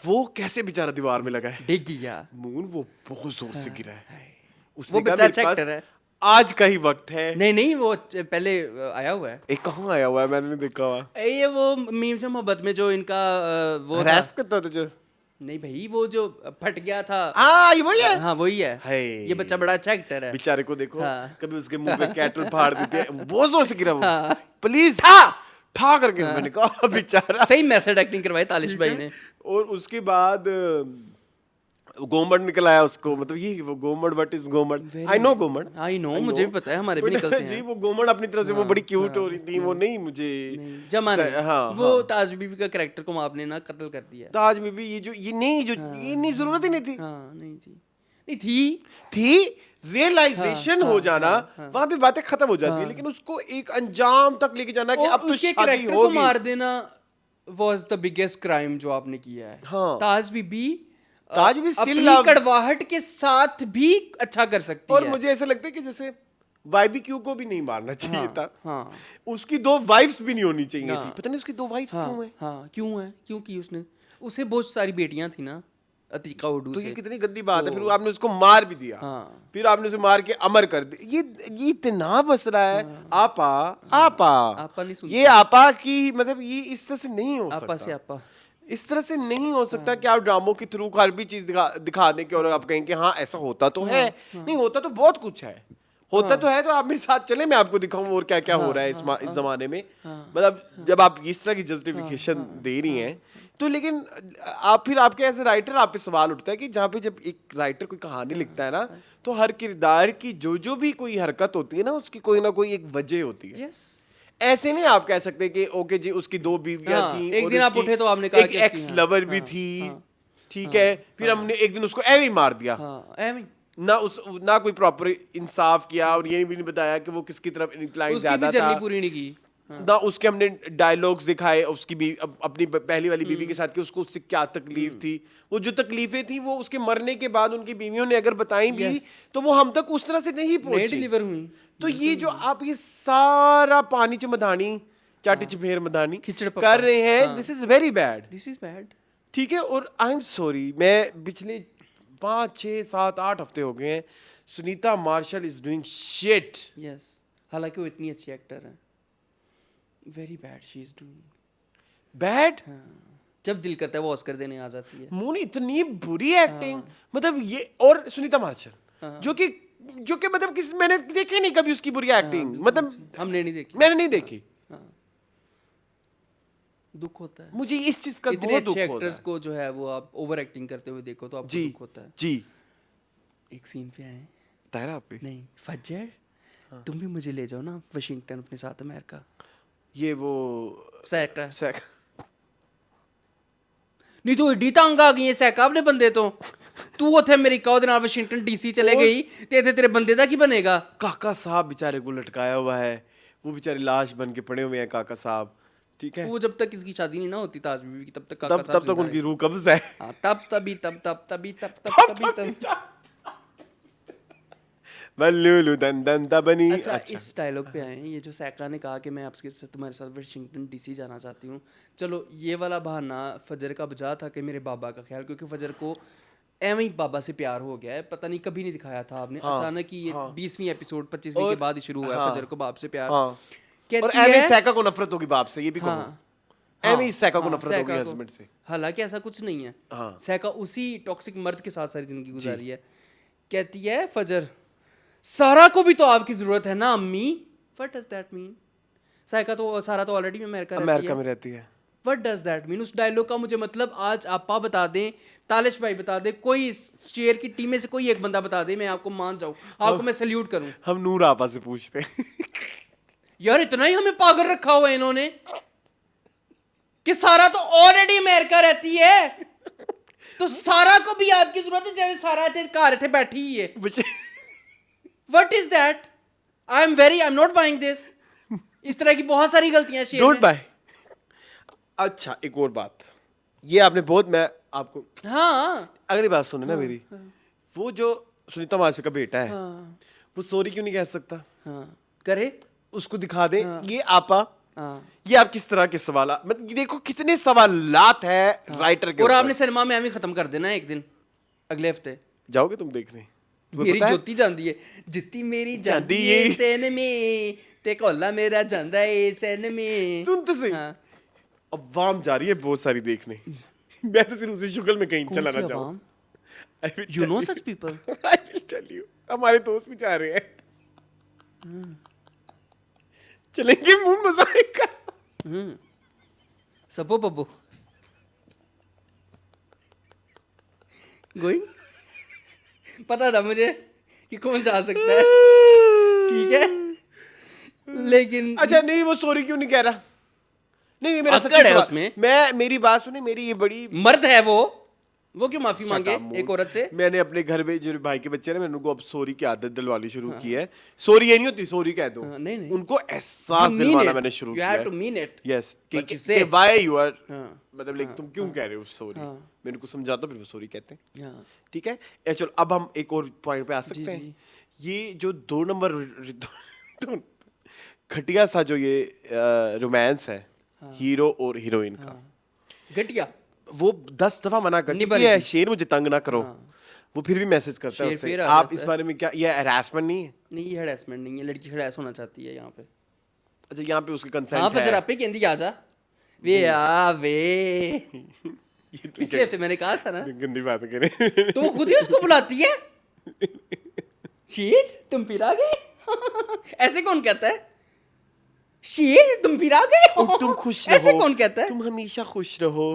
वो कैसे बेचारा दीवार में लगा है, डिग गया। मून वो बहुत जोर से गिरा है। उसने वो कहा, बच्चा मेरे अच्छा पास एक्टर है। आज का ही वक्त है। नहीं नहीं, वो पहले आया हुआ है। एक कहाँ आया हुआ है, मैंने नहीं देखा हुआ। ये वो मीम से मोहब्बत में जो इनका वो था। हरास करता था जो, नहीं भाई, वो जो फट गया था। ये वही है। हाँ वही है। हाय। ये बच्चा बड़ा अच्छा एक्टर है। बेचारे को देखो, हाँ। कभी उसके मुंह पे कैटल फाड़ देते हैं, बहुत जोर से गिरा वो। हाँ। प्लीज ठा करके, मैंने कहा बेचारा। सही मेथड एक्टिंग करवाई तालिश भाई ने। और उसके बाद गोमड़ निकल आया उसको, मतलब ये वो गोमड़, व्हाट इज गोमड़, आई नो गोमड़, आई नो, मुझे भी पता है, हमारे भी निकलते हैं। जी वो गोमड़ अपनी तरफ से वो बड़ी क्यूट हो रही थी, वो नहीं मुझे जमा नहीं। हाँ, वो ताज बीबी का कैरेक्टर को आपने ना कत्ल कर दिया। ताज में भी ये जो ये नहीं जो ये नहीं जरूरत ही नहीं थी। हाँ नहीं थी, नहीं थी। रियलाइजेशन हो जाना, वहां पे बातें खत्म हो जाती है, लेकिन उसको एक अंजाम तक लेके जाना कि और अब तो उसके शादी कैरेक्टर को होगी। मार देना वाज द बिगेस्ट क्राइम जो आपने किया है। हाँ। ताज बीबी ताज बीबी still अपनी loves- कड़वाहट के साथ भी अच्छा कर सकती और है। मुझे ऐसा लगता है कि जैसे YBQ को भी नहीं मारना चाहिए था। हाँ। उसकी 2 वाइफ्स भी नहीं होनी चाहिए हाँ। थी। पता नहीं उसकी 2 वाइफ्स हाँ, क्यों है। हाँ क्यों है, क्यों की उसने, उसे बहुत सारी बेटियां थी ना अतीका उडू तो से। ये कितनी गंदी बात है। तो- फिर आपने उसको मार भी दिया, हाँ। फिर आपने उसे मार के अमर कर दिया। ये इतना बस रहा है। आपा आपा नहीं सुनती। ये आपा की मतलब ये इस तरह से नहीं हो आपा से सकता। आपा। इस तरह से नहीं हो सकता कि आप ड्रामों के थ्रू हर भी चीज दिखा दें कि और आप कहें कि हाँ ऐसा होता तो है। नहीं होता तो बहुत कुछ है, होता तो है। तो आप मेरे साथ चले, मैं आपको दिखाऊं और क्या क्या हो रहा है इस जमाने में। मतलब जब आप इस तरह की जस्टिफिकेशन दे रही हैं तो, लेकिन आप फिर आपके एज ए राइटर आप पे सवाल उठता है कि जहाँ पे जब एक राइटर कोई कहानी लिखता है ना, तो हर किरदार की जो भी कोई हरकत होती है ना, उसकी कोई ना कोई एक वजह होती है। यस। ऐसे नहीं आप कह सकते कि ओके जी उसकी 2 बीवियां हाँ, थी, एक और दिन आप उसकी उठे तो आपने कहा एक कि उसकी- एक्स लवर भी हाँ, थी, हाँ, ठीक है। फिर हमने एक दिन उसको ऐਵੇਂ ही मार दिया, हाँ एमी। ना कोई प्रॉपर इंसाफ किया, और ये भी नहीं बताया कि वो किसकी तरफ इंक्लाइन उसकी भी ज्यादा जर्नी था। पूरी नहीं की। ना उसके हमने डायलॉग्स दिखाए उसकी भी अपनी पहली वाली बीवी के साथ कि उसको उससे क्या तकलीफ थी। वो जो तकलीफें थी वो उसके मरने के बाद उनकी बीवियों ने अगर बताई भी, Yes. तो वो हम तक उस तरह से नहीं नए पहुंची। डिलीवर हुई। तो ये जो आप ये सारा पानी च मधानी चाटी च फेर मधानी खिचड़ पप्पा। कर रहे हैं, हाँ। This is very bad. This is bad. ठीक है। और आई एम सॉरी, मैं पिछले 5, 6, 7, 8 हफ्ते हो गए हैं, Sunita Marshall is doing shit. Yes. हालांकि वो इतनी अच्छी एक्टर है। Very bad she is doing. Bad. जब दिल करता है वो ऑस्कर देने आ जाती है। मुन इतनी बुरी एक्टिंग, मतलब ये। और सुनीता मार्शल जो कि मतलब किसी मैंने देखी नहीं कभी उसकी बुरी एक्टिंग, मतलब हमने नहीं देखी। मैंने नहीं देखी। दुख होता है। मुझे इस चीज का इतने बहुत दुख अच्छे होता एक्टर्स है। को जो है वो आप ओवर एक्टिंग करते हुए देखो तो आपको जी दुख होता है। जी। एक सीन पे आए, तारा पे नहीं फज्जर, तुम भी मुझे ले जाओ ना वाशिंगटन अपने साथ अमेरिका। ये वो सैका सेक नहीं तो एडी तंग आ गई है सैका अपने बंदे तो। तू उथे अमेरिका ਉਹਦੇ ਨਾਲ वाशिंगटन डीसी चले गई ਤੇ ਇੱਥੇ तेरे बंदे ਦਾ ਕੀ बनेगा। काका साहब बेचारे को लटकाया हुआ है, वो बेचारे लाश बन के पड़े हुए हैं काका साहब। ठीक है। वो जब तक इसकी शादी नहीं ना होती ताज बीबी की तब तक काका तब साहब तक उनकी रूह कब्ज है। हाँ, तब बल्लुलु दन दन तबनी। अच्छा इस डायलॉग पे आए, ये जो सैका ने कहा कि मैं आपके साथ तुम्हारे साथ वाशिंगटन डीसी जाना चाहती हूँ। चलो ये वाला बहाना फजर का बजा था कि मेरे बाबा का ख्याल, क्योंकि फजर को एवं ही बाबा से प्यार हो गया है, पता नहीं कभी नहीं दिखाया था आपने। अचानक ही ये 20वीं एपिसोड 25वीं के बाद ही शुरू हुआ है फजर को बाप से प्यार। और कहती एमी है सैका को नफरत होगी बाप से, ये भी कहो। एमी सैका को हाँ, नफरत होगी सैका को। हस्बैंड से। हालांकि ऐसा कुछ नहीं है। हाँ। सैका उसी टॉक्सिक मर्द के साथ सारी जिंदगी गुजारी है। कहती है फजर, सारा को भी तो आपकी जरूरत है ना अम्मी। What does that mean. Saika तो सारा तो ऑलरेडी अमेरिका में रहती है। What does that mean. उस डायलॉग का मुझे मतलब आज आपा बता दें, तालिश भाई बता दे, कोई शेयर की टीम में से कोई एक बंदा बता दे, मैं आपको मान जाऊं, आपको मैं सैल्यूट करूं। हम नूर आपा से पूछते हैं। यार इतना ही हमें पागल रखा हुआ है इन्होंने कि सारा तो ऑलरेडी अमेरिका रहती है, तो सारा को भी आपकी जरूरत है, जैसे सारा तेरे घर थे बैठी ही है। What is that. I am not buying this. इस तरह की बहुत सारी गलतियां हैं शेर डोंट में। बाय। अच्छा एक और बात, ये आपने बहुत, मैं आपको हाँ अगली बात सुने ना मेरी, वो जो सुनीता मासी का बेटा है हाँ वो सॉरी क्यों नहीं कह सकता? हाँ करे। उसको दिखा दे ये आपा, हाँ ये आप किस तरह के सवाल, मतलब ये देखो कितने सवालात है राइटर के और ऊपर। आपने सिनेमा में हमें खत्म कर देना है एक दिन, अगले हफ्ते। जाओगे तुम देखने? तुम्हें मेरी पता है? ज्योति जांदी है, जित्ती मेरी जांदी जांदी है है। सैन में, ते कोला मेरा जांदा है सैन में। सुन तो सही, हाँ। अवाम जा रही है बहुत सारी देखने। मैं तो सिर्फ उसी शुक्ल में कहीं चलाना चाहूँ। अवाम? You know such people? I will tell you, हमारे दोस्त भी जा रहे हैं। चलेंगे, मुंह मजा आएगा। सबो बब्बो गोइंग। पता था मुझे कि कौन जा सकता है, ठीक है, लेकिन अच्छा नहीं, वो सॉरी क्यों नहीं कह रहा? नहीं मेरा अक्कड़ सच्ची है सवाल, उसमें। मेरी बात सुने, मेरी ये बड़ी मर्द है वो क्यों माफी मांगे Shut up, एक औरत से? मैंने अपने घर में जो भाई के बच्चे हैं ना, मैंने उनको अब सॉरी की आदत दिलवानी शुरू की है। सॉरी ये नहीं होती, सॉरी कह दो, हाँ, नहीं, नहीं। उनको एहसास You mean दिलवाना it. मैंने शुरू You किया have है। to mean it. Yes But you say. कि व्हाई यू आर, हाँ, मतलब लाइक तुम क्यों कह रहे हो सॉरी, मैंने उनको समझाता, फिर वो सॉरी कहते हैं। हाँ, ठीक है, चलो अब हम एक और पॉइंट पे आ सकते हैं। ये जो 2 नंबर घटिया सा जो ये रोमांस है हीरो और हीरोइन का, घटिया। वो 10 दफा मना कर निबल चुकी है, की। शेर मुझे तंग ना करो, वो फिर भी मैसेज करता है शेर उससे। फिर आ आप जाता इस है। बारे में क्या, ये हरासमेंट नहीं है? नहीं ये हरासमेंट नहीं है, लड़की हरास होना चाहती है यहाँ पे। अच्छा यहाँ पे उसकी हाँ कंसेंट फजर है। आपे कहती आ जा वे आ वे। ये तो पिछले हफ्ते मैंने कहा था ना, गंदी बात करें। तो वो खुद ही उसको बुलाती है। शेर तुम फिर आ गए। ऐसे कौन कहता है? शेर तुम फिर आ गए हो? तुम खुश रहो, ऐसे कौन कहता है? तुम हमेशा खुश रहो।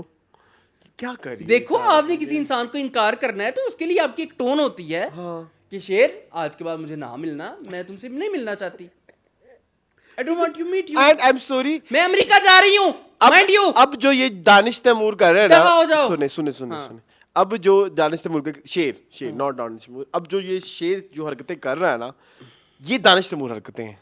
क्या कर रही है देखो सारा आपने दिन? किसी इंसान को इनकार करना है तो उसके लिए आपकी एक टोन होती है कि शेर आज के बाद मुझे ना मिलना, मैं तुमसे नहीं मिलना चाहती। I don't want you meet you. And I am sorry, मैं अमेरिका जा रही हूँ, माइंड यू। अब जो ये दानिश तैमूर कर रहे हैं दफा हो ना, जाओ। सुने सुने सुने हाँ। सुने, अब जो दानिश तैमूर का शेर नॉट दानिश तैमूर, अब जो ये शेर जो हरकतें कर रहा है ना, ये दानिश तैमूर हरकतें हैं।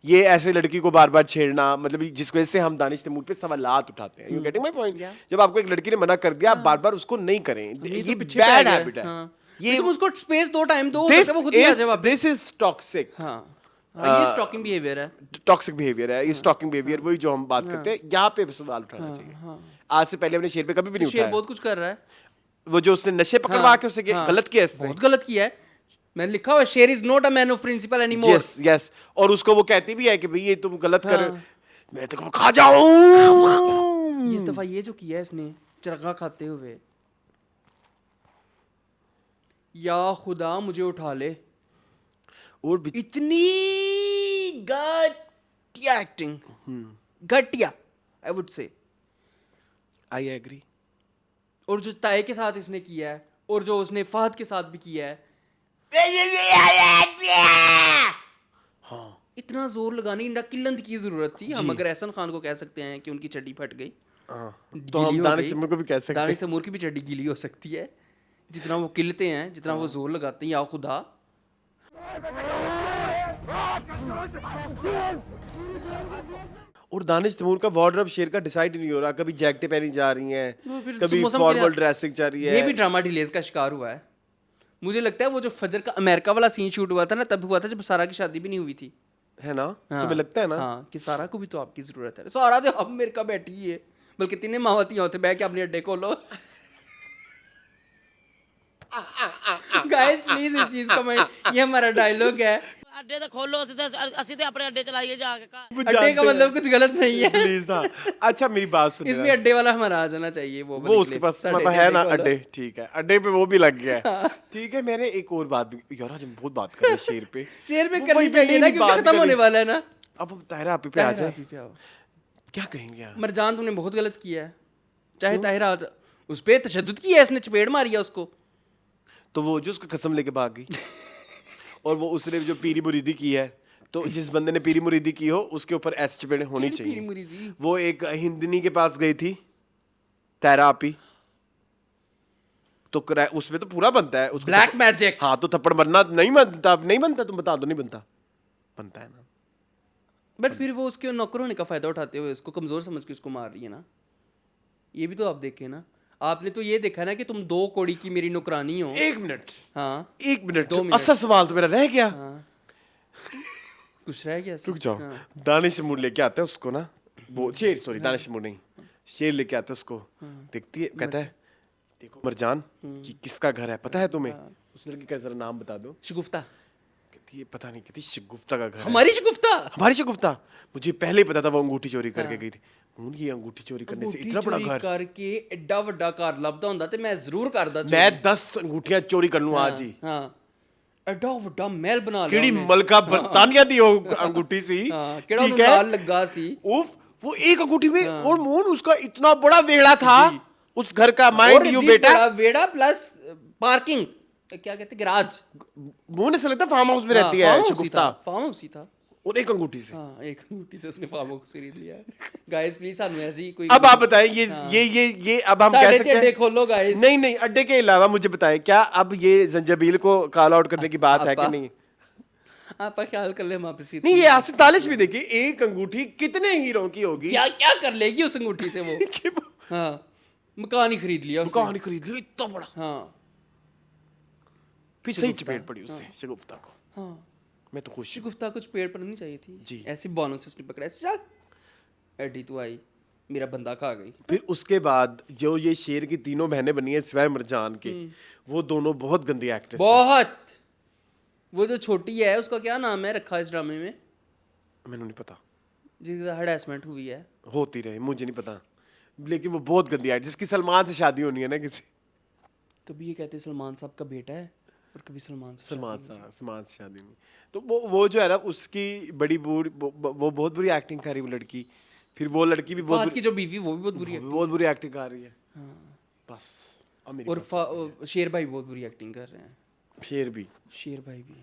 ये ऐसे लड़की को बार बार छेड़ना, मतलब जिसकी वजह से हम दानिश तैमूर पे सवालात उठाते हैं। You getting my point? जब आपको एक लड़की ने मना कर दिया, आप बार बार उसको नहीं करें, ये ये तो पीछे बैड पड़ गया। हैबिट है। हाँ। ये तुम उसको स्पेस दो, टाइम दो, हो सकता है वो खुद ही आ जाए वापस। दिस इज टॉक्सिक, हाँ हाँ, ये स्टॉकिंग बिहेवियर है। टॉक्सिक बिहेवियर है ये, स्टॉकिंग बिहेवियर, वही जो हम बात करते हैं, यहाँ पे सवाल उठाना चाहिए। आज से पहले अपने शेर पे कभी भी नहीं शेर उठाया। बहुत कुछ कर रहा है। वो जो उसने नशे पकड़वा के उससे हाँ, गलत किया इसने। बहुत गलत किया है। मैंने लिखा हुआ है Sher is not a man of principle anymore. Yes yes, और उसको वो कहती भी है कि भाई ये तुम गलत कर, मैं तेरे को खा जाऊं। इस दफा ये जो किया है इसने चरखा खाते हुए, या खुदा मुझे उठा ले, और भी इतनी घटिया एक्टिंग, घटिया I would say. I agree. और जो ताए के साथ इसने किया है और जो उसने फहद के साथ भी किया है, इतना जोर लगाने की किल्लत की जरूरत थी। हम अगर एहसन खान को कह सकते हैं कि उनकी चड्डी फट गई, तो हम दानिश तैमूर को भी कह सकते हैं। दानिश तैमूर की भी चड्डी गीली हो सकती है। जितना वो किलते हैं, जितना वो जोर लगाते हैं, या खुदा। और दानिश तैमूर का वार्डरोब शेर का डिसाइड नहीं हो रहा, कभी जैकेटें पहनी जा रही हैं, वो फिर कभी मौसम के फॉर्मल लिए- ड्रेसिंग जा रही ये है। भी ड्रामा डिलेज का शिकार हुआ है। मुझे लगता है वो जो फजर का अमेरिका वाला सीन शूट हुआ था ना, तब हुआ था जब सारा की शादी भी नहीं हुई थी। है ना? हाँ, तुम्हें लगता है ना? हाँ, कि सारा को भी तो आपकी जरूरत है। सारा तो अब अमेरिका बैठी है, बल्कि तीन मावती होते बैठ के अपने अड्डे खोलो। गाइस प्लीज इस चीज को मैं, ये हमारा डायलॉग है। ਅੱਡੇ ਤੇ ਖੋਲੋ ਅਸੀਂ ਤੇ ਆਪਣੇ ਅੱਡੇ ਚਲਾਈਏ ਜਾ ਕੇ ਘਰ। वो अड्डे जानते का हैं। मतलब कुछ गलत नहीं है। प्लीज हाँ। अच्छा मेरी बात सुन, इसमें अड्डे वाला हमारा आ जाना चाहिए। वो वो उसके पास है ना अड्डे, ठीक है, अड्डे पे वो भी लग गया है। ठीक है, मैंने एक और बात भी, यार आज हम बहुत बात कर रहे हैं शेर पे। शेर में वो करनी वही चाहिए ना, मेरी क्योंकि बात खत्म होने करी। वाला है ना। अब ताहिरा आपी पे आ जाए, ताहिरा पे आओ। क्या कहेंगे आप? मरजान तुमने बहुत गलत किया है। चाहे ताहिरा उस पे तशद्दुद किया है, इसने चपेड़ मारी है उसको। तो वो जो उसका कसम लेके भाग गई, और वो उसने जो पीरी मुरीदी की है, तो जिस बंदे ने पीरी मुरीदी की हो उसके ऊपर ऐसे चपेड़े होनी पीरी चाहिए। मुरीदी? वो एक हिंदनी के पास गई थी ताहिरा आपी, तो उसमें तो पूरा बनता है उसको। Black magic. हाँ, तो थप्पड़ बनना नहीं बनता, नहीं बनता, तुम बता दो नहीं बनता। बनता है ना। बट फिर वो उसके नौकर होने का फायदा उठाते हुए उसको कमजोर समझ के उसको मार रही है ना, ये भी तो आप देखे ना। आपने तो ये देखा ना कि तुम 2 कौड़ी की मेरी नौकरानी हो। 1 मिनट, हाँ 1 मिनट, 2 मिनट। असल सवाल तो मेरा रह गया। हाँ कुछ रह गया रुक जाओ। हाँ। दानिश मूड लेके आता है उसको ना, वो शेर, सॉरी दानिश मूड नहीं, शेर लेके आता है उसको, देखती है, कहता है देखो मरजान कि किसका घर है पता है तुम्हें? उस लड़की का जरा नाम बता दो। शगुफ्ता, कहती है पता नहीं, कहती शगुफ्ता का घर है। हमारी शगुफ्ता। हमारी शगुफ्ता, मुझे पहले ही पता था वो अंगूठी चोरी करके गई थी। ये अंगूठी चोरी करने से इतना बड़ा घर, करके एड्डा वड्डा घर लभदा हुंदा ते मैं जरूर करदा मैं 10 अंगूठियां चोरी कर लूं आज ही। हाँ एड्डा वड्डा महल बना लिया केड़ी ਉਹਨੇ। मलका बरतानिया दी हो अंगूठी सी, हाँ केड़ा ठीक ਉਹਨੂੰ है? लाल लगा सी। उफ, वो एक अंगूठी में, और मोहन उसका इतना बड़ा वेड़ा था उस घर का, माइंड यू बेटा, वेड़ा प्लस पार्किंग, क्या कहते हैं, गैराज। मोहन ऐसा लगता फार्म हाउस में रहती है शगुफ्ता, फार्म हाउस ही था। और एक अंगूठी से। हाँ एक अंगूठी से उसने फार्म हाउस खरीद लिया। गाइस प्लीज सानू ऐसी कोई, अब आप बताएं, ये अब हम कह साढ़े सकते अड्डे हैं, खोलो गाइस। नहीं अड्डे के अलावा मुझे बताएं, क्या अब ये जंजाबील को कॉल आउट करने की बात है कि आपा। नहीं? आप ख्याल कर ले वापस ही। नहीं, ये आसिफ तालिश भी देखिए, एक अंगूठी कितने हीरो की होगी। क्या क्या कर लेगी उस अंगूठी से वो। कि वो हाँ मकान ही खरीद लिया उसने। कहानी खरीद ली इतना बड़ा, हाँ फिर सही चपेट पड़ी उससे शगुफ्ता को। हाँ मैं तो खुश हूँ। शगुफ्ता कुछ पेड़ पर नहीं चाहिए थी जी। ऐसी बालों से उसने पकड़ा ऐसे, चल एडी तू आई मेरा बंदा खा गई। फिर उसके बाद जो ये शेर की तीनों बहनें बनी है सिवाय मरजान के, वो दोनों बहुत गंदी एक्ट्रेस हैं। बहुत। वो जो छोटी है उसका क्या नाम है रखा इस ड्रामे में, मैंने नहीं पता, जिसके साथ हरासमेंट हुई है। होती रहे, मुझे नहीं पता, लेकिन वो बहुत गंदी एक्ट्रेस, जिसकी सलमान से शादी होनी है ना किसी, कभी ये कहते हैं सलमान साहब का बेटा है और कभी सलमान से सलमान से शादी हुई। तो वो जो है ना, उसकी बड़ी बुरी, वो बहुत बुरी एक्टिंग कर रही है वो लड़की, फिर वो लड़की भी फाहद की जो बीवी वो भी बहुत बुरी है। बहुत बुरी एक्टिंग कर रही है। बस अब मेरी और बात शेर भाई बहुत बुरी एक्टिंग कर रहे हैं। शेर भी, शेर भाई भी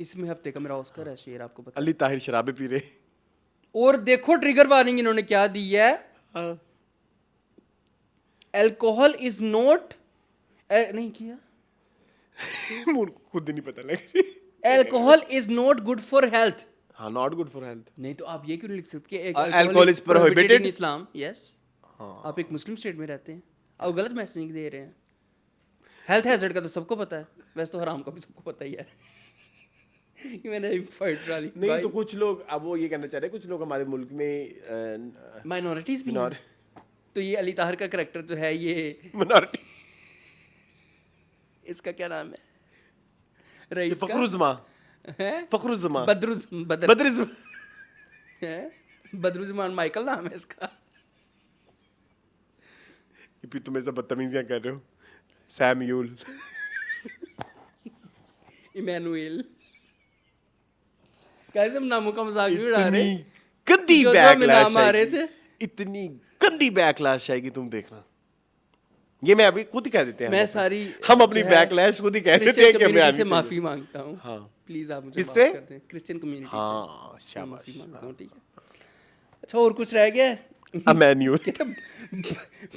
इसमें हफ्ते का मेरा ऑस्कर है शेर, आपको पता। अली ताहिर शराबे पी रहे। और देखो ट्रिगर वार्निंग इन्होंने क्या दी है, अल्कोहल इज नॉट, नहीं किया, मुझे खुद ही नहीं पता लग रही। Alcohol is not good for health. हाँ, नॉट गुड फॉर हेल्थ। नहीं तो आप ये क्यों नहीं लिख सकते कि alcohol is prohibited in Islam? Yes, आप एक मुस्लिम स्टेट में रहते हैं, आप गलत मैसेज दे रहे हैं। हेल्थ हैजर्ड का तो सबको पता है, वैसे तो हराम का भी सबको पता ही है। ये मैंने फाइट डाली। नहीं तो कुछ लोग अब वो ये कहना चाह रहे हैं, कुछ लोग हमारे मुल्क में माइनॉरिटीज भी हैं। तो ये अली ताहिर का कैरेक्टर जो है ये मिनॉरिटी, इसका क्या नाम है, रईस का फखरुज़मा, है, फखरुज़मा, बदरुज़ है, बदरुज़मान माइकल नाम है इसका। ये भी तुम ऐसा बदतमीजियां कर रहे हो। सैम्यूल, इमैनुएल, कैसे हम नामों का मजाक भी उड़ा रहे इतनी गंदी जो हमें बैकलैश नाम आ रहे थे। इतनी गंदी बैकलैश आएगी, तुम देखना। ये मैं अभी खुद ही कह देते हैं, मैं सारी हम अपनी जो है, बैकलैश खुद ही कह देते क्रिश्चियन हैं कि हमें कम्युनिटी आनी से चाहिए। माफी मांगता हूँ। हाँ। प्लीज आप मुझे किससे? माफ कर दें, क्रिश्चियन कम्युनिटी से हाँ, मैं शाबाश। माफी मांगता हूँ, ठीक है। अच्छा और कुछ रह गया है? अमैन्यूल,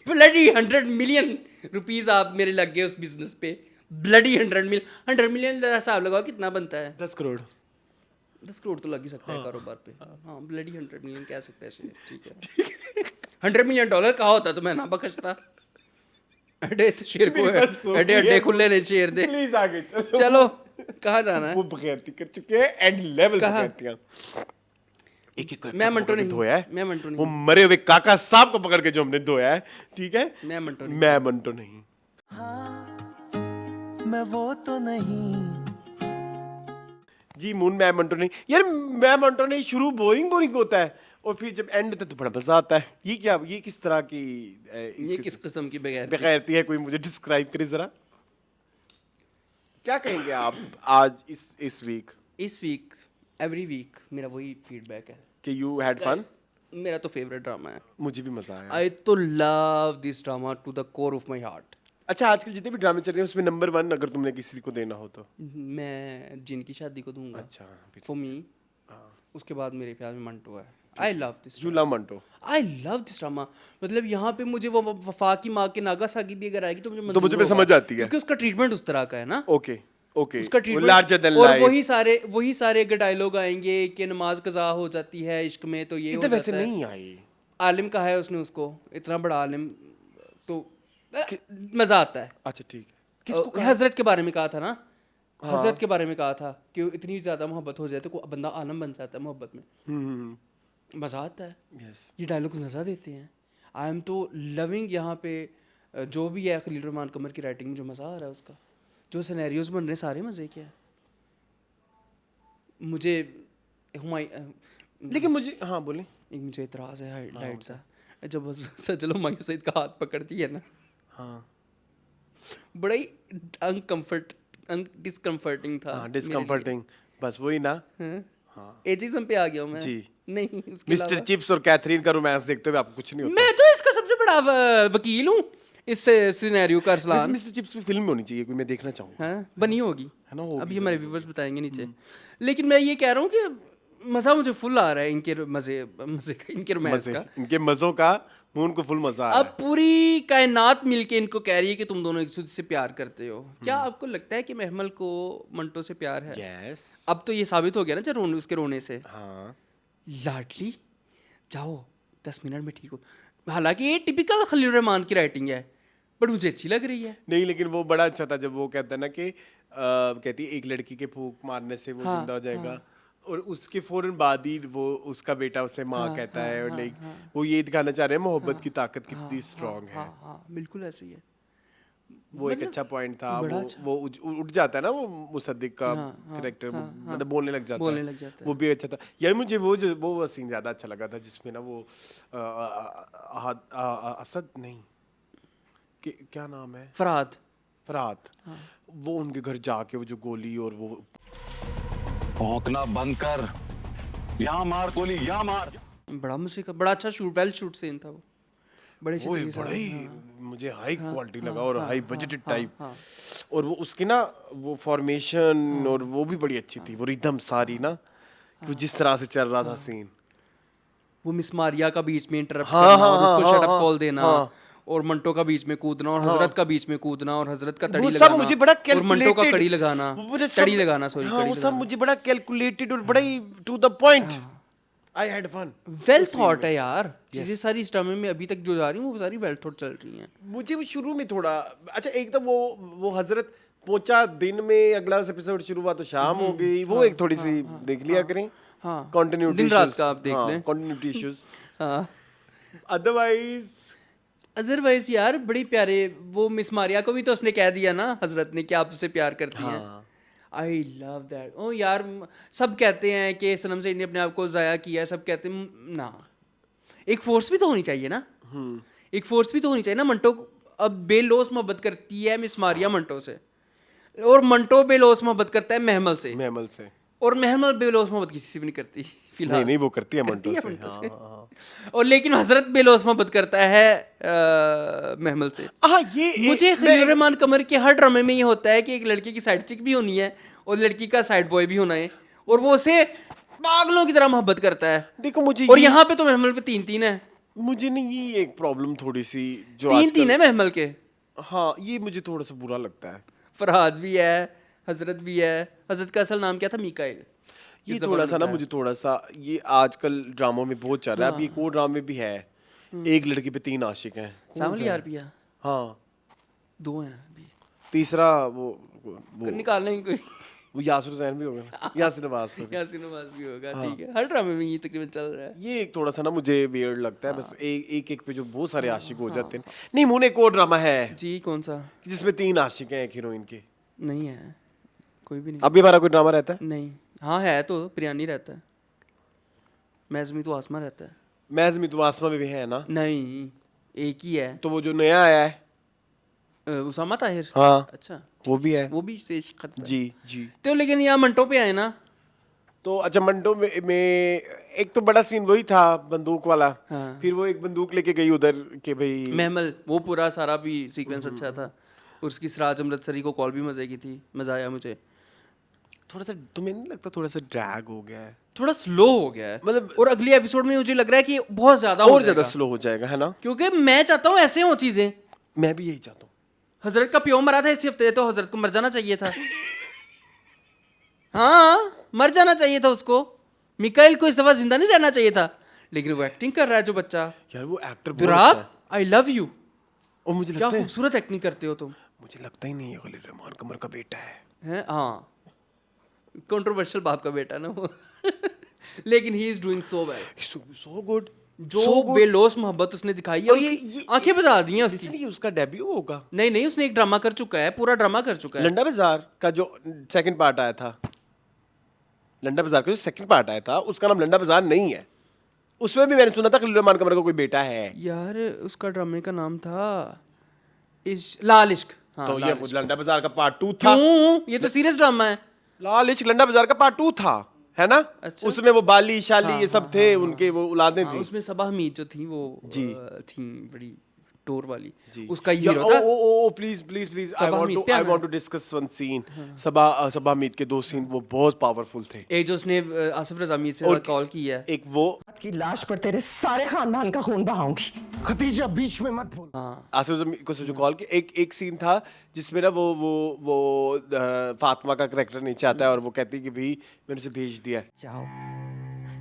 ब्लडी 100 मिलियन रुपीस आप मेरे लग गए उस बिजनेस पे। ब्लडी 100 मिलियन हिसाब लगाओ कितना बनता है? 10 करोड़। 10 करोड़ तो लग ही सकता है कारोबार पे। हाँ ब्लडी 100 मिलियन कह सकते हैं शेर, ठीक है। 100 मिलियन डॉलर कहा होता तो मैं ना बखशता। अड्डे तो शेर को मेरी बात सुन, अड्डे अड्डे खुले ने शेर दे। प्लीज आगे चलो। चलो कहाँ जाना है? वो बगैरती कर चुके हैं, एंड लेवल कहाँ? बगैरतियां। एक मैं मंटो नहीं, धोया है, मैं मंटो नहीं। वो मरे हुए काका साहब को पकड़ के जो हमने धोया है, ठीक है। मैं मंटो नहीं। मैं मंटो नहीं। मैं वो तो नहीं। जी मून, मैं मंटो नहीं यार, मैं मंटो नहीं शुरू बोरिंग होता है और फिर जब एंड होता है तो बड़ा मजा आता है। ये क्या, ये किस तरह की ये किस किस्म की बगैर बेगैरती है? कोई मुझे डिस्क्राइब करे जरा। क्या कहेंगे आप आज इस वीक इस वीक एवरी वीक मेरा वही फीडबैक है कि यू हैड फन? मेरा तो फेवरेट ड्रामा है। मुझे भी मजा आया। I too love this drama to the core of my heart. अच्छा, आजकल जितने भी ड्रामे चल रहे हैं उसमें नंबर 1 अगर तुमने किसी को देना हो तो? मैं जिनकी शादी को दूंगा अच्छा, फॉर मी। उसके बाद मेरे प्यार में मंटो है। आई love this, you love Manto. I love this drama. मतलब यहाँ पे मुझे वो वफा की माँ के नागासाकी भी अगर आएगी तो मुझे तो मुझे मंजूर भी समझ होगा, आती है। क्योंकि उसका ट्रीटमेंट उस तरह का है ना। ओके Okay, उसका वो ट्रीटमेंट larger than और life. वही सारे डायलॉग आएंगे कि नमाज कज़ा हो जाती है इश्क में तो ये हो इधर वैसे जाता है। नहीं आई। आलिम कहा है उसने उसको, इतना बड़ा आलिम, तो मज़ा आता है। अच्छा ठीक है। किसको कहा? हजरत के बारे में कहा था ना, हजरत के बारे में कहा था कि इतनी ज़्यादा मोहब्बत हो जाए तो कोई बंदा आलम बन जाता है मोहब्बत में, मज़ा आता है। यस। ये डायलॉग मज़ा देते हैं। आई एम तो लविंग यहाँ पे जो भी है खलील रहमान कमर की राइटिंग में जो मज़ा आ रहा है उसका, जो सिनेरियोज बन रहे हैं सारे मज़े के हैं। मुझे लेकिन मुझे हाँ बोले। एक मुझे इतराज़ है हाइलाइट सा, जब सजल हुमायूं सईद का हाथ पकड़ती है ना, हाँ बड़ा ही डिस्कम्फर्टिंग था। हाँ डिस्कम्फर्टिंग, बस वही ना। एजिज्म पे आ गया हूँ मैं। जी। नहीं उसके मिस्टर अलावा चिप्स और कैथरीन का रोमांस देखते हुए आपको कुछ नहीं होता। मैं तो इसका सबसे बड़ा वकील हूँ इस सिनेरियो का। वैसे अरसलान मिस्टर चिप्स की फिल्म होनी चाहिए, कोई मैं देखना चाहूँगा। हाँ बनी होगी, है ना, होगी अभी हमारे व्यूवर्स बताएंगे नीचे। लेकिन मैं ये कह रहा हूँ कि मज़ा मुझे फुल आ रहा है इनके मज़े का, इनके रोमांस मजे, का। इनके मज़ों का उनको फुल मजा आ रहा अब पूरी कायनात मिलके इनको कह रही है कि तुम दोनों एक दूसरे से प्यार करते हो। क्या आपको लगता है कि महमल को मंटो से प्यार है? है। यस। अब तो ये साबित हो गया ना जब उसके रोने से। हाँ लाडली जाओ 10 मिनट में ठीक हो। हालांकि ये टिपिकल खलील रहमान की राइटिंग है, बट मुझे अच्छी लग रही है। नहीं, लेकिन वो बड़ा अच्छा था जब वो कहता है ना कि कहती है एक लड़की के फूंक मारने से वो हाँ, जिंदा हो जाएगा, और उसके फौरन बाद ही वो उसका बेटा उसे माँ कहता है, और लाइक वो ये दिखाना चाह रहे हैं मोहब्बत की ताकत कितनी स्ट्रांग है। हाँ हाँ बिल्कुल ऐसे ही है। वो एक अच्छा पॉइंट था। बड़ा वो अच्छा। वो उठ जाता है ना, वो मुसद्दिक का कैरेक्टर मतलब बोलने लग जाता बोलने है, लग जाता है। वो भी अच्छा था यार। मुझे वो सीन ज्यादा अच्छा लगा था जिसमें ना वो असद नहीं, क्या नाम है, फरहाद। फरहाद, वो उनके घर जाके वो जो गोली और वो भौंकना बंद कर, यहाँ मार गोली, यहाँ मार। बड़ा मजे का, बड़ा अच्छा वेल शूट सीन था वो, बड़े अच्छे वो तरीके से। बड़ा ही मुझे हाई क्वालिटी लगा और हाई बजटेड टाइप। हाँ। और वो उसकी ना वो फॉर्मेशन और वो भी बड़ी अच्छी थी, वो रिदम सारी ना, वो जिस तरह से चल रहा था सीन। वो मिस मारिया का बीच में इंटरप्ट हाँ, करना हाँ, और उसको हाँ, शट अप हाँ, कॉल देना, हाँ। और मंटो का बीच में कूदना और हजरत का बीच में कूदना और हजरत का तड़ी वो सब लगाना मुझे बड़ा और मंटो का calculated- कड़ी लगाना, वो मुझे सब- तड़ी लगाना, सॉरी हाँ, कड़ी वो सब लगाना। मुझे बड़ा कैलकुलेटेड और बड़ा ही to the point. I had fun. Well thought है यार, चीजें सारी इस ड्रामे में अभी तक जो जा रही हैं वो सारी वेल थॉट चल रही हैं। मुझे वो शुरू में थोड़ा अच्छा, एकदम वो हजरत पहुंचा दिन में, अगला एपिसोड शुरू हुआ तो शाम हो गई, वो एक थोड़ी सी देख लिया करें। हाँ कंटिन्यूटी दिन रात का आप देख लें। Continuity issues. हाँ अदरवाइज यार बड़ी प्यारे। वो मिस मारिया को भी तो उसने कह दिया ना हजरत ने कि आप उससे प्यार करती हैं। I love that. ओ यार सब कहते हैं कि सनम सईद ने अपने आप को ज़ाया किया है, सब कहते हैं ना, एक फोर्स भी तो होनी चाहिए ना, एक फोर्स भी तो होनी चाहिए ना। मंटो अब बेलोस मोहब्बत करती है मिस मारिया मंटो से, और मंटो बेलोस मोहब्बत करता है महमल से, महमल से, और महमल बेलोस मोहब्बत किसी से भी नहीं करती फिलहाल। नहीं वो करती है करती मंटो है से। मंटो से। हाँ। और लेकिन हजरत बेलोस मोहब्बत करता है महमल से। मुझे खलील रहमान कमर के हर ड्रामे में ये होता है कि एक लड़के की साइड चिक भी होनी है और लड़की का साइड बॉय भी होना है, और वो उसे पागलों की तरह मोहब्बत करता है। देखो मुझे और यहाँ पे तो महमल पे 3-3 है। मुझे नहीं, ये एक प्रॉब्लम थोड़ी सी जो 3-3 है महमल के। हाँ, ये मुझे थोड़ा सा बुरा लगता है। फरहाद भी है, हजरत भी है। हजरत का असल नाम क्या था? मीकाइल। ये थोड़ा सा ना मुझे थोड़ा सा ये आजकल ड्रामों में बहुत चल रहा है। अब ये को ड्रामे भी है, एक लड़की पे 3 आशिक हैं। सामली यार भी है। हाँ 2 हैं अभी। तीसरा वो निकालने की कोई वो यासिर हुसैन भी होगा, यासिर नवाज sorry। यासीन नवाज भी होगा। ठीक है, हर ड्रामे में ये तकरीबन चल रहा है। ये एक थोड़ा सा ना मुझे वियर्ड लगता है। बस एक पे जो बहुत सारे आशिक हो जाते हैं। नहीं मुन एक और ड्रामा है जी कौन सा? जिसमें 3 आशिक हैं एक हीरोइन के। नहीं है, कोई भी नहीं। अभी हमारा कोई ड्रामा रहता है? नहीं, हाँ है तो प्रियानी रहता है, मैज़मी तो आसमा रहता है। मैज़मी तो आसमा में भी है ना? नहीं, एक ही है। तो वो जो नया आया है उसामा ताहिर। हाँ अच्छा, वो भी है। वो भी स्टेज खत्म है। जी जी। तो लेकिन यहाँ मंटो पे आए ना। तो अच्छा मंडो में एक तो बड़ा सीन वही था बंदूक वाला। हाँ। फिर वो एक बंदूक लेके गई उधर के भाई महमल, वो पूरा सारा भी सीक्वेंस अच्छा था। उसकी सिराज अमृतसरी को कॉल भी मजे की थी, मजा आया मुझे। थोड़ा सा तुम्हें नहीं लगता थोड़ा सा ड्रैग हो गया है? थोड़ा स्लो हो गया है मतलब- और अगले एपिसोड में मुझे लग रहा है कि बहुत ज्यादा और ज्यादा स्लो हो जाएगा, है ना? क्योंकि मैं चाहता हूँ ऐसे हो चीजें। मैं भी यही चाहता हूँ। हजरत का प्यो मरा था इसी हफ्ते, तो हजरत को मर जाना चाहिए था। हाँ, मर जाना चाहिए था उसको। मिकाइल को इस दफा जिंदा नहीं रहना चाहिए था, लेकिन वो एक्टिंग कर रहा है जो बच्चा। यार वो एक्टर बहुत अच्छा दुराब, है। I love you. और मुझे क्या लगता है खूबसूरत एक्टिंग करते हो तुम। मुझे लगता ही नहीं है खलील रहमान कमर का बेटा है। हैं? हाँ, कंट्रोवर्शियल बाप का बेटा ना वो। लेकिन he is doing so well. So good. जो बेलोस मोहब्बत उसने दिखाई है, और उसकी आंखें बता दी हैं उसकी। इसलिए उसका डेब्यू होगा। नहीं नहीं, उसने एक ड्रामा कर चुका है, पूरा ड्रामा कर चुका है। लंडा बाजार का जो सेकंड पार्ट आया था, लंडा बाजार का जो सेकंड पार्ट आया था उसका नाम लंडा बाजार नहीं है। उसमें भी मैंने सुना था खलील रहमान कमर का कोई बेटा है। यार उसका ड्रामे का नाम था लाल इश्क। हाँ, तो लाल ये इश्क। लंडा बाजार का पार्ट 2 था। क्यों? ये तो सीरियस ड्रामा है। लाल इश्क लंडा बाजार का पार्ट 2 था, है ना? अच्छा। उसमें वो बाली शाली ये सब थे, उनके वो औलादें हाँ, थी। उसमें सबा हमीद जो थी वो जी। थी बड़ी टोर वाली। जी। उसका या- हीरो था। Oh please please please I Saba want Hameed to पे आई आना वांट है। To discuss one scene. Saba Hameed के 2 सीन वो बहुत पावरफुल थे। एक जो उसने आसिफ रजा मीर से और कॉल की है। एक वो की लाश पर तेरे सारे खानदान का खून बहाऊंगी। खतीजा बीच में मत भूल। आसिफ जमीर को जो कॉल के एक सीन था जिसमें ना वो फातिमा का कैरेक्टर नीचे आता है और वो कहती है कि भाई मैंने उसे भेज दिया है। जाओ,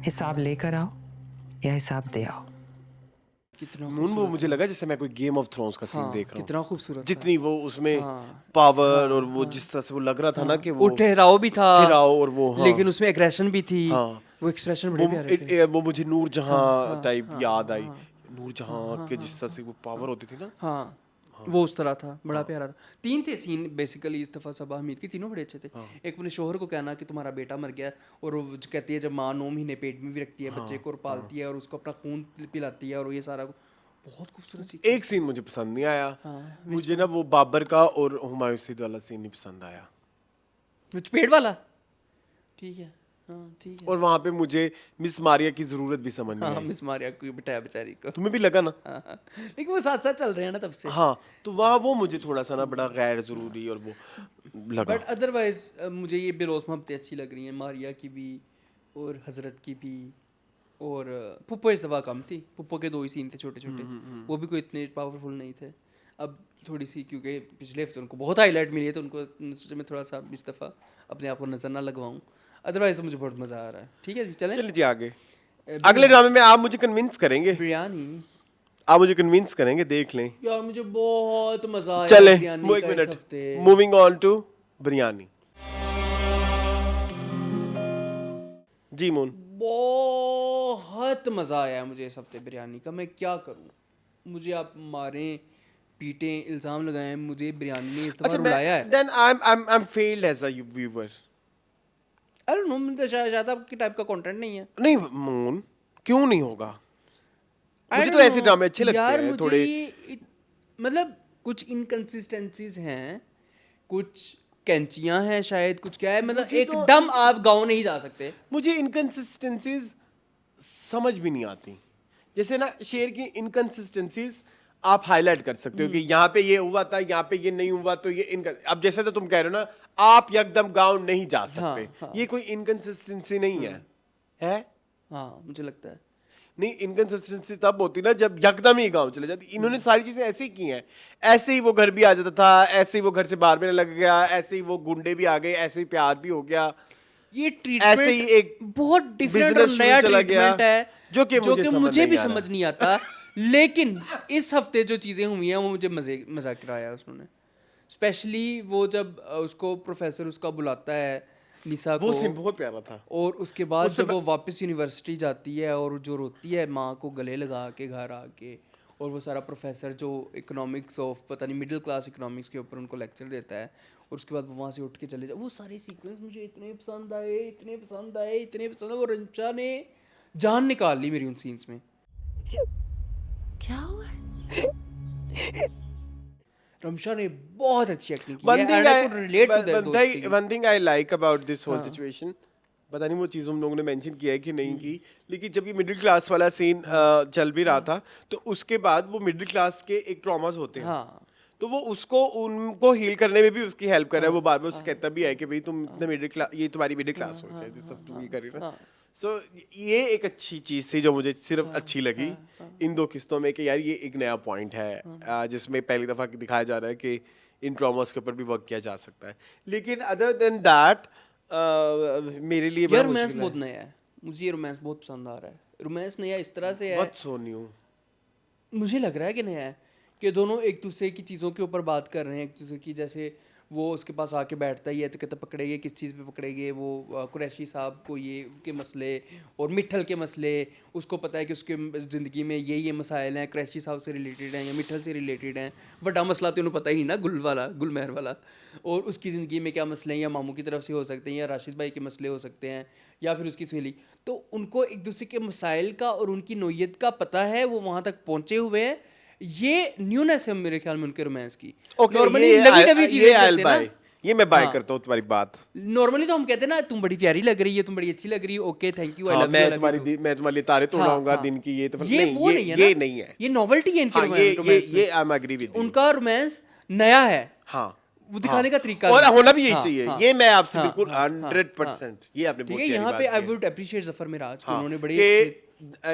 हिसाब लेकर आओ या हिसाब दे आओ। कितना नून वो मुझे लगा जैसे मैं कोई गेम ऑफ थ्रोन्स का सीन हाँ, देख रहा हूँ। कितना खूबसूरत था। जितनी वो उसमें पावर और वो जिस तरह से वो लग रहा था ना कि वो ठहराव भी था, ठहराव और वो हाँ। लेकिन उसमें एग्रेशन भी थी। हाँ। वो एक्सप्रेशन बड़े प्यारे थे। वो मुझे नूर जहां टाइप याद आई। नूर जहां के जिस तरह से वो पावर होती थी ना। हाँ, वो उस तरह था, बड़ा प्यारा था। 3 थे सीन बेसिकली इस दफा सबा हमीद की, तीनों बड़े अच्छे थे। एक अपने शोहर को कहना कि तुम्हारा बेटा मर गया, और वो जो कहती है जब माँ 9 महीने पेट में भी रखती है बच्चे को और पालती है और उसको अपना खून पिलाती है और ये सारा बहुत खूबसूरत सीन। एक सीन मुझे पसंद नहीं आया। मुझे ना वो बाबर का और हुमायूं सिद्ध वाला सीन नहीं पसंद आया। पेट वाला ठीक है। हाँ ठीक है। और वहां पे मुझे मिस मारिया की जरूरत भी समझ नहीं हाँ, आई। मिस मारिया को बिठाया बेचारी को। तुम्हें भी लगा ना? हाँ, लेकिन वो साथ साथ चल रहे हैं ना तब से। हाँ, तो वहाँ वो मुझे थोड़ा सा ना बड़ा गैर जरूरी और वो लगा। बट अदरवाइज मुझे ये बेरोज मोहब्बतें अच्छी लग रही हैं, मारिया की भी और हजरत की भी। और पुप्पो इस दफा कम थी। पुप्पो के 2 ही सीन थे छोटे छोटे, वो भी कोई इतने पावरफुल नहीं थे। अब थोड़ी सी क्योंकि पिछले हफ्ते उनको बहुत हाईलाइट मिली है तो उनको सोचा मैं थोड़ा सा इस दफ़ा अपने आप को नज़र ना लगवाऊँ। अदरवाइज तो मुझे बहुत मज़ा आ रहा है। ठीक है जी, चलें। चलिए जी आगे। अगले ड्रामे में आप मुझे कन्विंस करेंगे। बिरयानी आप मुझे कन्विंस करेंगे, देख लें। यार मुझे बहुत मज़ा आया चले बिरयानी एक का इस मिनट, हफ्ते। Moving on to biryani. जी मून। बहुत मज़ा आया मुझे इस हफ्ते बिरयानी का। मैं क्या करूं, मुझे आप मारें पीटें इल्ज़ाम लगाएं, मुझे बिरयानी ने इस दफ़ा रुलाया है। Then I am failed as a viewer. I don't know, मुझे शायद आपके टाइप का कंटेंट नहीं है। नहीं मून, क्यों नहीं होगा? I मुझे तो don't ऐसे know, ड्रामे अच्छे लगते यार हैं मुझे थोड़े। मतलब कुछ इनकंसिस्टेंसीज हैं, कुछ कैंचियां हैं शायद, कुछ क्या है, मतलब एकदम आप गाँव नहीं जा सकते। मुझे इनकंसिस्टेंसीज समझ भी नहीं आती। जैसे ना शेर की इनकंसिस्टेंसीज आप हाईलाइट कर सकते हो कि यहाँ पे ये हुआ था, यहाँ पे ये नहीं हुआ, तो ये अब जैसे तो तुम कह रहे हो ना, आप एकदम गाँव नहीं जा सकते। ये कोई इनकंसिस्टेंसी नहीं है? हाँ, मुझे लगता है। नहीं, इनकंसिस्टेंसी तब होती ना जब यकदम ही गांव चले जाती। इन्होंने सारी चीजें ऐसे ही की हैं। ऐसे ही वो घर भी आ जाता था, ऐसे ही वो घर से बाहर भी लग गया, ऐसे ही वो गुंडे भी आ गए, ऐसे ही प्यार भी हो गया, ये ऐसे ट्रीटमेंट ही एक बहुत डिफरेंट और business शुरू नया चला गया, ट्रीटमेंट है जो कि मुझे भी नहीं आ समझ नहीं आता। लेकिन इस हफ्ते जो चीज़ें हुई हैं वो मुझे मज़ा कराया उसने। स्पेशली वो जब उसको प्रोफेसर उसका बुलाता है निसा वो को, सीन बहुत प्यारा था। और उसके बाद जब वो वापस यूनिवर्सिटी जाती है और जो रोती है माँ को गले लगा के घर आके, और वो सारा प्रोफेसर जो इकोनॉमिक्स ऑफ पता नहीं मिडिल क्लास इकोनॉमिक्स के ऊपर उनको लेक्चर देता है, और उसके बाद वो वहाँ से उठ के चले जाए, वो सारे सीक्वेंस मुझे इतने पसंद आए, इतने पसंद आए, इतने पसंद आए। वो रंचा ने जान निकाल ली मेरी उन सीन्स में। क्या हुआ? रमशा ने बहुत अच्छी एक्टिंग की है, and I could relate to those things. One thing I like about this whole situation, पता नहीं वो चीज़ हम लोगों ने मेंशन किया है कि नहीं की, लेकिन जब ये मिडिल क्लास वाला सीन चल भी रहा था तो उसके बाद वो मिडिल क्लास के एक ट्रॉमास होते हैं, हाँ, तो वो उसको उनको हील करने में भी उसकी हेल्प कर रहा है। वो बार बार उससे कहता भी है कि भाई तुम इतने मिडिल क्लास, ये तुम्हारी मिडिल क्लास सोच है जिस तरह से तुम ये कर रही हो ना। सो ये एक अच्छी चीज़ थी जो मुझे सिर्फ अच्छी लगी इन 2 किस्तों में, कि यार ये एक नया पॉइंट है जिसमें पहली दफ़ा दिखाया जा रहा है कि इन ट्रॉमास के ऊपर भी वर्क किया जा सकता है। लेकिन अदर देन दैट मेरे लिए बड़ा यार रोमांस मुश्किल बहुत है। नया है, मुझे ये रोमांस बहुत पसंद आ रहा है। रोमांस नया इस तरह से है, बहुत सो न्यू। मुझे लग रहा है कि नया है कि दोनों एक दूसरे की चीज़ों के ऊपर बात कर रहे हैं, एक दूसरे की, जैसे वो उसके पास आके बैठता ही है तो कहता पकड़ेंगे किस चीज़ पे पकड़ेंगे, वो कुरैशी साहब को ये के मसले और मिठल के मसले, उसको पता है कि उसके ज़िंदगी में ये मसाइल हैं, कुरैशी साहब से रिलेटेड हैं या मिठल से रिलेटेड हैं। बड़ा मसला तो उन्हें पता ही नहीं ना, गुलमेहर वाला, और उसकी ज़िंदगी में क्या मसले हैं, या मामू की तरफ से हो सकते हैं या राशिद भाई के मसले हो सकते हैं या फिर उसकी सहेली। तो उनको एक दूसरे के मसाइल का और उनकी नोयत का पता है, वो वहाँ तक पहुँचे हुए हैं। ये न्यूनेस है मेरे ख्याल में उनके रोमांस की। ओके, नॉर्मली ये नवी नवी ये चीजें I'll करते हैं buy, ना, ये मैं बाय हाँ। करता हूँ तुम्हारी बात। नॉर्मली तो हम कहते हैं ना तुम बड़ी प्यारी लग रही है, तुम बड़ी अच्छी लग रही है, ओके थैंक यू, आई हाँ, लव मैं यू, तुम्हारी मैं तुम्हारे लिए तारे तोड़ाऊंगा दिन की, ये तो ये वो नहीं है ना, ये नहीं है। ये नॉवेल्टी है इनके हाँ, रोमांस में। ये I am agree with you. उनका रोमांस नया है, हाँ, वो दिखाने का तरीका और भी। होना भी यही हाँ, चाहिए। हाँ, ये मैं आपसे हाँ, बिल्कुल हाँ, 100%, ये आपने ठीक बहुत है। प्यारी यहाँ बात पे आई की है। वुड अप्रिशिएट जफर मिराज कि हाँ, उन्होंने बड़ी कि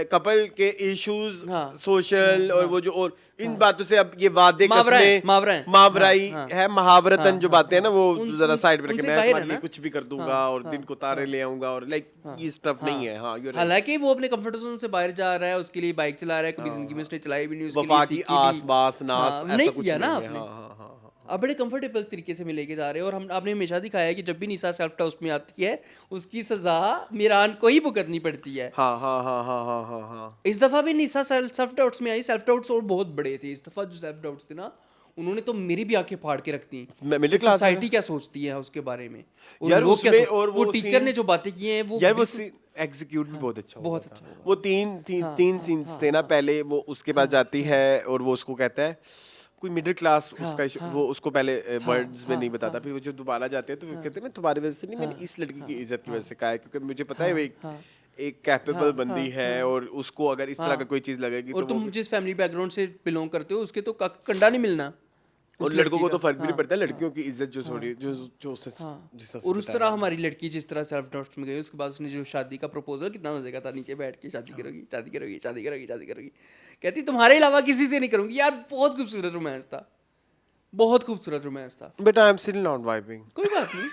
कपल के इश्यूज, हाँ, सोशल और वो जो और इन बातों से अब ये वादे कसमें मावराई है, महावरतन जो बातें हैं ना, वो जरा साइड पे रखे। मैं तुम्हारे लिए कुछ भी कर दूंगा और दिन को तारे ले आऊंगा और लाइक ये स्टफ नहीं है। हाँ, you're right। हालांकि वो अपने कंफर्ट जोन से बाहर जा रहा है, उसके लिए बाइक चला रहा है, कभी जिंदगी में उसने चलाई भी नहीं, उसके वफा लिए की सीखी भी। आस बास नास हाँ, ऐसा नहीं कुछ किया ना नहीं है। आपने। हाँ, हाँ, हाँ, हाँ। आप बड़े कंफर्टेबल तरीके से मिले के जा रहे हो, और हम आपने हमेशा दिखाया है कि जब भी निशा सेल्फ डाउट में आती है उसकी सजा मीरान को ही भुगतनी पड़ती है। हाँ, हाँ, हाँ, हाँ, हाँ, हाँ, हाँ। इस दफा भी निशा सेल्फ डाउट्स में आई, सेल्फ डाउट्स और बहुत बड़े थे इस दफा। जो सेल्फ डाउट्स थे ना, उन्होंने तो मेरी भी आंखें फाड़ के रखती हैं। मिडिल क्लास सोसाइटी क्या सोचती है उसके बारे में, और यार लोग क्या उसमें, सोच- और वो वो टीचर scene- ने जो बातें की हैं वो यार वो बिल्कुल- एग्जीक्यूट भी बहुत अच्छा बहुत हुआ था। अच्छा हुआ। वो तीन सीन्स थे ना पहले, वो उसके पास जाती है और वो उसको कहता है कोई मिडिल क्लास उसका वो उसको पहले वर्ड्स में नहीं बताता, फिर वो जो दोबारा जाते हैं तो वो कहते हैं मैं तुम्हारी वजह से नहीं, मैंने इस लड़की की इज्जत की वजह से कहा है, क्योंकि मुझे पता है वो एक कैपेबल बंदी है और उसको अगर इस तरह का कोई चीज लगेगी और तो तुम जिस फैमिली बैकग्राउंड से बिलोंग करते हो उसके तो कंडा नहीं मिलना। और उस लड़कों को लड़की तो का। फर्क भी नहीं पड़ता, लड़कियों की इज्जत जो थोड़ी जो जो उससे जिस तरह से और उस बताया। तरह हमारी लड़की जिस तरह सेल्फ डाउट में गई, उसके बाद उसने जो शादी का प्रपोजल, कितना मजे का था, नीचे बैठ के शादी करोगी, शादी करोगी, शादी करोगी, शादी करोगी, कहती तुम्हारे अलावा किसी से नहीं करूंगी। यार बहुत खूबसूरत रोमांस था, बहुत खूबसूरत रोमांस था। But I am still not vibing. कोई बात नहीं,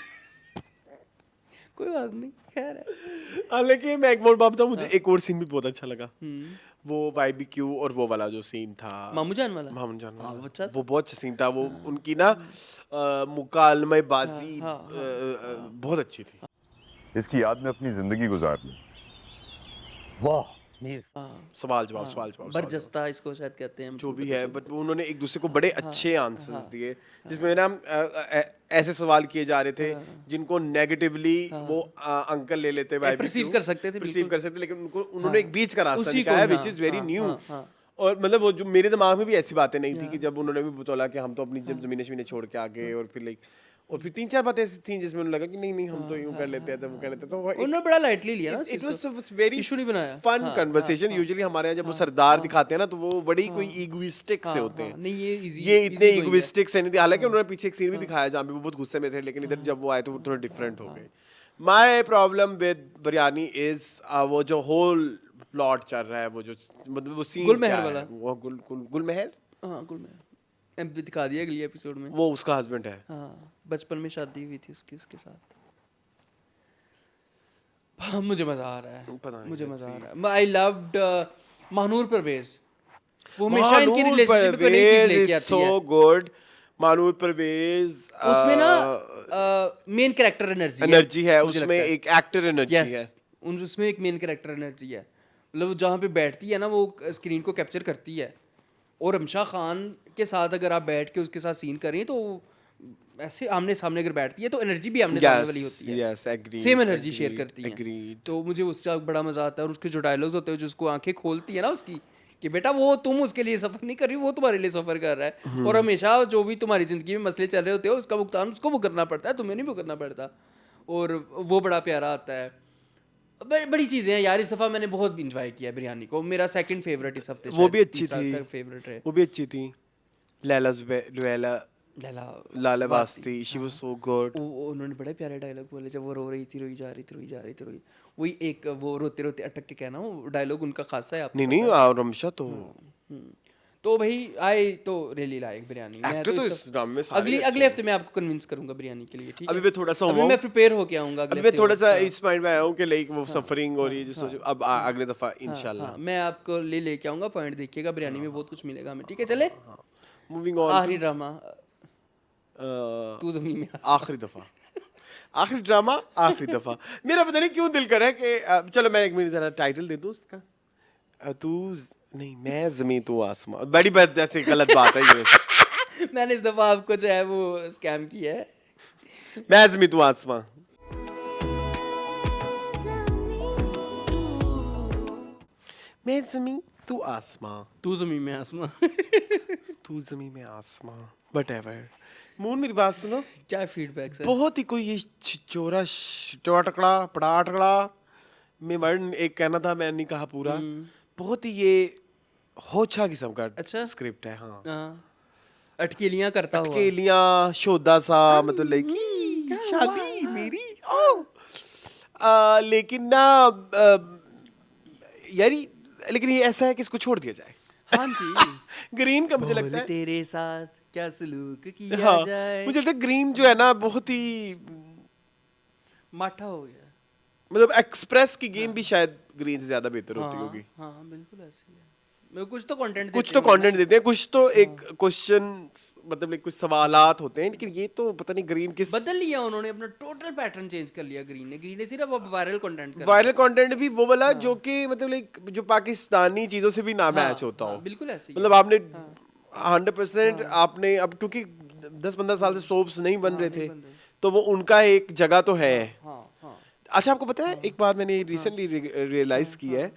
कोई बात नहीं, खैर है। हालांकि मैं एक और बात बताऊं, मुझे एक और सीन भी बहुत अच्छा लगा, वो YBQ और वो वाला जो सीन था मामू जान वाला, मामून जान हाँ, वाला, वो अच्छा था। वो बहुत अच्छा सीन था। वो उनकी ना मुकालमेबाजी बहुत अच्छी थी। इसकी याद में अपनी जिंदगी गुजार ली। वाह मीर सवाल जवाब सवाल जवाब बरजस्ता इसको शायद कहते हैं हम, जो भी है, बट उन्होंने एक दूसरे को बड़े अच्छे आंसर्स दिए, जिसमें ना ऐसे सवाल किए जा रहे थे जिनको नेगेटिवली वो अंकल ले लेते YBQ, perceive कर सकते थे, perceive कर सकते, लेकिन उनको उन्होंने एक बीच का रास्ता उसी को, निकाला, हाँ, विच इज वेरी हाँ, न्यू। हाँ, हाँ। और मतलब वो जो मेरे दिमाग में भी ऐसी बातें नहीं थी कि जब उन्होंने भी बोला कि हम तो अपनी जब जमीनें शमीनें छोड़ के आ गए, और फिर लाइक और फिर 3-4 बातें ऐसी थी जिसमें उन्हें लगा कि नहीं हम तो यूं कर लेते हैं, तो वो कर लेते हैं, तो वो एक- उन्होंने बड़ा लाइटली लिया ना, It was very इशू नहीं बनाया। fun हाँ, conversation। Usually हमारे यहाँ जब वो सरदार दिखाते हैं ना, तो वो बड़ी कोई egoistic से होते हैं। नहीं ये easy- ये easy इतने going है। egoistic से नहीं थे। हालांकि उन्होंने पीछे एक सीन भी दिखाया जहाँ पे वो बहुत गुस्से में थे, लेकिन इधर जब वो आए तो वो थोड़े डिफरेंट हो गए। My problem with biryani is वो जो whole plot चल रहा है, वो जो मतलब वो सीन गुलमहर वाला। वो गुलमहर, हाँ गुलमहर भी दिखा दिया अगली एपिसोड में। वो उसका हस्बैंड है। हाँ, बचपन में शादी हुई थी उसकी उसके साथ। हाँ, मुझे मजा आ रहा है, पता नहीं, मुझे let's मजा आ see। रहा है। आई लव्ड महानूर परवेज, वो हमेशा इनकी रिलेशनशिप में कोई नई चीज लेके आती है। So good. मानूर परवेज उसमें ना मेन कैरेक्टर एनर्जी है, उसमें एक एक्टर एनर्जी है। उसमें एक मेन कैरेक्टर एनर्जी है, मतलब जहाँ पे बैठती है ना वो स्क्रीन को कैप्चर करती है। और अमशा खान के साथ अगर आप बैठ के उसके साथ सीन करें तो ऐसे आमने सामने अगर बैठती है तो एनर्जी भी आमने सामने वाली होती है, yes agreed, same energy share करती है। एग्रीड। तो मुझे उसका बड़ा मजा आता है, और उसके जो डायलॉग्स होते हैं, जो उसको आंखें खोलती है ना उसकी, कि बेटा वो तुम उसके लिए सफर नहीं कर रही, वो तुम्हारे लिए सफर कर रहा है, और हमेशा जो भी तुम्हारी जिंदगी में मसले चल रहे होते हैं उसका भुगतान उसको भुगतना पड़ता है, तुम्हें नहीं भुगतना पड़ता। और वो बड़ा प्यारा आता है। बड़ी चीजें हैं यार। इस दफा मैंने बहुत इंजॉय किया बिरयानी को, मेरा सेकंड फेवरेट इस हफ्ते, वो भी अच्छी थी, फेवरेट है वो भी अच्छी थी। लैला लाला वास्ती, शी वाज सो गुड। उन्होंने बड़े प्यारे डायलॉग बोले जब वो रो रही थी, रोई जा रही थी। वही एक वो रोते रोते अटक के कहना, वो डायलॉग उनका खासा है। आपको नहीं पता है? रमशा तो तो भाई आई तो रियली लाइक बिरयानी। मैं एक्टर तो इस इस ड्रामे में सारे अच्छे अगले हफ्ते मैं आपको कन्विंस करूंगा बिरयानी के लिए, ठीक है? अभी मैं थोड़ा सा अभी हुआ मैं हूँ। प्रिपेयर होके आऊंगा अगले अभी मैं हफ्ते थोड़ा में। सा हाँ, इस माइंड में आया हूँ कि लाइक वो सफरिंग और ये जो अब अगले दफा हाँ, इंशाल्लाह। मैं आपको लेके आऊंगा, पॉइंट देखिएगा, बिरयानी में बहुत कुछ मिलेगा हमें, ठीक है? चले मूविंग ऑन आखिरी ड्रामा तू ज़मीन में आसमां। आखिरी दफा आखिरी ड्रामा आखिरी दफा मेरा पता नहीं क्यों दिल कर रहा है कि चलो मैं एक मिनट जरा टाइटल दे दूं उसका। नहीं, मैं जमीन तू आसमां, बड़ी बात ऐसे गलत बात है ये। मैंने इस दफा आपको जो है वो स्कैम किया है। मैं जमीन तू आसमां। मैं जमीन तू आसमां, तू ज़मीन में आसमां। तू जमीन में आसमां, व्हाटएवर। मून मेरी बात सुनो, क्या फीडबैक है? बहुत ही कोई ये चोरा टकड़ा पड़ा टकड़ा में वर्ड एक कहना था, मैंने नहीं कहा पूरा। बहुत ही ये होछा किस्म का अच्छा? स्क्रिप्ट है। हाँ, हाँ, अटकेलियां करता हुआ। अकेलियां शोदा सा, मतलब लाइक शादी मेरी लेकिन ना यारी, लेकिन ये ऐसा है कि इसको छोड़ दिया जाए। हाँ जी। ग्रीन का मुझे बोल लगता है, तेरे साथ क्या सलूक किया हाँ जाए। मुझे लगता है ग्रीन जो है ना बहुत ही माठा हो गया। मतलब एक्सप्रेस की गेम भी शायद ग्रीन से ज्यादा बेहतर होती होगी। हाँ बिल्कुल ऐसे ही है। मैं कुछ तो कंटेंट कुछ तो कंटेंट देते हैं, कुछ तो एक क्वेश्चन, मतलब एक कुछ सवालात होते हैं, लेकिन ये तो पता नहीं ग्रीन किस बदल लिया उन्होंने, अपना टोटल पैटर्न चेंज कर लिया ग्रीन ने सिर्फ अब वायरल कंटेंट कर वायरल कंटेंट भी वो वाला जो कि मतलब लाइक जो पाकिस्तानी चीजों से भी ना मैच होता हो। बिल्कुल ऐसे ही मतलब आपने 100% आपने अब, क्योंकि 10-15 साल से सोप्स नहीं बन रहे थे, तो वो उनका एक जगह तो है। हाँ हाँ अच्छा, आपको पता है एक बात मैंने रिसेंटली रियलाइज की है,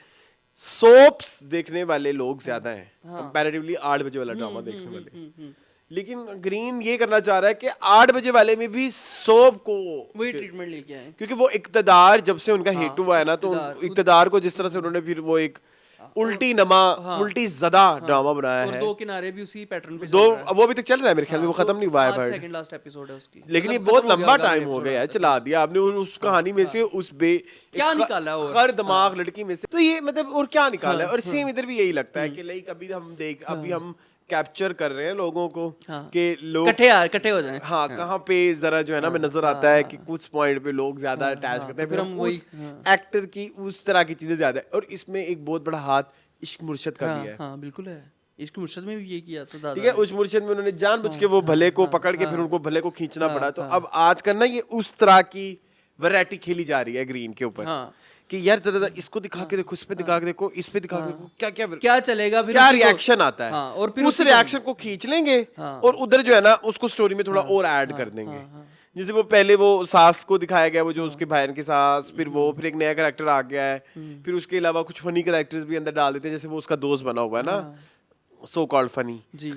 सोप्स देखने वाले लोग ज्यादा हैं कंपैरेटिवली 8 बजे वाला ड्रामा देखने वाले। लेकिन ग्रीन ये करना चाह रहा है कि 8 बजे वाले में भी सोप को वही ट्रीटमेंट लेके आए। क्योंकि वो इक़्तिदार जब से उनका हेट हुआ है ना, तो इक़्तिदार को जिस तरह से उन्होंने फिर वो एक उल्टी नमा उल्टी ज़दा ड्रामा बनाया और है। 2 किनारे भी उसी पैटर्न पे दो वो अभी तक चल रहा है मेरे ख्याल में, वो खत्म नहीं हुआ है। बट सेकंड लास्ट एपिसोड है उसकी, लेकिन ये मतलब बहुत खत्म हो लंबा गया टाइम होगा हो episode गया है, अब तक। चला दिया आपने उस कहानी में से, उस क्या निकाला और? खर दिमाग लड़की में से, तो ये मतलब और क्या निकाला है। और सेम इधर भी यही लगता है कि लाइक अभी हम कैप्चर कर रहे हैं लोगों को कि लोग इकट्ठे हो जाएं। हाँ कहाँ पे जरा जो है ना, मैं नजर आता है कि कुछ पॉइंट पे लोग ज्यादा अटैच करते हैं, फिर हम उस एक्टर की उस तरह की चीजें ज्यादा, और इसमें एक बहुत बड़ा हाथ इश्क मुर्शद का भी है। हाँ बिल्कुल है। इश्क मुर्शद में भी ये किया था दादा। ठीक है, उस मुर्शद में उन्होंने जानबूझ के वो भले को पकड़ के फिर उनको भले को खींचना पड़ा। तो अब आज करना ये उस तरह की वैरायटी खेली जा रही है ग्रीन के ऊपर कि यार जरा इसको दिखा के देखो, इस पे दिखा के देखो, इस पे दिखा के देखो, क्या क्या क्या चलेगा फिर, क्या उसी को- रिएक्शन आता है। और फिर उस रिएक्शन को खींच लेंगे और उधर जो है ना उसको स्टोरी में थोड़ा और ऐड कर देंगे। जैसे वो पहले वो सास को दिखाया गया, वो जो उसके भाई की सास, फिर एक नया कैरेक्टर आ गया है, फिर उसके अलावा कुछ फनी कैरेक्टर्स भी अंदर डाल देते हैं, जैसे वो उसका दोस्त बना हुआ है ना, सो कॉल्ड फनी। जी।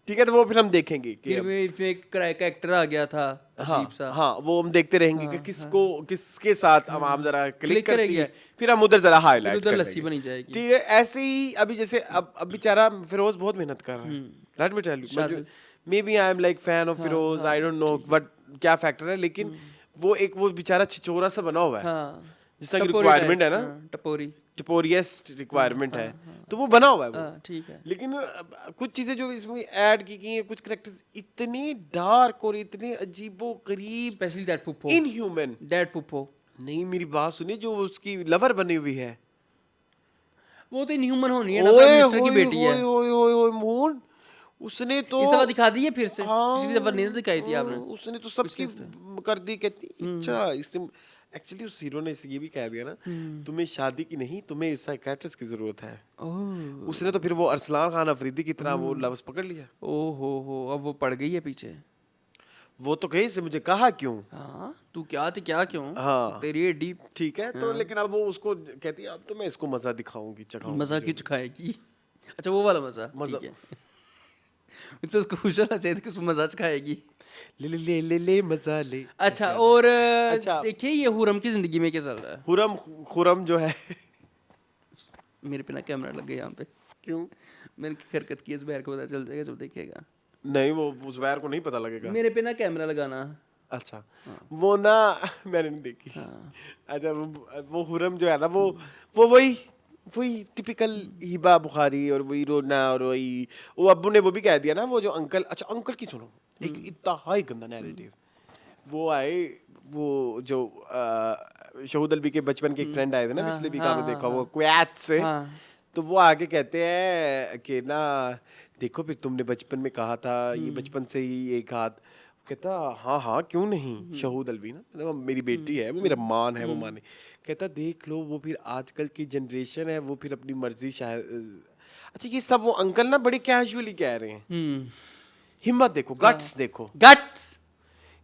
ठीक है, तो वो फिर हम देखेंगे कि फिर में एक कैरेक्टर आ गया था अजीब सा। हाँ वो हम देखते रहेंगे कि किसके साथ हम जरा क्लिक करती है, फिर हम उधर जरा हाईलाइट उधर कर लस्सी देंगे। बनी जाएगी। ठीक है, ऐसे ही अभी जैसे अब बेचारा फिरोज बहुत मेहनत कर रहा है। Let me tell you, maybe I am like fan of Feroze, I don't know what क्या फैक्टर है, लेकिन वो बेचारा छिचोरा सा बना हुआ है, जिसका रिक्वायरमेंट है ना, टपोरियस्ट रिक्वायरमेंट है, तो वो बना हुआ है वो। ठीक है। लेकिन कुछ चीजें जो इसमें ऐड की गई हैं, कुछ कैरेक्टर्स इतने डार्क और इतने अजीबो-गरीब, specially that Puppo, inhuman. That Puppo, नहीं मेरी बात सुनिए, जो उसकी लवर बनी हुई है, वो तो इनह्यूमन होनी है ना, प्राइम मिनिस्टर की बेटी है। ओए मून, उसने तो इस दफा दिखा दी है फिर से, हाँ, पिछली दफा नहीं दिखाई थी आपने। उसने तो सबकी कर दी, कहती अच्छा इससे एक्चुअली उस हीरो ने इसे ये भी कह दिया ना, तुम्हें शादी की नहीं, तुम्हें इस साइकियाट्रिस्ट की जरूरत है। उसने तो फिर वो अरसलान खान अफरीदी की तरह वो लफ्ज पकड़ लिया। ओहो, अब वो पड़ गई है पीछे। वो तो कहीं से मुझे कहा क्यों, हाँ तू क्या थी क्या क्यों, हाँ तेरी ये डीप ठीक है तो, लेकिन अब वो उसको कहती है अब तो मैं इसको मजा दिखाऊंगी, चखाऊंगी मजा क्यों चखाएगी। अच्छा वो वाला मजा मजा। ठीक है। तो उसको खुश होना चाहिए कि उसको मजा चखाएगी। ले ले ले ले ले मजा ले। अच्छा और अच्छा। देखिए ये हुरम की जिंदगी में क्या चल रहा है। खुरम जो है मेरे पे ना कैमरा लग गया यहाँ पे, क्यों मैंने हरकत की, ज़ुबैर को पता चल जाएगा जब देखेगा। नहीं, वो ज़ुबैर को नहीं पता लगेगा। मेरे पे ना कैमरा लगाना। अच्छा वो ना मैंने नहीं देखी। अच्छा वो हुरम जो है ना, वो वही वही टिपिकल हिबा बुखारी और वही रोना और वही वो अब्बू ने वो भी कह दिया ना, वो जो अंकल, अच्छा अंकल की सुनो, एक इतना हाई गंदा नैरेटिव। वो आए, वो जो शहूद अलवी के बचपन के एक फ्रेंड आए थे ना पिछले वीक, आपने देखा वो कुवैत से, तो वो आके कहते हैं कि ना देखो फिर तुमने बचपन में कहा था ये बचपन से ही एक हाथ, कहता हाँ हाँ क्यों नहीं, शहूद अलवी ना मतलब मेरी बेटी है, वो मेरा मान है, वो माने, कहता देख लो वो फिर आजकल की जनरेशन है, वो फिर अपनी मर्जी शायद। अच्छा ये सब वो अंकल ना बड़े कैजुअली कह रहे हैं, हिम्मत देखो, गट्स देखो, गट्स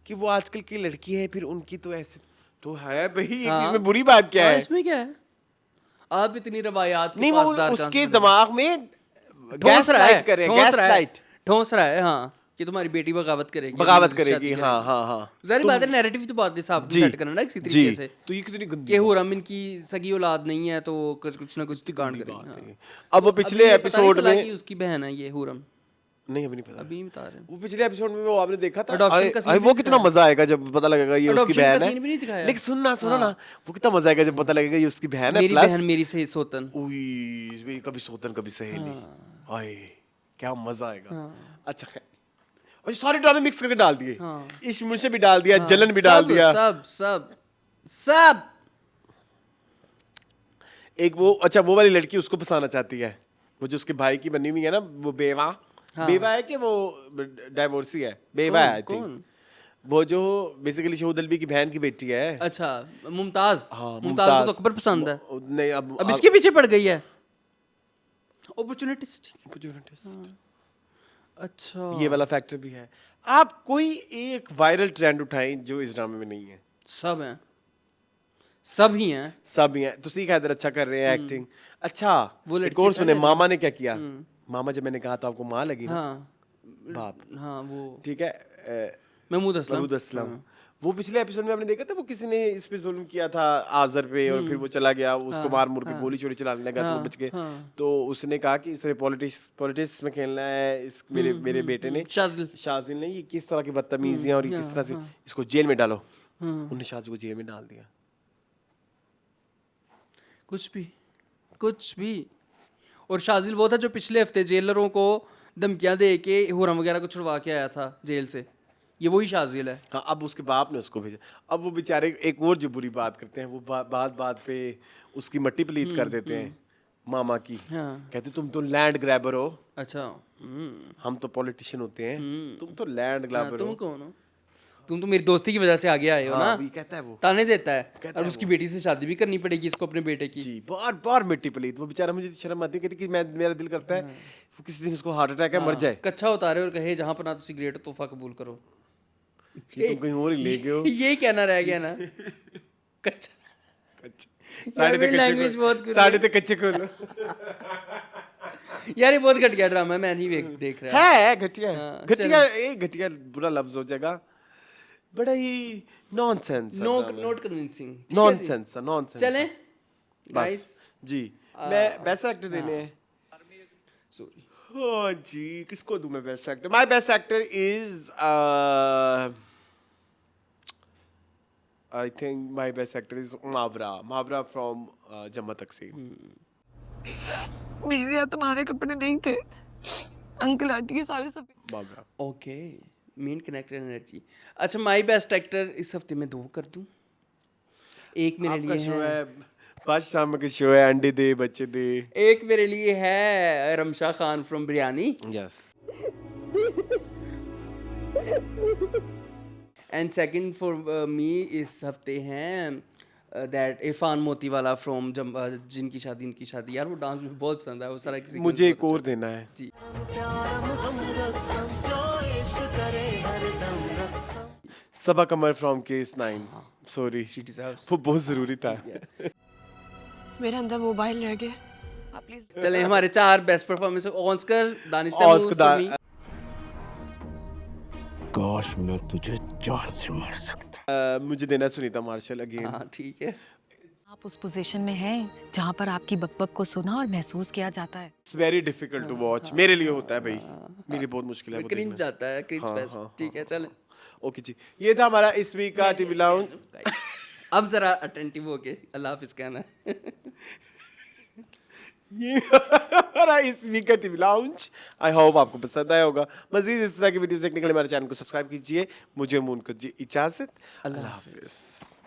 कि वो आजकल की लड़की है फिर उनकी तो ऐसे तो है भाई, इसमें बुरी बात क्या है? इसमें क्या है? आप इतनी रवायात के नहीं वो पासदार उसके कहाँ से बने? दिमाग में ठोस रहा है, लाइट करे, गैस लाइट ठोस रहा है, हाँ, कि तुम्हारी बेटी बगावत करेगी, बगावत शादी करेगी, हाँ हाँ हाँ, जाहिर बात है नैरेटिव तो बात साहब जी, सेट करना ना किसी जी, तरीके से तो ये कितनी गंदी कि हुरम इनकी सगी औलाद नहीं है तो कुछ ना कुछ कांड गंदी करेंगे। बात हाँ। है। अब वो पिछले अभी ये पता नहीं एपिसोड चला में कि उसकी बहन है ये हुरम, नहीं अभी नहीं पता, अभी बता रहे हैं। वो पिछले एपिसोड में वो आपने देखा था, Adoption का scene भी वो कितना दिखाया। मजा आएगा जब पता लगेगा ये उसकी Adoption का बहन scene भी नहीं है, दिखाया। लेकिन सुनना सुनो ना, वो कितना मजा आएगा जब पता लगेगा ये उसकी बहन है, मेरी प्लस बहन मेरी से सोतन। उई मेरी कभी सोतन कभी सहेली, हाय क्या मजा आएगा। अच्छा खैर, और सारे ड्रामे मिक्स करके डाल दिए, इश्क मुझसे भी डाल दिया, जलन भी डाल सब दिया, सब सब सब एक वो अच्छा वो वाली लड़की उसको फंसाना चाहती है, वो जो उसके भाई की बनी हुई है ना, वो बेवा, बेवा है कि वो डाइवोर्सी है, बेवा है आई थिंक, वो जो बेसिकली शहूद अलवी की बहन की बेटी है। अच्छा मुमताज, हाँ मुमताज को तो अकबर पसंद है, नहीं अब इसके पीछे पड़ गई है, अपॉर्चुनिटिस्ट। अच्छा ये वाला फैक्टर भी है। आप कोई एक वायरल ट्रेंड उठाएं जो इस ड्रामे में नहीं है। सब हैं, सब ही हैं। सब ही हैं। तो सीख हैदर अच्छा कर रहे हैं एक्टिंग। अच्छा वो एक लड़की और अच्छा सुने, कर मामा ने क्या किया। मामा जब मैंने कहा तो आपको माँ लगी ना, हाँ बाप, हाँ वो ठीक है, महमूद असलम। महमूद असलम। वो पिछले एपिसोड में आपने देखा था, वो किसी ने इस पे जुल्म किया था आजर पे, और फिर वो चला गया, उसको मार मुर के गोली चोरी चलाने लगा, तो वो बच गए। तो उसने कहा कि इसने पॉलिटिक्स में खेलना है, इस मेरे बेटे ने, शाजिल ने, ये किस तरह की बदतमीजियां और ये किस तरह से, इसको जेल में डालो। उन्होंने शाजिल को जेल में डाल दिया। कुछ भी। और शाजिल वो था जो पिछले हफ्ते जेलरों को धमकियां दे के हुरम वगैरह को छुड़वा के आया था जेल से, ये वही शाजिल है। हाँ, अब उसके बाप ने उसको भेजा। अब वो बेचारे एक और जो बुरी बात करते हैं, वो बात पे उसकी मट्टी पलीत कर देते हैं मामा की। हाँ। कहते तुम तो लैंड ग्रैबर हो। अच्छा हम तो पॉलिटिशियन होते हैं, तुम तो लैंड ग्रैबर तुम हो। कौन हो? तुम तो मेरी दोस्ती की वजह से आगे आए हो ना। ये कहता है वो, ताने देता है, कहता और है उसकी बेटी से शादी भी करनी पड़ेगी इसको, अपने बेटे की। जी, बार बार मिट्टी पलीत। वो बेचारा, मुझे शर्म आती है, कहती कि मेरा दिल करता है वो किसी दिन उसको हार्ट अटैक है, मर जाए। कच्चा उतारे और कहे जहां पर ना तो सिगरेट तोहफा कबूल करो। ये तुम कहीं और ही ले गए हो। यही कहना रह गया ना। कच्चा साढ़े मेरी language बहुत तक good साढ़े तक कच्चे खोलो। यार ये बहुत घटिया ड्रामा है, मैं नहीं देख रहा। है घटिया, घटिया बुरा लफ्ज हो जाएगा, बड़ा ही नॉनसेंस, नॉट कन्विंसिंग, नॉनसेंस। चलें बस गाइस। जी, मैं बेस्ट एक्टर देने हैं। सॉरी, हाँ जी, किसको दूं मैं best actor? My best actor is I think my best actor is Mawra from Jama Taqseem. मेरे यहाँ तुम्हारे कपड़े नहीं थे, अंकल आंटी के सारे सब। मावरा ओके, मेन कनेक्टेड एनर्जी। अच्छा, माय बेस्ट एक्टर इस हफ्ते में 2 कर दूं। एक मेरे आपका लिए शो है, है, 5 शाम के शो है, अंडे दे बच्चे दे। एक मेरे लिए है Ramsha Khan from biryani, yes, and second for me इस हफ्ते हैं दैट इरफान मोतीवाला फ्रॉम जिनकी शादी उनकी शादी। यार वो डांस मुझे बहुत पसंद है, वो सारा किसी मुझे एक और देना है। जी, सबा कमर फ्रॉम केस 9। सॉरी, वो बहुत जरूरी था। मेरे अंदर मोबाइल रह गया, आप प्लीज। चले हमारे 4 best performance. Oscar Danish Oscar Taimoor for me। काश मैं तुझे जान से मार सकता। मुझे देना है सुनीता मार्शल अगेन। हाँ ठीक है। आप उस पोजीशन में हैं जहाँ पर आपकी बकबक को सुना और महसूस किया जाता है। It's very difficult to watch, मेरे लिए होता है भाई, मेरी बहुत मुश्किल है वो क्रिंज देखना। जाता है, क्रिंज फेस्ट। ठीक है, चलें। ओके जी, ये था हमारा इस वीक का टीवी लाउंज। अब जरा अटेंटिव होके अल्लाह हाफिज कहना है। ये रहा इस वीक का टीवी लाउंज। आई होप आपको पसंद आया होगा। मजीद इस तरह की वीडियोस देखने के लिए हमारे चैनल को सब्सक्राइब कीजिए। मुझे मून को इजाजत। अल्लाह हाफिज।